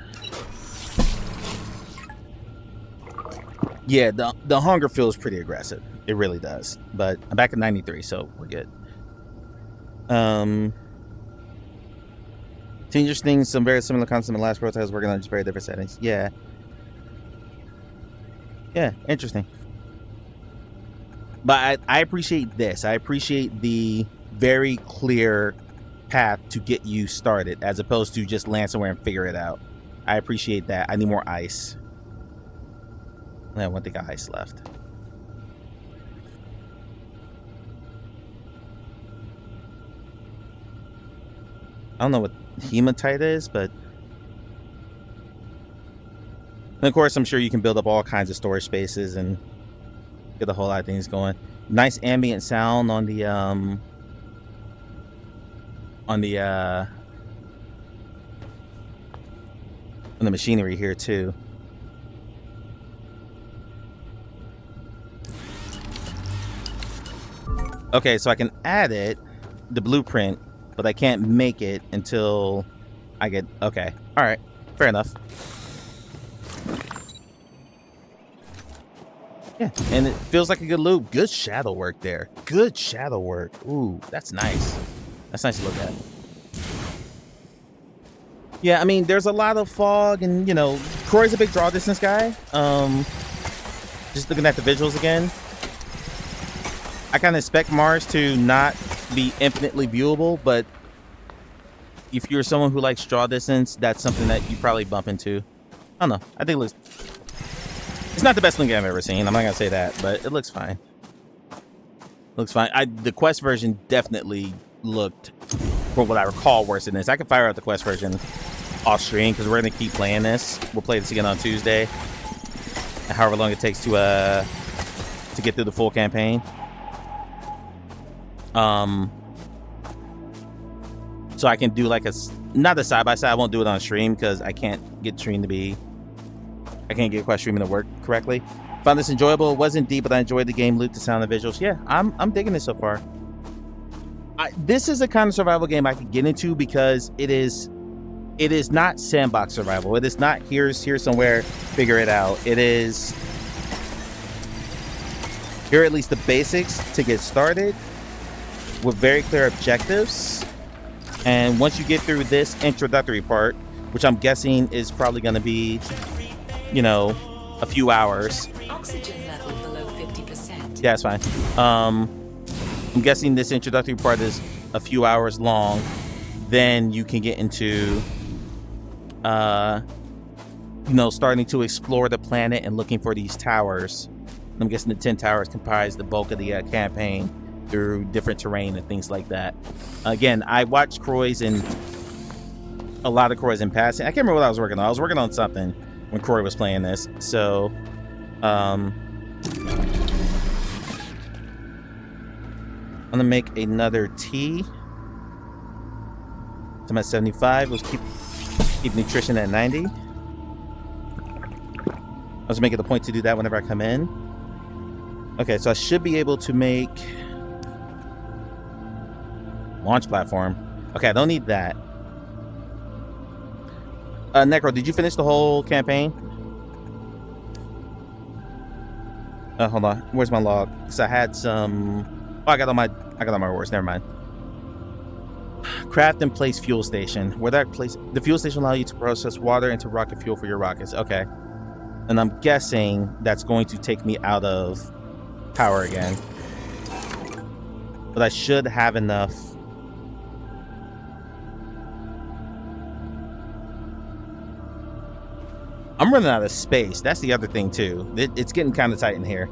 Yeah, the hunger feels pretty aggressive. It really does. But I'm back at 93, so we're good. Interesting, some very similar concepts in the last prototype I was working on, just very different settings. Yeah. Yeah, interesting. But I appreciate this. I appreciate the very clear path to get you started, as opposed to just land somewhere and figure it out. I appreciate that. I need more ice. I have one thing of ice left. I don't know what hematite is, but and of course I'm sure you can build up all kinds of storage spaces and get a whole lot of things going. Nice ambient sound on the machinery here too. Okay, so I can add it, the blueprint, but I can't make it until I get... Okay. All right. Fair enough. Yeah. And it feels like a good loop. Good shadow work there. Good shadow work. Ooh, that's nice. That's nice to look at. Yeah, I mean, there's a lot of fog and, you know, Croy's a big draw distance guy. Just looking at the visuals again. I kind of expect Mars to not be infinitely viewable, but if you're someone who likes draw distance, that's something that you probably bump into. I don't know. I think it looks... It's not the best thing I've ever seen. I'm not going to say that, but it looks fine. Looks fine. The Quest version definitely looked, from what I recall, worse than this. I can fire out the Quest version off stream because we're going to keep playing this. We'll play this again on Tuesday. However long it takes to get through the full campaign. So I can do like not a side-by-side. I won't do it on stream because I can't get stream to be... I can't get Quest streaming to work correctly. Found this enjoyable. It wasn't deep, but I enjoyed the game loop, the sound, the visuals. Yeah, I'm digging it so far. This is a kind of survival game I could get into because it is not sandbox survival. It is not here's somewhere, figure it out. It is here at least the basics to get started. with very clear objectives. And once you get through this introductory part, which I'm guessing is probably going to be, you know, a few hours. Oxygen level below 50%. Yeah, it's fine. I'm guessing this introductory part is a few hours long. Then you can get into, you know, starting to explore the planet and looking for these towers. I'm guessing the 10 towers comprise the bulk of the campaign through different terrain and things like that. Again, I watched Croy's and a lot of Croy's in passing. I can't remember what I was working on. I was working on something when Croy was playing this. So, I'm gonna make another tea. So I'm at 75. Let's keep nutrition at 90. I was making the point to do that whenever I come in. Okay, so I should be able to make launch platform. Okay, I don't need that. Necro, did you finish the whole campaign? Hold on. Where's my log? So I had some. Oh, I got all my rewards. Never mind. Craft and place fuel station. Where that place, the fuel station will allow you to process water into rocket fuel for your rockets. Okay. And I'm guessing that's going to take me out of power again. But I should have enough. I'm running out of space. That's the other thing too. It's getting kind of tight in here.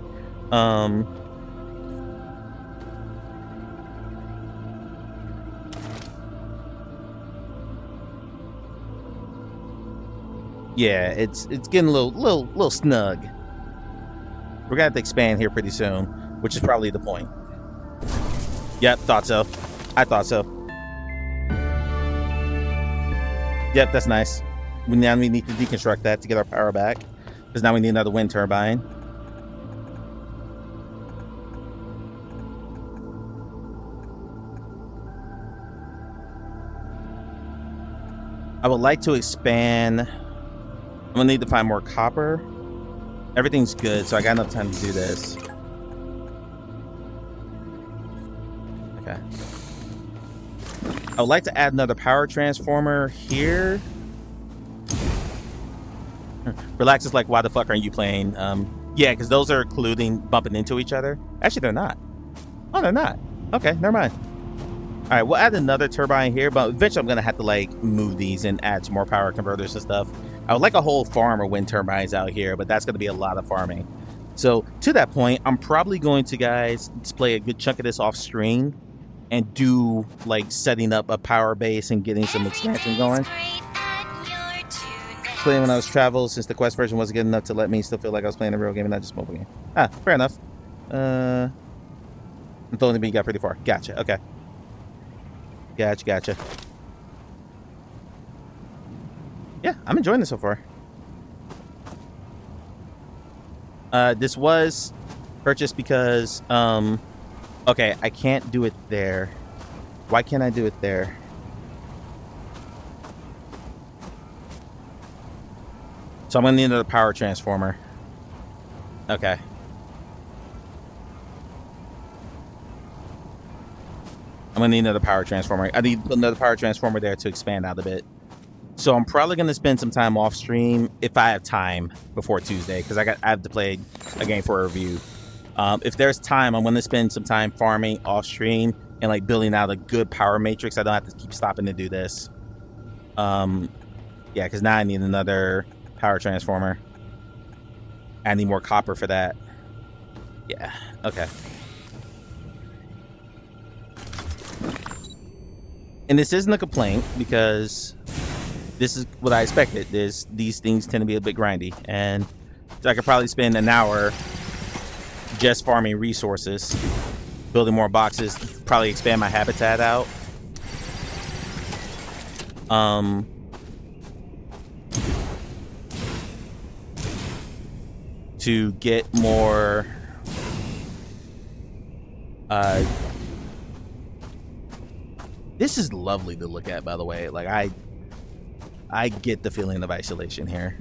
Yeah, it's getting a little snug. We're gonna have to expand here pretty soon, which is probably the point. Yep, thought so. I thought so. Yep, that's nice. Now we need to deconstruct that to get our power back, because now we need another wind turbine. I would like to expand. I'm gonna need to find more copper. Everything's good, so I got enough time to do this. Okay. I would like to add another power transformer here. Relax is like, why the fuck aren't you playing? Yeah, because those are bumping into each other. Actually, they're not. Oh, they're not. Okay, never mind. All right, we'll add another turbine here, but eventually I'm gonna have to like move these and add some more power converters and stuff. I would like a whole farm of wind turbines out here, but that's gonna be a lot of farming. So to that point, I'm probably going to, guys, display a good chunk of this off screen and do like setting up a power base and getting some expansion going. Playing when I was travel, since the Quest version wasn't good enough to let me still feel like I was playing a real game and not just a mobile game. Ah, fair enough. I'm throwing the got pretty far. Gotcha. Okay. Gotcha. Yeah, I'm enjoying this so far. This was purchased because, okay, I can't do it there. Why can't I do it there? So I'm gonna need another power transformer. Okay. I'm gonna need another power transformer. I need another power transformer there to expand out a bit. So I'm probably gonna spend some time off stream if I have time before Tuesday, because I have to play a game for a review. If there's time, I'm gonna spend some time farming off stream and like building out a good power matrix. I don't have to keep stopping to do this. Yeah, because now I need another power transformer. I need more copper for that. Yeah, okay. And this isn't a complaint, because this is what I expected. These things tend to be a bit grindy, and so I could probably spend an hour just farming resources, building more boxes, probably expand my habitat out. To get more this is lovely to look at, by the way. Like I get the feeling of isolation here.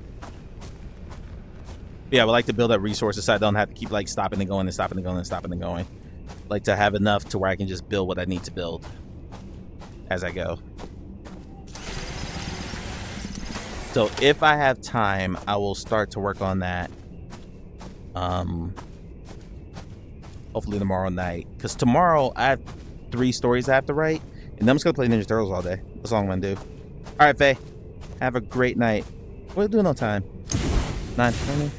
Yeah, I would like to build up resources so I don't have to keep like stopping and going and stopping and going and stopping and going. like to have enough to where I can just build what I need to build as I go. So if I have time, I will start to work on that. Hopefully tomorrow night, because tomorrow I have 3 stories I have to write, and I'm just gonna play Ninja Turtles all day. That's all I'm gonna do. All right, Faye, have a great night. What are you doing on time? 9:20.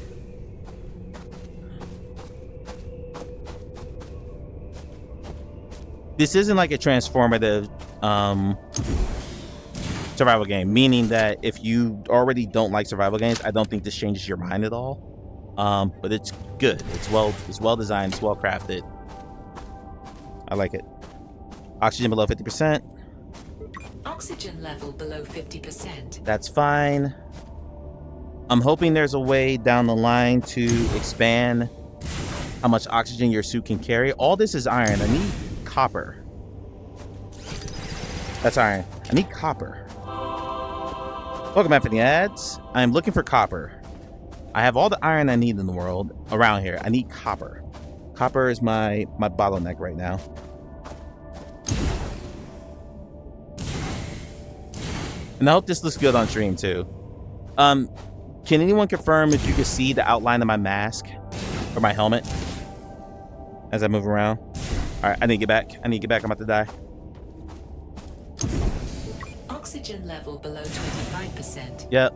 This isn't like a transformative survival game, meaning that if you already don't like survival games, I don't think this changes your mind at all. But it's good. It's well designed. It's well crafted. I like it. Oxygen below 50%. Oxygen level below 50%. That's fine. I'm hoping there's a way down the line to expand how much oxygen your suit can carry. All this is iron. I need copper. That's iron. I need copper. Welcome back for the ads. I'm looking for copper. I have all the iron I need in the world around here. I need copper. Copper is my bottleneck right now. And I hope this looks good on stream too. Can anyone confirm if you can see the outline of my mask or my helmet as I move around? All right, I need to get back. I'm about to die. Oxygen level below 25%. Yep.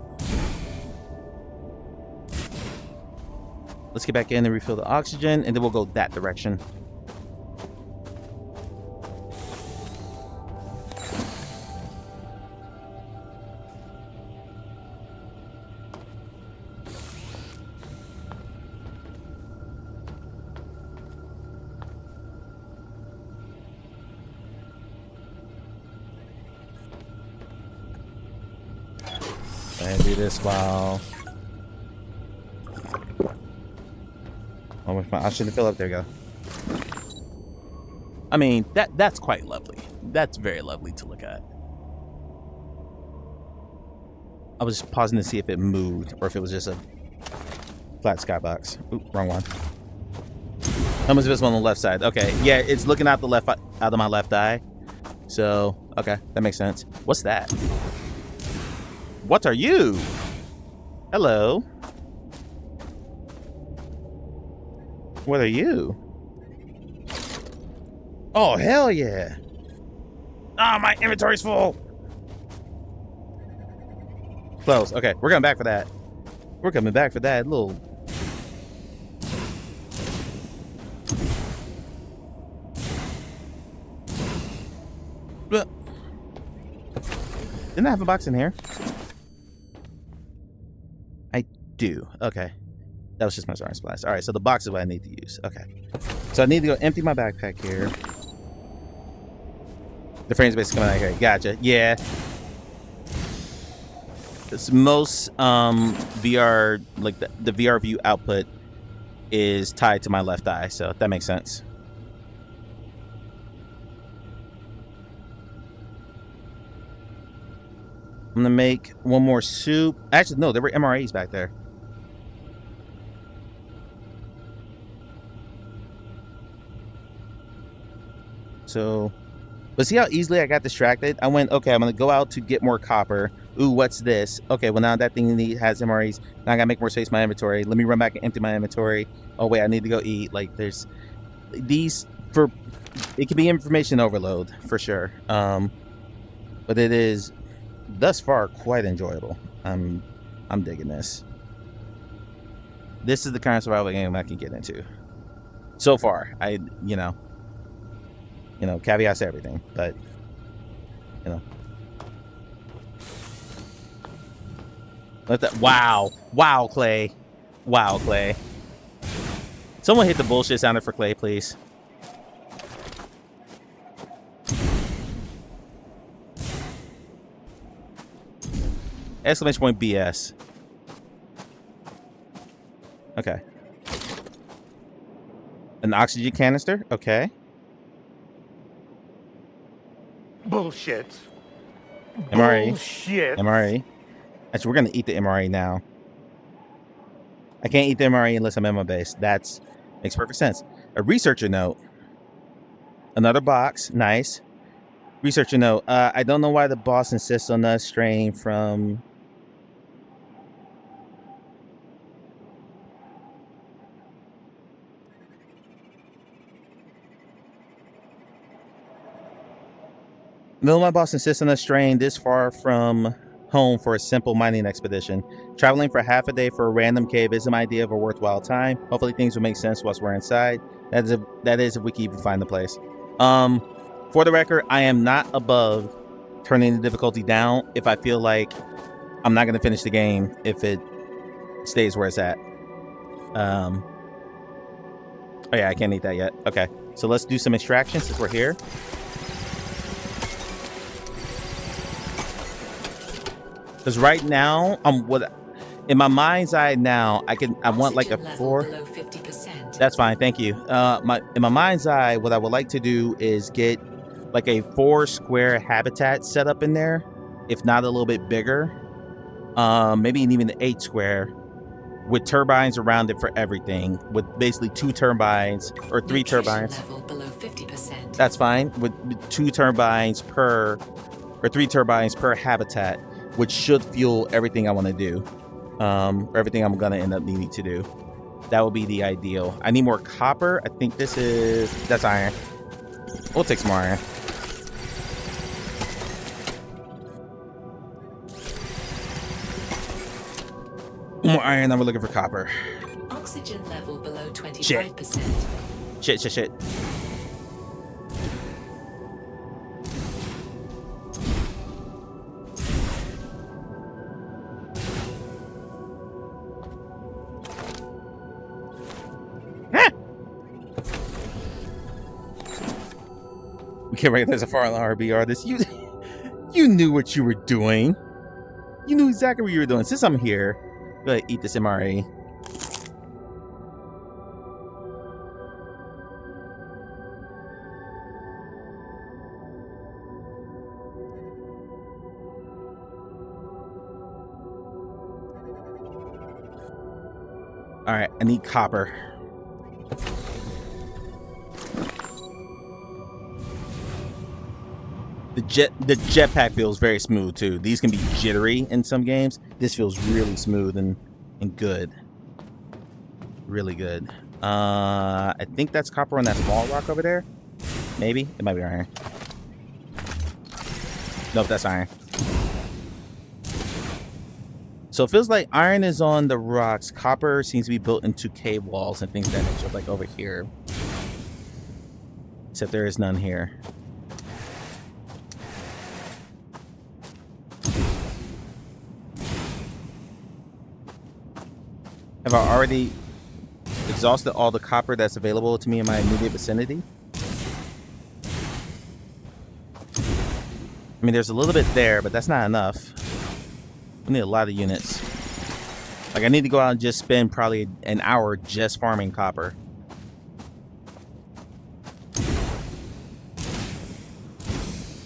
Let's get back in and refill the oxygen, and then we'll go that direction. And do this while... Oh, with my oxygen to fill up. There you go. I mean, that's quite lovely. That's very lovely to look at. I was just pausing to see if it moved or if it was just a flat skybox. Oop, wrong one. Almost visible on the left side. Okay, yeah, it's looking out out of my left eye. So, okay, that makes sense. What's that? What are you? Hello. What are you? Oh, hell yeah. Ah, my inventory's full. Close. Okay, we're coming back for that. We're coming back for that little... Didn't I have a box in here? I do. Okay. That was just my starting supplies. All right, so the box is what I need to use. Okay. So I need to go empty my backpack here. The frame space is coming out here. Gotcha. Yeah. It's most VR, like the VR view output is tied to my left eye, so that makes sense. I'm gonna make one more soup. Actually, no, there were MREs back there. So, but see how easily I got distracted? I went, okay, I'm gonna go out to get more copper. Ooh, what's this? Okay, well now that thing has MREs. Now I gotta make more space in my inventory. Let me run back and empty my inventory. Oh wait, I need to go eat. Like there's these it can be information overload for sure. But it is thus far quite enjoyable. I'm digging this. This is the kind of survival game I can get into. So far, you know, caveats to everything, but you know. Let that wow, Clay. Wow, Clay. Someone hit the bullshit sounder for Clay, please. Exclamation point BS. Okay. An oxygen canister? Okay. Bullshit. MRE. Bullshit. MRE. Actually, we're gonna eat the MRE now. I can't eat the MRE unless I'm in my base. Makes perfect sense. A researcher note. Another box. Nice. Researcher note. I don't know why the boss insists on us straying from... No, my boss insists on us straying this far from home for a simple mining expedition. Traveling for half a day for a random cave isn't my idea of a worthwhile time. Hopefully things will make sense once we're inside. That is if we can even find the place. For the record, I am not above turning the difficulty down if I feel like I'm not going to finish the game if it stays where it's at. Oh yeah, I can't eat that yet. Okay, so let's do some extraction since we're here. Because right now, in my mind's eye now, I want like a 4. Below 50%. That's fine, thank you. In my mind's eye, what I would like to do is get like a 4 square habitat set up in there, if not a little bit bigger. Maybe even an 8 square with turbines around it for everything, with basically 2 turbines or 3 turbines. Level below 50%. That's fine, with 2 turbines per, or 3 turbines per habitat, which should fuel everything I want to do, or everything I'm gonna end up needing to do. That would be the ideal. I need more copper. I think that's iron. We'll take some more iron. More iron. Now we're looking for copper. Oxygen level below 25%. Shit. Okay, right, there's a Farland RB artist. You knew what you were doing. You knew exactly what you were doing. Since I'm here, go ahead, eat this MRE. All right, I need copper. The jetpack feels very smooth too. These can be jittery in some games. This feels really smooth and good. Really good. I think that's copper on that small rock over there. Maybe. It might be iron. Nope, that's iron. So it feels like iron is on the rocks. Copper seems to be built into cave walls and things of that nature, like over here. Except there is none here. Have I already exhausted all the copper that's available to me in my immediate vicinity? I mean, there's a little bit there, but that's not enough. We need a lot of units. Like, I need to go out and just spend probably an hour just farming copper.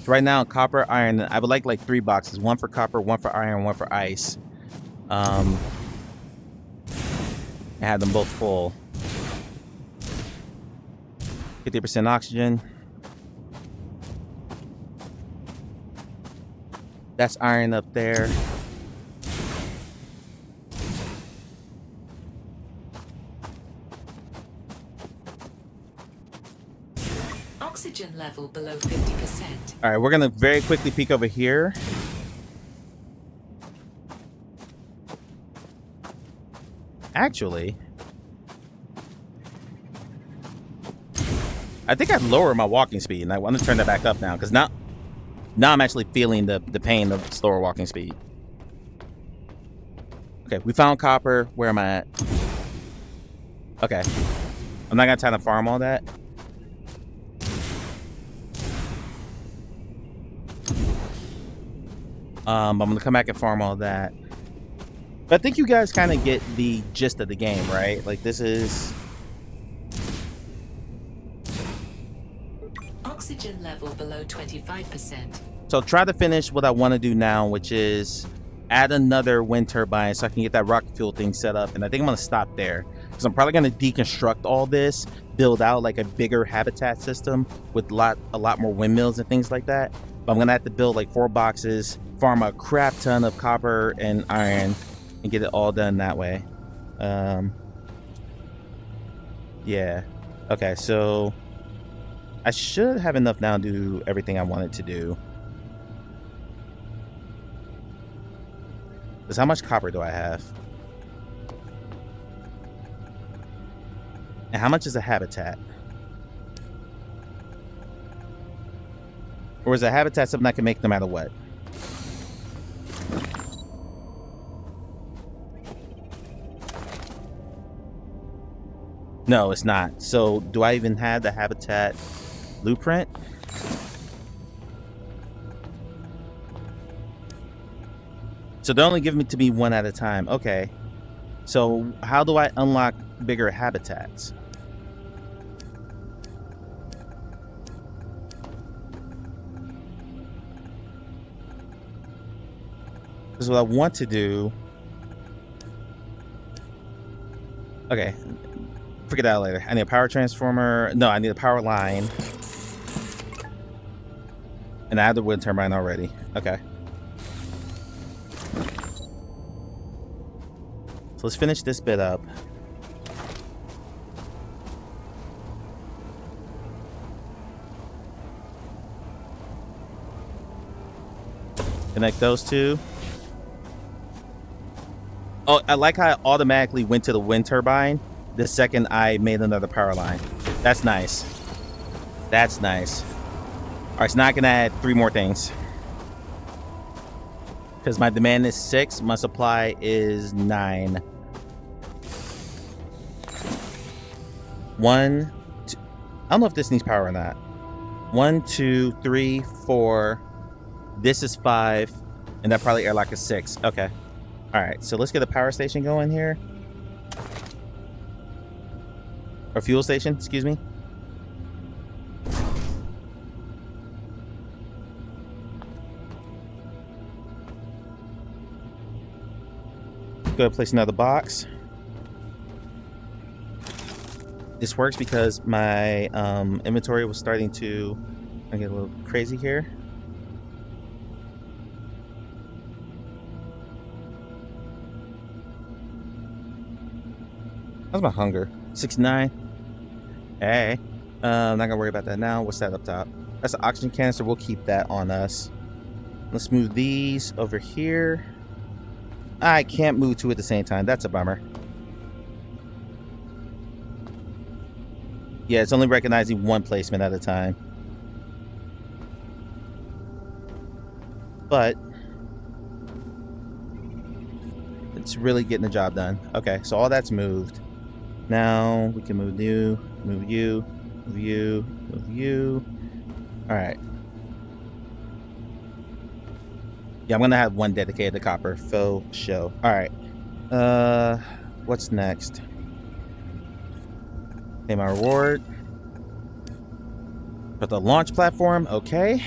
So right now, copper, iron, I would like 3 boxes. 1 for copper, 1 for iron, 1 for ice. I had them both full. 50% oxygen. That's iron up there. Oxygen level below 50%. All right, we're gonna very quickly peek over here. Actually, I think I'd lower my walking speed, and I want to turn that back up now, because now I'm actually feeling the pain of slower walking speed. Okay, we found copper. Where am I at? Okay. I'm not gonna try to farm all that. I'm gonna come back and farm all that. But I think you guys kind of get the gist of the game, right? Like, this is... Oxygen level below 25%. So try to finish what I want to do now, which is add another wind turbine so I can get that rocket fuel thing set up. And I think I'm going to stop there, because I'm probably going to deconstruct all this build out like a bigger habitat system with a lot more windmills and things like that. But I'm gonna have to build like 4 boxes, farm a crap ton of copper and iron, and get it all done that way. Yeah. Okay, so I should have enough now to do everything I wanted to do. Because how much copper do I have? And how much is a habitat? Or is a habitat something I can make no matter what? No, it's not. So do I even have the habitat blueprint? So they're only giving it to me one at a time. Okay. So how do I unlock bigger habitats? Because what I want to do... Okay. Figure that out later. I need a power transformer. No, I need a power line. And I have the wind turbine already. Okay. So let's finish this bit up. Connect those two. Oh, I like how I automatically went to the wind turbine the second I made another power line. That's nice. That's nice. All right, so now I can add 3 more things. Because my demand is 6, my supply is 9. 1, 2, I don't know if this needs power or not. 1, 2, 3, 4. This is 5, and that probably airlock is 6. Okay. All right, so let's get a power station going here. Or fuel station, excuse me. Go ahead and place another box. This works because my inventory was starting to get a little crazy here. How's my hunger? 69. Hey. I'm not gonna worry about that now. What's that up top? That's an oxygen canister. We'll keep that on us. Let's move these over here. I can't move 2 at the same time. That's a bummer. Yeah, it's only recognizing 1 placement at a time. But it's really getting the job done. Okay, so all that's moved. Now we can move you, move you, move you, move you. All right. Yeah, I'm gonna have 1 dedicated to copper. Faux show. All right. What's next? Pay my reward. But the launch platform, okay.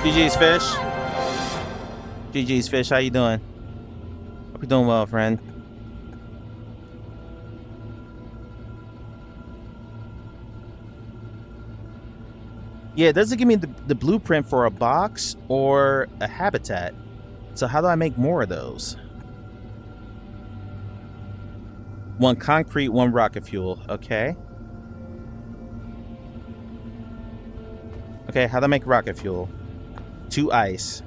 GG's Fish. GG's Fish, how you doing? Hope you're doing well, friend. Yeah, it doesn't give me the blueprint for a box or a habitat. So how do I make more of those? 1 concrete, 1 rocket fuel. Okay. Okay, how do I make rocket fuel? 2 ice.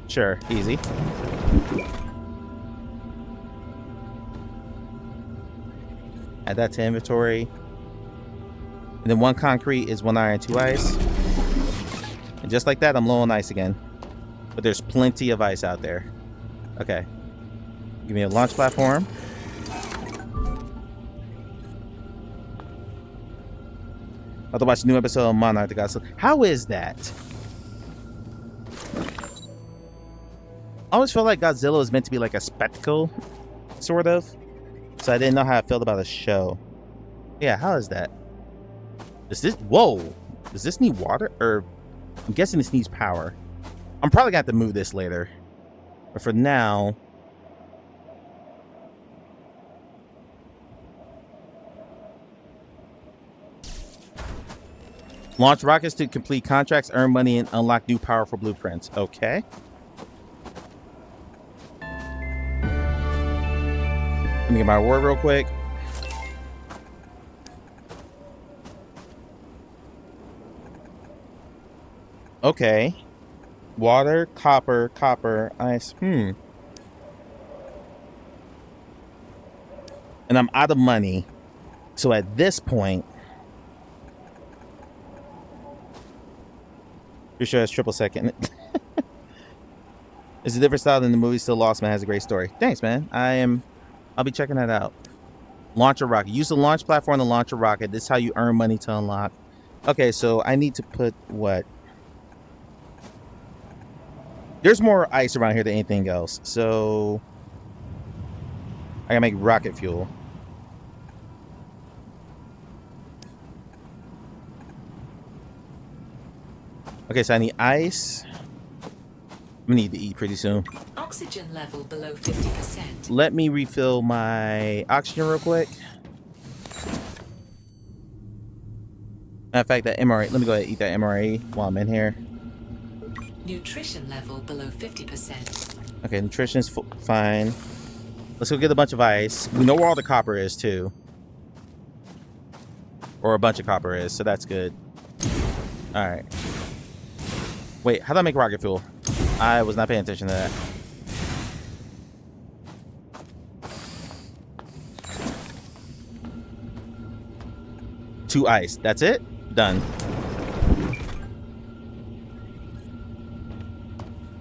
Sure, easy. Add that to inventory. And then 1 concrete is 1 iron, 2 ice. And just like that, I'm low on ice again. But there's plenty of ice out there. Okay. Give me a launch platform. I have to watch a new episode of Monarch the Gods. How is that? I always felt like Godzilla was meant to be like a spectacle, sort of. So I didn't know how I felt about a show. Yeah, how is that? Is this... Whoa! Does this need water? Or... I'm guessing this needs power. I'm probably going to have to move this later. But for now, launch rockets to complete contracts, earn money, and unlock new powerful blueprints. Okay. Let me get my reward real quick. Okay. Water, copper, ice. And I'm out of money. So at this point, pretty sure it's triple second. It's a different style than the movie. Still Lost Man has a great story. Thanks, man. I'll be checking that out. Launch a rocket. Use the launch platform to launch a rocket. This is how you earn money to unlock. Okay, so I need to put what? There's more ice around here than anything else. So I gotta make rocket fuel. Okay, so I need ice. I'm gonna need to eat pretty soon. Oxygen level below 50%. Let me refill my oxygen real quick. Matter of fact, that MRE. Let me go ahead and eat that MRE while I'm in here. Nutrition level below 50%. Okay, nutrition's fine. Let's go get a bunch of ice. We know where all the copper is too, or a bunch of copper is, so that's good. All right. Wait, how do I make rocket fuel? I was not paying attention to that. Two ice. That's it? Done.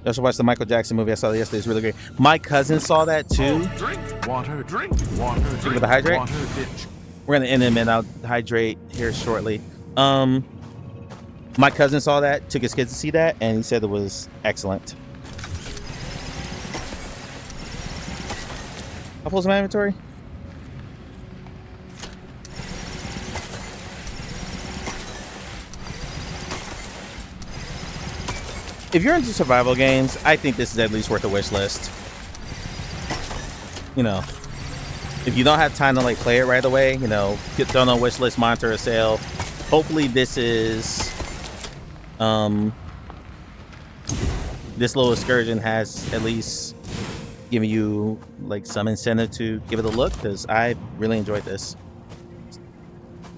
I also watched the Michael Jackson movie. I saw that yesterday. It's really great. My cousin saw that too. Drink water, drink water, Drink the hydrate? water, bitch. We're gonna end in a minute. I'll hydrate here shortly. My cousin saw that, took his kids to see that, and he said it was excellent. How full is my inventory? If you're into survival games, I think this is at least worth a wish list. You know, if you don't have time to like play it right away, you know, get thrown on a wish list, monitor a sale. Hopefully this is this little excursion has at least given you like some incentive to give it a look, because I really enjoyed this.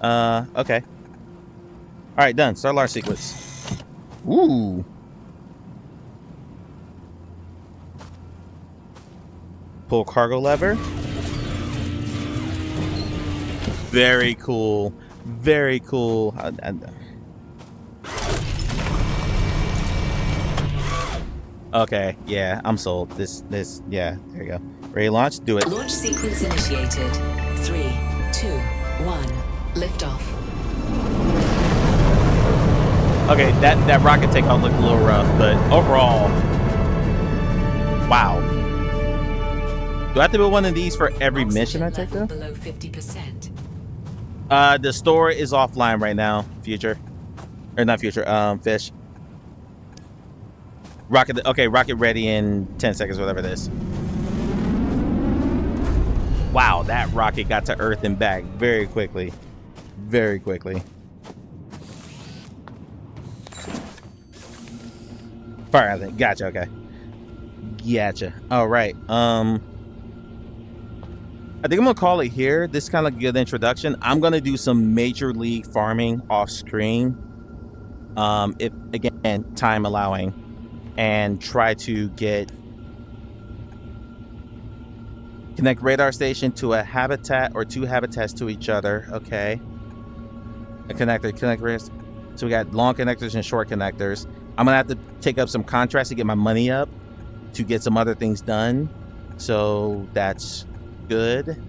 Okay. Alright, done. Start large sequence. Ooh. Pull cargo lever. Very cool. Very cool. Okay, yeah, I'm sold. This, yeah, there you go. Ready to launch? Do it. Launch sequence initiated. 3, 2, 1. Lift off. Okay, that rocket takeoff looked a little rough, but overall, wow. Do I have to build one of these for every mission I take though? Below 50%. The store is offline right now, Future. Or not Future, Fish. Rocket, okay, rocket ready in 10 seconds, whatever it is. Wow, that rocket got to Earth and back very quickly. Very quickly. Fire, I think. Gotcha, okay. Gotcha. Alright, I think I'm gonna call it here. This is kind of a good introduction. I'm gonna do some major league farming off screen, if again time allowing, and try to connect radar station to a habitat or two habitats to each other. Okay, a connector, connect radar. So we got long connectors and short connectors. I'm gonna have to take up some contracts to get my money up to get some other things done. So that's good.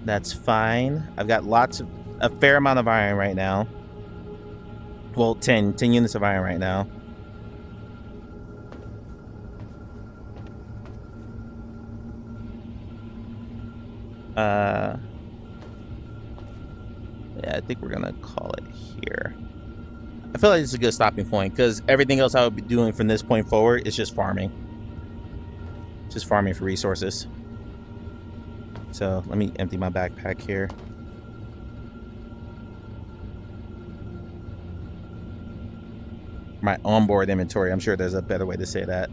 That's fine. I've got a fair amount of iron right now. Well, 10 units of iron right now. Yeah, I think we're gonna call it here. I feel like it's a good stopping point because everything else I would be doing from this point forward is just farming. Just farming for resources. So let me empty my backpack here. My onboard inventory. I'm sure there's a better way to say that.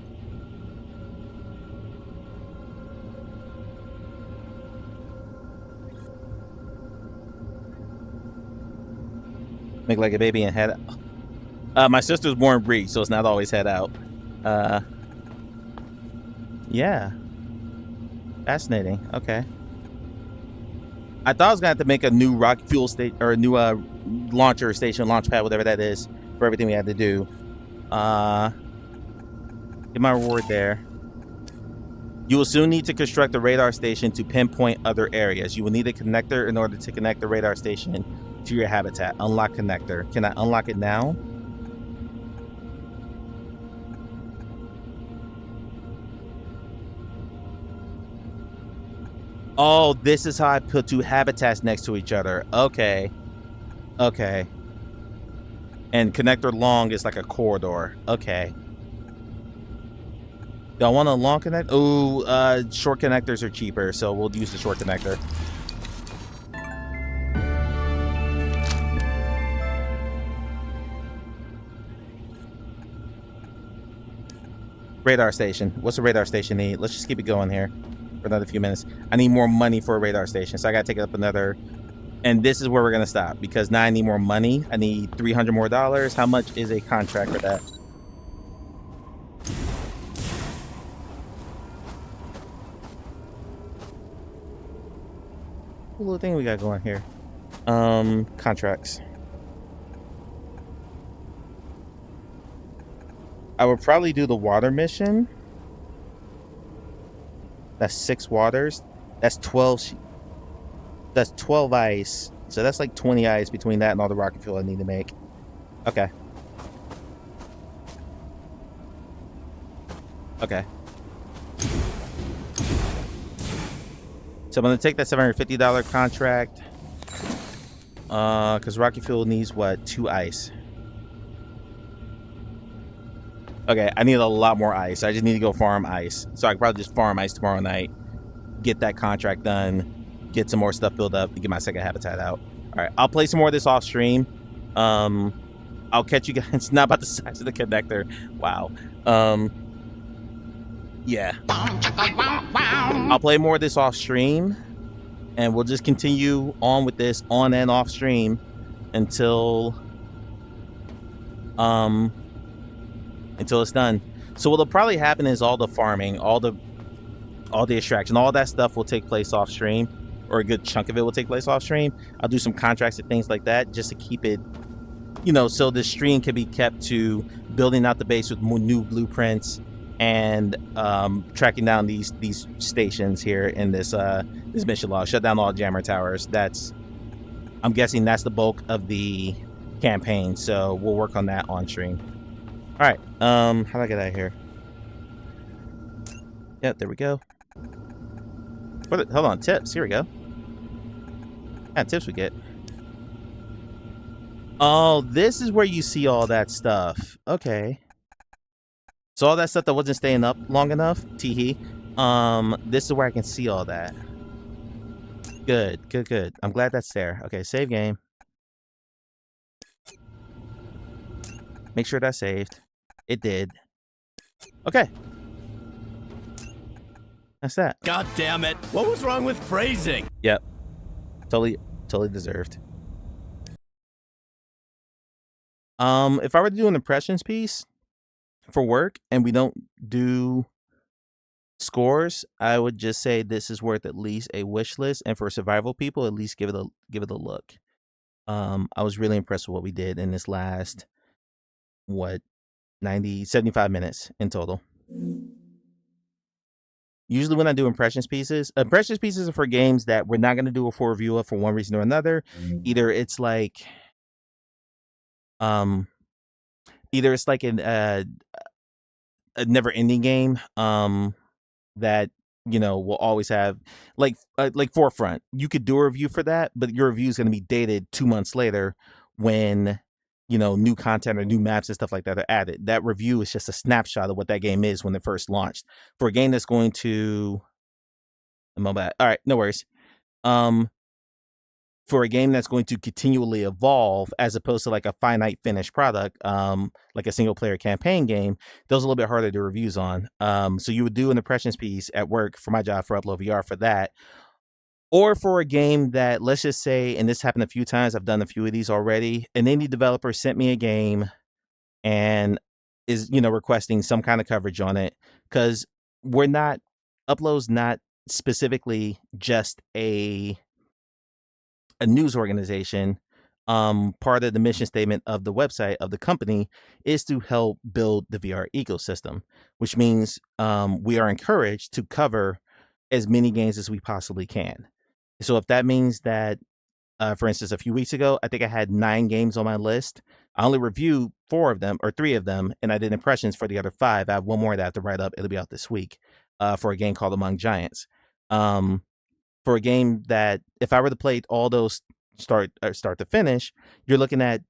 Make like a baby and head out. My sister's born breed, so it's not always head out. Yeah. Fascinating. Okay. I thought I was gonna have to make a new rocket fuel station or a new launcher station, launch pad, whatever that is, for everything we had to do. Get my reward there. You will soon need to construct a radar station to pinpoint other areas. You will need a connector in order to connect the radar station to your habitat. Unlock connector. Can I unlock it now? Oh, this is how I put two habitats next to each other. Okay. Okay. And connector long is like a corridor. Okay. Do I want a long connect? Ooh, short connectors are cheaper, so we'll use the short connector. Radar station. What's the radar station need? Let's just keep it going here for another few minutes. I need more money for a radar station, so I gotta take up another. And this is where we're gonna stop because now I need more money. I need $300 more. How much is a contract for that? Cool little thing we got going here. Contracts. I would probably do the water mission. That's 6 waters. That's 12. That's 12 ice. So that's like 20 ice between that and all the rocket fuel I need to make. Okay. Okay. So I'm gonna take that $750 contract. Because rocket fuel needs what? 2 ice. Okay, I need a lot more ice. I just need to go farm ice. So I can probably just farm ice tomorrow night. Get that contract done. Get some more stuff built up. And get my second habitat out. Alright, I'll play some more of this off stream. I'll catch you guys. Not about the size of the connector. Wow. Yeah. I'll play more of this off stream. And we'll just continue on with this on and off stream until it's done. So what'll probably happen is all the farming, all the extraction, all that stuff will take place off stream, or a good chunk of it will take place off stream. I'll do some contracts and things like that just to keep it, you know, so the stream can be kept to building out the base with more new blueprints and tracking down these stations here in this mission log. Shut down all jammer towers. I'm guessing that's the bulk of the campaign. So we'll work on that on stream. All right. How do I get out of here? Yep, there we go. Hold on, tips. Here we go. Yeah, tips we get. Oh, this is where you see all that stuff. Okay. So all that stuff that wasn't staying up long enough, teehee. This is where I can see all that. Good, good, good. I'm glad that's there. Okay, save game. Make sure that's saved. It did. Okay. That's that. God damn it. What was wrong with phrasing? Yep. Totally deserved. If I were to do an impressions piece for work and we don't do scores, I would just say this is worth at least a wish list, and for survival people, at least give it a look. I was really impressed with what we did in this last 75 minutes in total. Usually when I do impressions pieces are for games that we're not going to do a full review of for one reason or another. Either it's like a never-ending game that, you know, will always have like Forefront. You could do a review for that, but your review is going to be dated 2 months later when new content or new maps and stuff like that are added. That review is just a snapshot of what that game is when it first launched. For a game that's going to, all right, no worries. For a game that's going to continually evolve as opposed to like a finite finished product, like a single player campaign game, those are a little bit harder to reviews on. So you would do an impressions piece at work for my job for Upload VR for that. Or for a game that, let's just say, and this happened a few times, I've done a few of these already, an indie developer sent me a game and is, requesting some kind of coverage on it, because Upload's not specifically just a news organization. Part of the mission statement of the website of the company is to help build the VR ecosystem, which means we are encouraged to cover as many games as we possibly can. So if that means that, for instance, a few weeks ago, I think I had 9 games on my list. I only reviewed 4 of them or 3 of them, and I did impressions for the other 5. I have one more that I have to write up. It'll be out this week for a game called Among Giants. For a game that if I were to play all those start to finish, you're looking at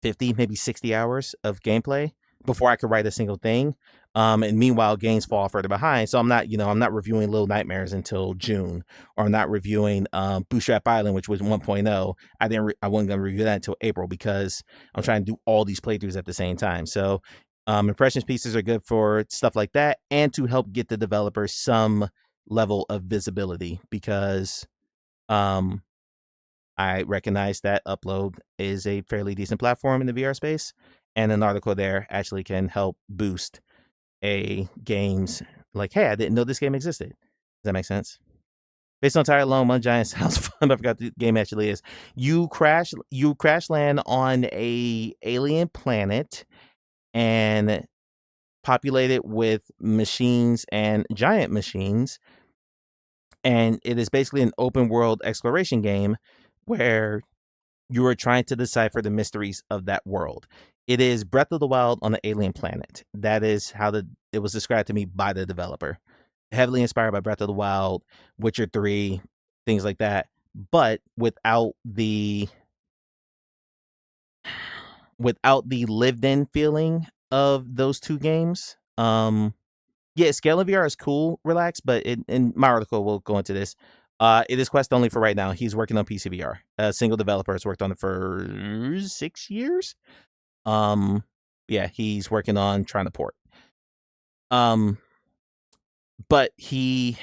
50, maybe 60 hours of gameplay before I could write a single thing. And meanwhile, games fall further behind. So I'm not reviewing Little Nightmares until June, or I'm not reviewing Bootstrap Island, which was 1.0. I wasn't going to review that until April because I'm trying to do all these playthroughs at the same time. So impressions pieces are good for stuff like that, and to help get the developers some level of visibility, because I recognize that Upload is a fairly decent platform in the VR space, and an article there actually can help boost a game's like, hey, I didn't know this game existed. Does that make sense? Based on title alone, Among Giants sounds fun. I forgot the game actually is. You crash land on a alien planet and populate it with machines and giant machines. And it is basically an open world exploration game where you are trying to decipher the mysteries of that world. It is Breath of the Wild on an alien planet. That is how it was described to me by the developer. Heavily inspired by Breath of the Wild, Witcher 3, things like that, but without the lived in feeling of those two games. Yeah, Scale of VR is cool, relax, but in my article, we'll go into this. It is Quest only for right now. He's working on PC VR. A single developer has worked on it for 6 years. Yeah, he's working on trying to port. But he,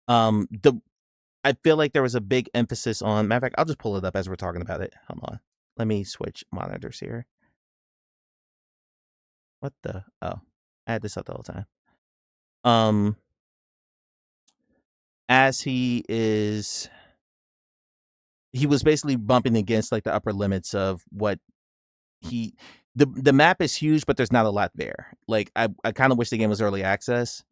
I feel like there was a big emphasis on. Matter of fact, I'll just pull it up as we're talking about it. Hold on, let me switch monitors here. What the? Oh, I had this up the whole time. As he was basically bumping against like the upper limits of what the map is huge, but there's not a lot there. Like I kind of wish the game was early access,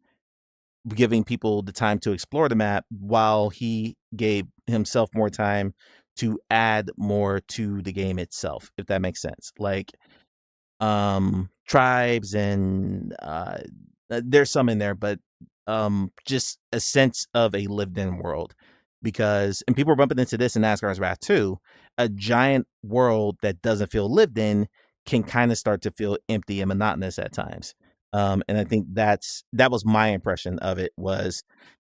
giving people the time to explore the map while he gave himself more time to add more to the game itself, if that makes sense. Like tribes and there's some in there, but just a sense of a lived-in world. Because, and people are bumping into this in Asgard's Wrath too, a giant world that doesn't feel lived in can kind of start to feel empty and monotonous at times. And I think that was my impression of it, was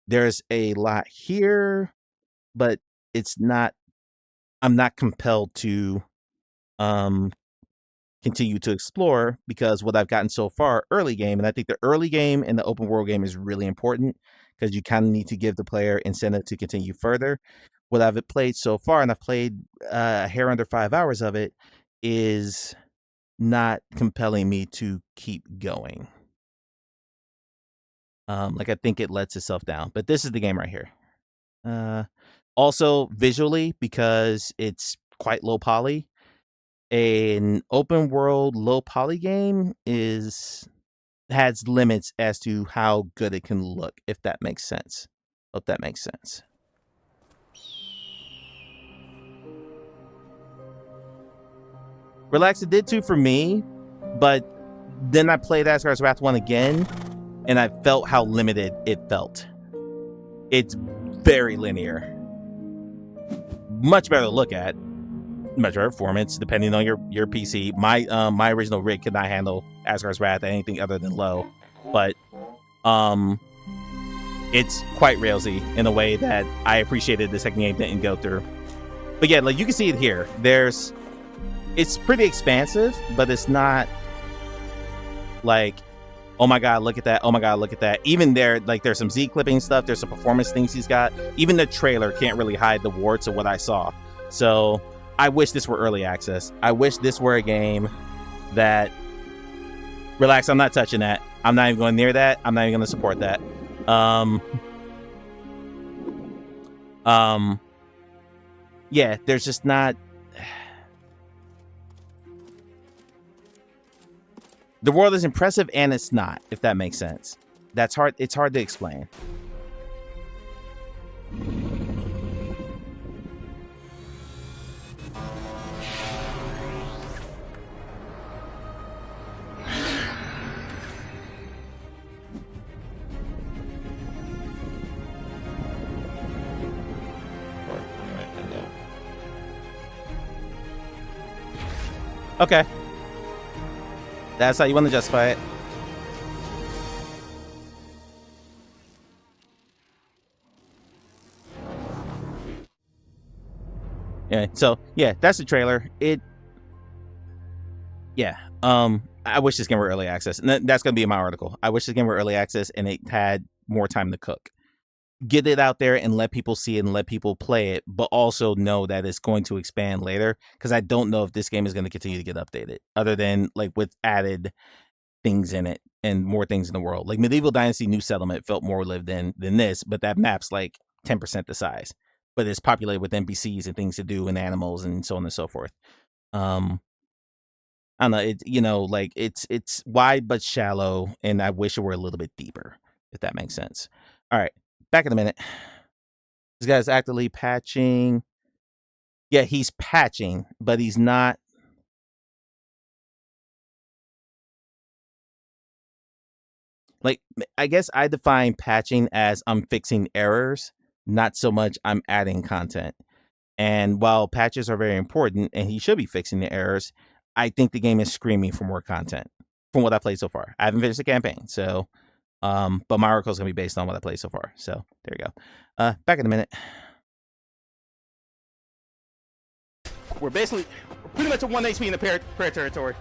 there's a lot here, but I'm not compelled to continue to explore, because what I've gotten so far, early game, and I think the early game and the open world game is really important, because you kind of need to give the player incentive to continue further. What I've played so far, and I've played a hair under 5 hours of it, is not compelling me to keep going. Like I think it lets itself down, but this is the game right here. Also visually, because it's quite low poly, an open world low poly game has limits as to how good it can look, if that makes sense. Hope that makes sense. Relax, it did too for me, but then I played Asgard's Wrath 1 again, and I felt how limited it felt. It's very linear. much better to look at, much better performance depending on your PC. My original rig could not handle Asgard's Wrath at anything other than low, but it's quite railsy in a way that I appreciated the second game didn't go through. But yeah, like you can see it here. It's pretty expansive, but it's not like, oh my god, look at that, oh my god, look at that. Even there, like there's some Z clipping stuff, there's some performance things he's got. Even the trailer can't really hide the warts of what I saw. So I wish this were early access. I wish this were a game that, relax, I'm not touching that. I'm not even going near that. I'm not even going to support that. Yeah, there's just not. The world is impressive and it's not, if that makes sense. That's hard. It's hard to explain. Okay. That's how you want to justify it. Yeah, so yeah, that's the trailer. I wish this game were early access. And that's gonna be in my article. I wish this game were early access and it had more time to cook. Get it out there and let people see it and let people play it, but also know that it's going to expand later, because I don't know if this game is going to continue to get updated other than like with added things in it and more things in the world. Like Medieval Dynasty New Settlement felt more lived than this, but that map's like 10% the size, but it's populated with NPCs and things to do and animals and so on and so forth. I don't know, it's wide but shallow, and I wish it were a little bit deeper, if that makes sense. All right. Back in a minute. This guy's actively patching. Yeah, he's patching, but he's not. Like, I guess I define patching as I'm fixing errors, not so much I'm adding content. And while patches are very important and he should be fixing the errors, I think the game is screaming for more content from what I played so far. I haven't finished the campaign, so but my article is going to be based on what I played so far. So there you go. Back in a minute. We're pretty much at 1 HP in the prayer territory.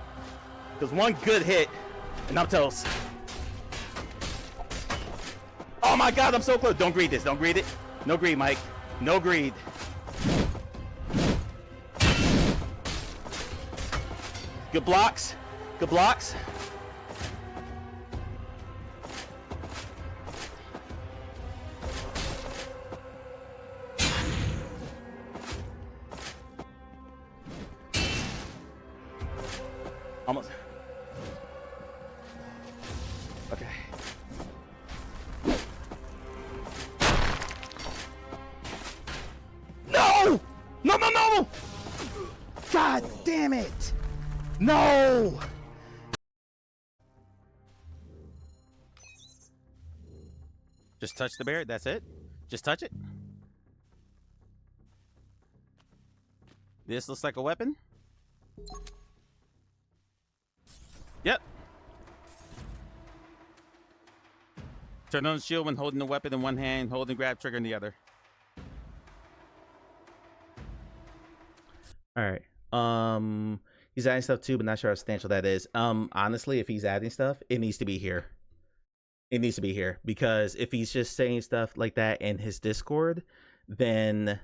There's one good hit, and I'm toast. Oh my god, I'm so close. Don't greed this. Don't greed it. No greed, Mike. No greed. Good blocks. Good blocks. Almost. Okay. No! No, no, no! God damn it! No! Just touch the bear, that's it? Just touch it? This looks like a weapon? Yep. Turn on the shield when holding the weapon in one hand, hold and grab trigger in the other. Alright. He's adding stuff too, but not sure how substantial that is. Honestly, if he's adding stuff, it needs to be here. It needs to be here, because if he's just saying stuff like that in his Discord, then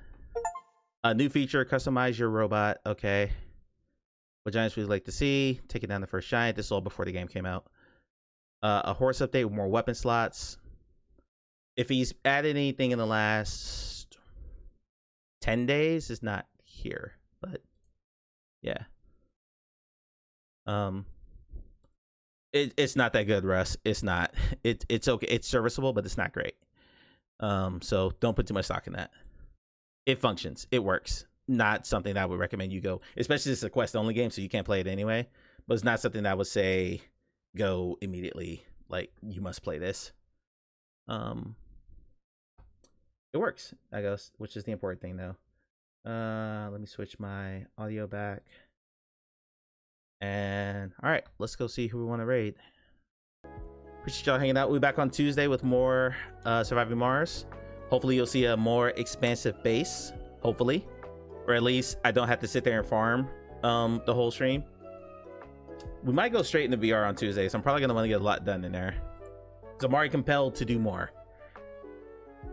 a new feature, customize your robot. Okay. What giants would you like to see? Taking down the first giant. This is all before the game came out. A horse update with more weapon slots. If he's added anything in the last 10 days, it's not here. But yeah. It's not that good, Russ. It's not. It's okay. It's serviceable, but it's not great. So don't put too much stock in that. It functions. It works. Not something that I would recommend you go, especially this is a quest only game, so you can't play it anyway. But it's not something that I would say go immediately. Like, you must play this. It works, I guess, which is the important thing, though. Let me switch my audio back. And all right, let's go see who we want to raid. Appreciate y'all hanging out. We'll be back on Tuesday with more Surviving Mars. Hopefully you'll see a more expansive base. Hopefully, or at least I don't have to sit there and farm the whole stream. We might go straight into VR on Tuesday, so I'm probably gonna want to get a lot done in there. So I'm already compelled to do more.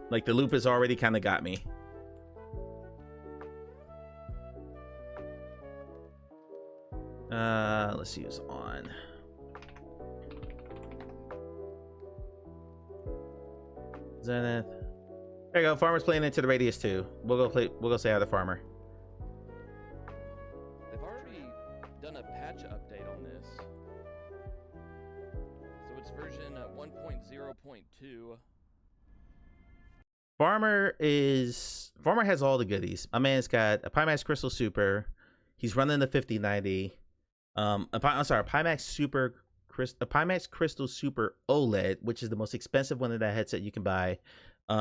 Like the loop has already kind of got me. Let's see who's on. Zenith. There you go. Farmer's playing into the radius too. We'll go say hi to Farmer. They've already done a patch update on this. So it's version 1.0.2. Farmer has all the goodies. My man's got a Pimax Crystal Super. He's running the 5090. I'm sorry, a Pimax Crystal Super OLED, which is the most expensive one of that headset you can buy.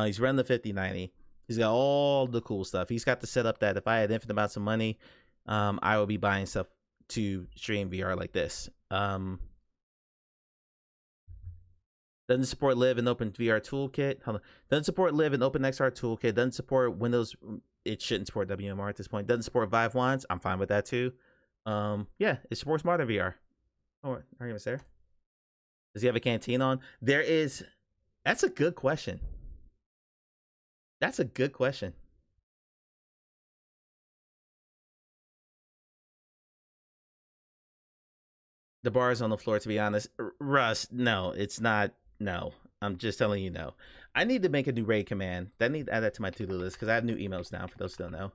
He's running the 5090. He's got all the cool stuff. He's got the setup that if I had infinite amounts of money, I would be buying stuff to stream VR like this. Doesn't support Live and Open VR Toolkit. Hold on. Doesn't support Live and Open XR Toolkit. Doesn't support Windows. It shouldn't support WMR at this point. Doesn't support Vive Wands. I'm fine with that too. Yeah, it supports modern VR. Oh, are you there? Does he have a canteen on? There is. That's a good question. That's a good question. The bar is on the floor, to be honest. Russ, no, it's not. No, I'm just telling you no. I need to make a new raid command. I need to add that to my to-do list because I have new emails now, for those who don't know.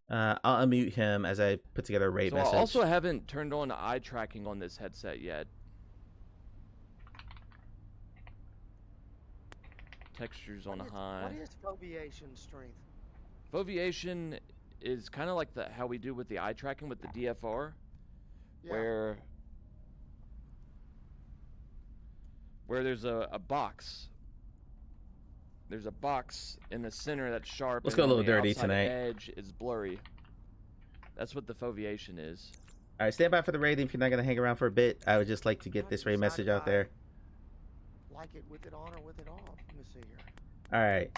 I'll unmute him as I put together a raid message. I also haven't turned on eye tracking on this headset yet. Textures on high. What is foveation strength? Foveation is kind of like how we do with the eye tracking with the DFR, where there's a box. There's a box in the center that's sharp. Let's go a little dirty tonight. The edge is blurry. That's what the foveation is. All right, stand by for the raid. If you're not gonna hang around for a bit, I would just like to get this raid message out there. Like it with it on or with it off? Let me see here. All right.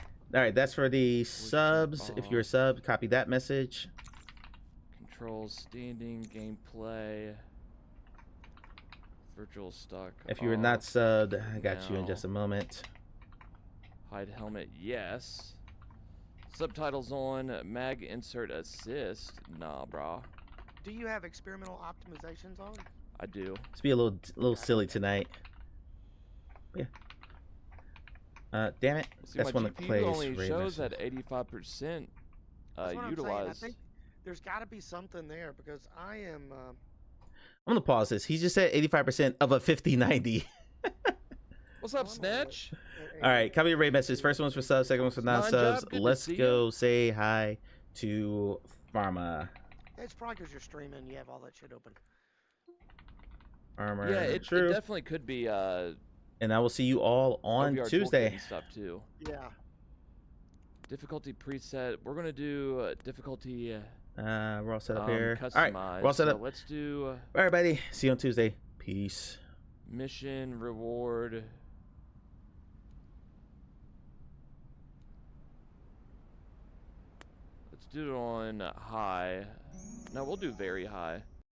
That's for the subs. If you're a sub, copy that message. Controls, standing, gameplay, virtual stock. If you were not subbed, I got you in just a moment. Hide helmet, yes. Subtitles on. Mag insert assist. Nah, brah. Do you have experimental optimizations on? I do. Let's be a little silly tonight. Yeah. Damn it. See, that's one that plays. Only shows at 85% utilized. I think there's got to be something there because I am. I'm gonna pause this. He just said 85% of a 5090. What's up, Snatch? All right, copy your raid message. First one's for subs, second one's for non-subs. Let's go say hi to Pharma. It's probably because you're streaming. You have all that shit open. Armor. Yeah, it definitely could be. And I will see you all on Tuesday. And stuff too. Yeah. Difficulty preset. We're gonna do difficulty. We're all set up here. Customized. All right, we're all set up. Let's do. All right, buddy. See you on Tuesday. Peace. Mission reward. Let's do it on high. No, we'll do very high.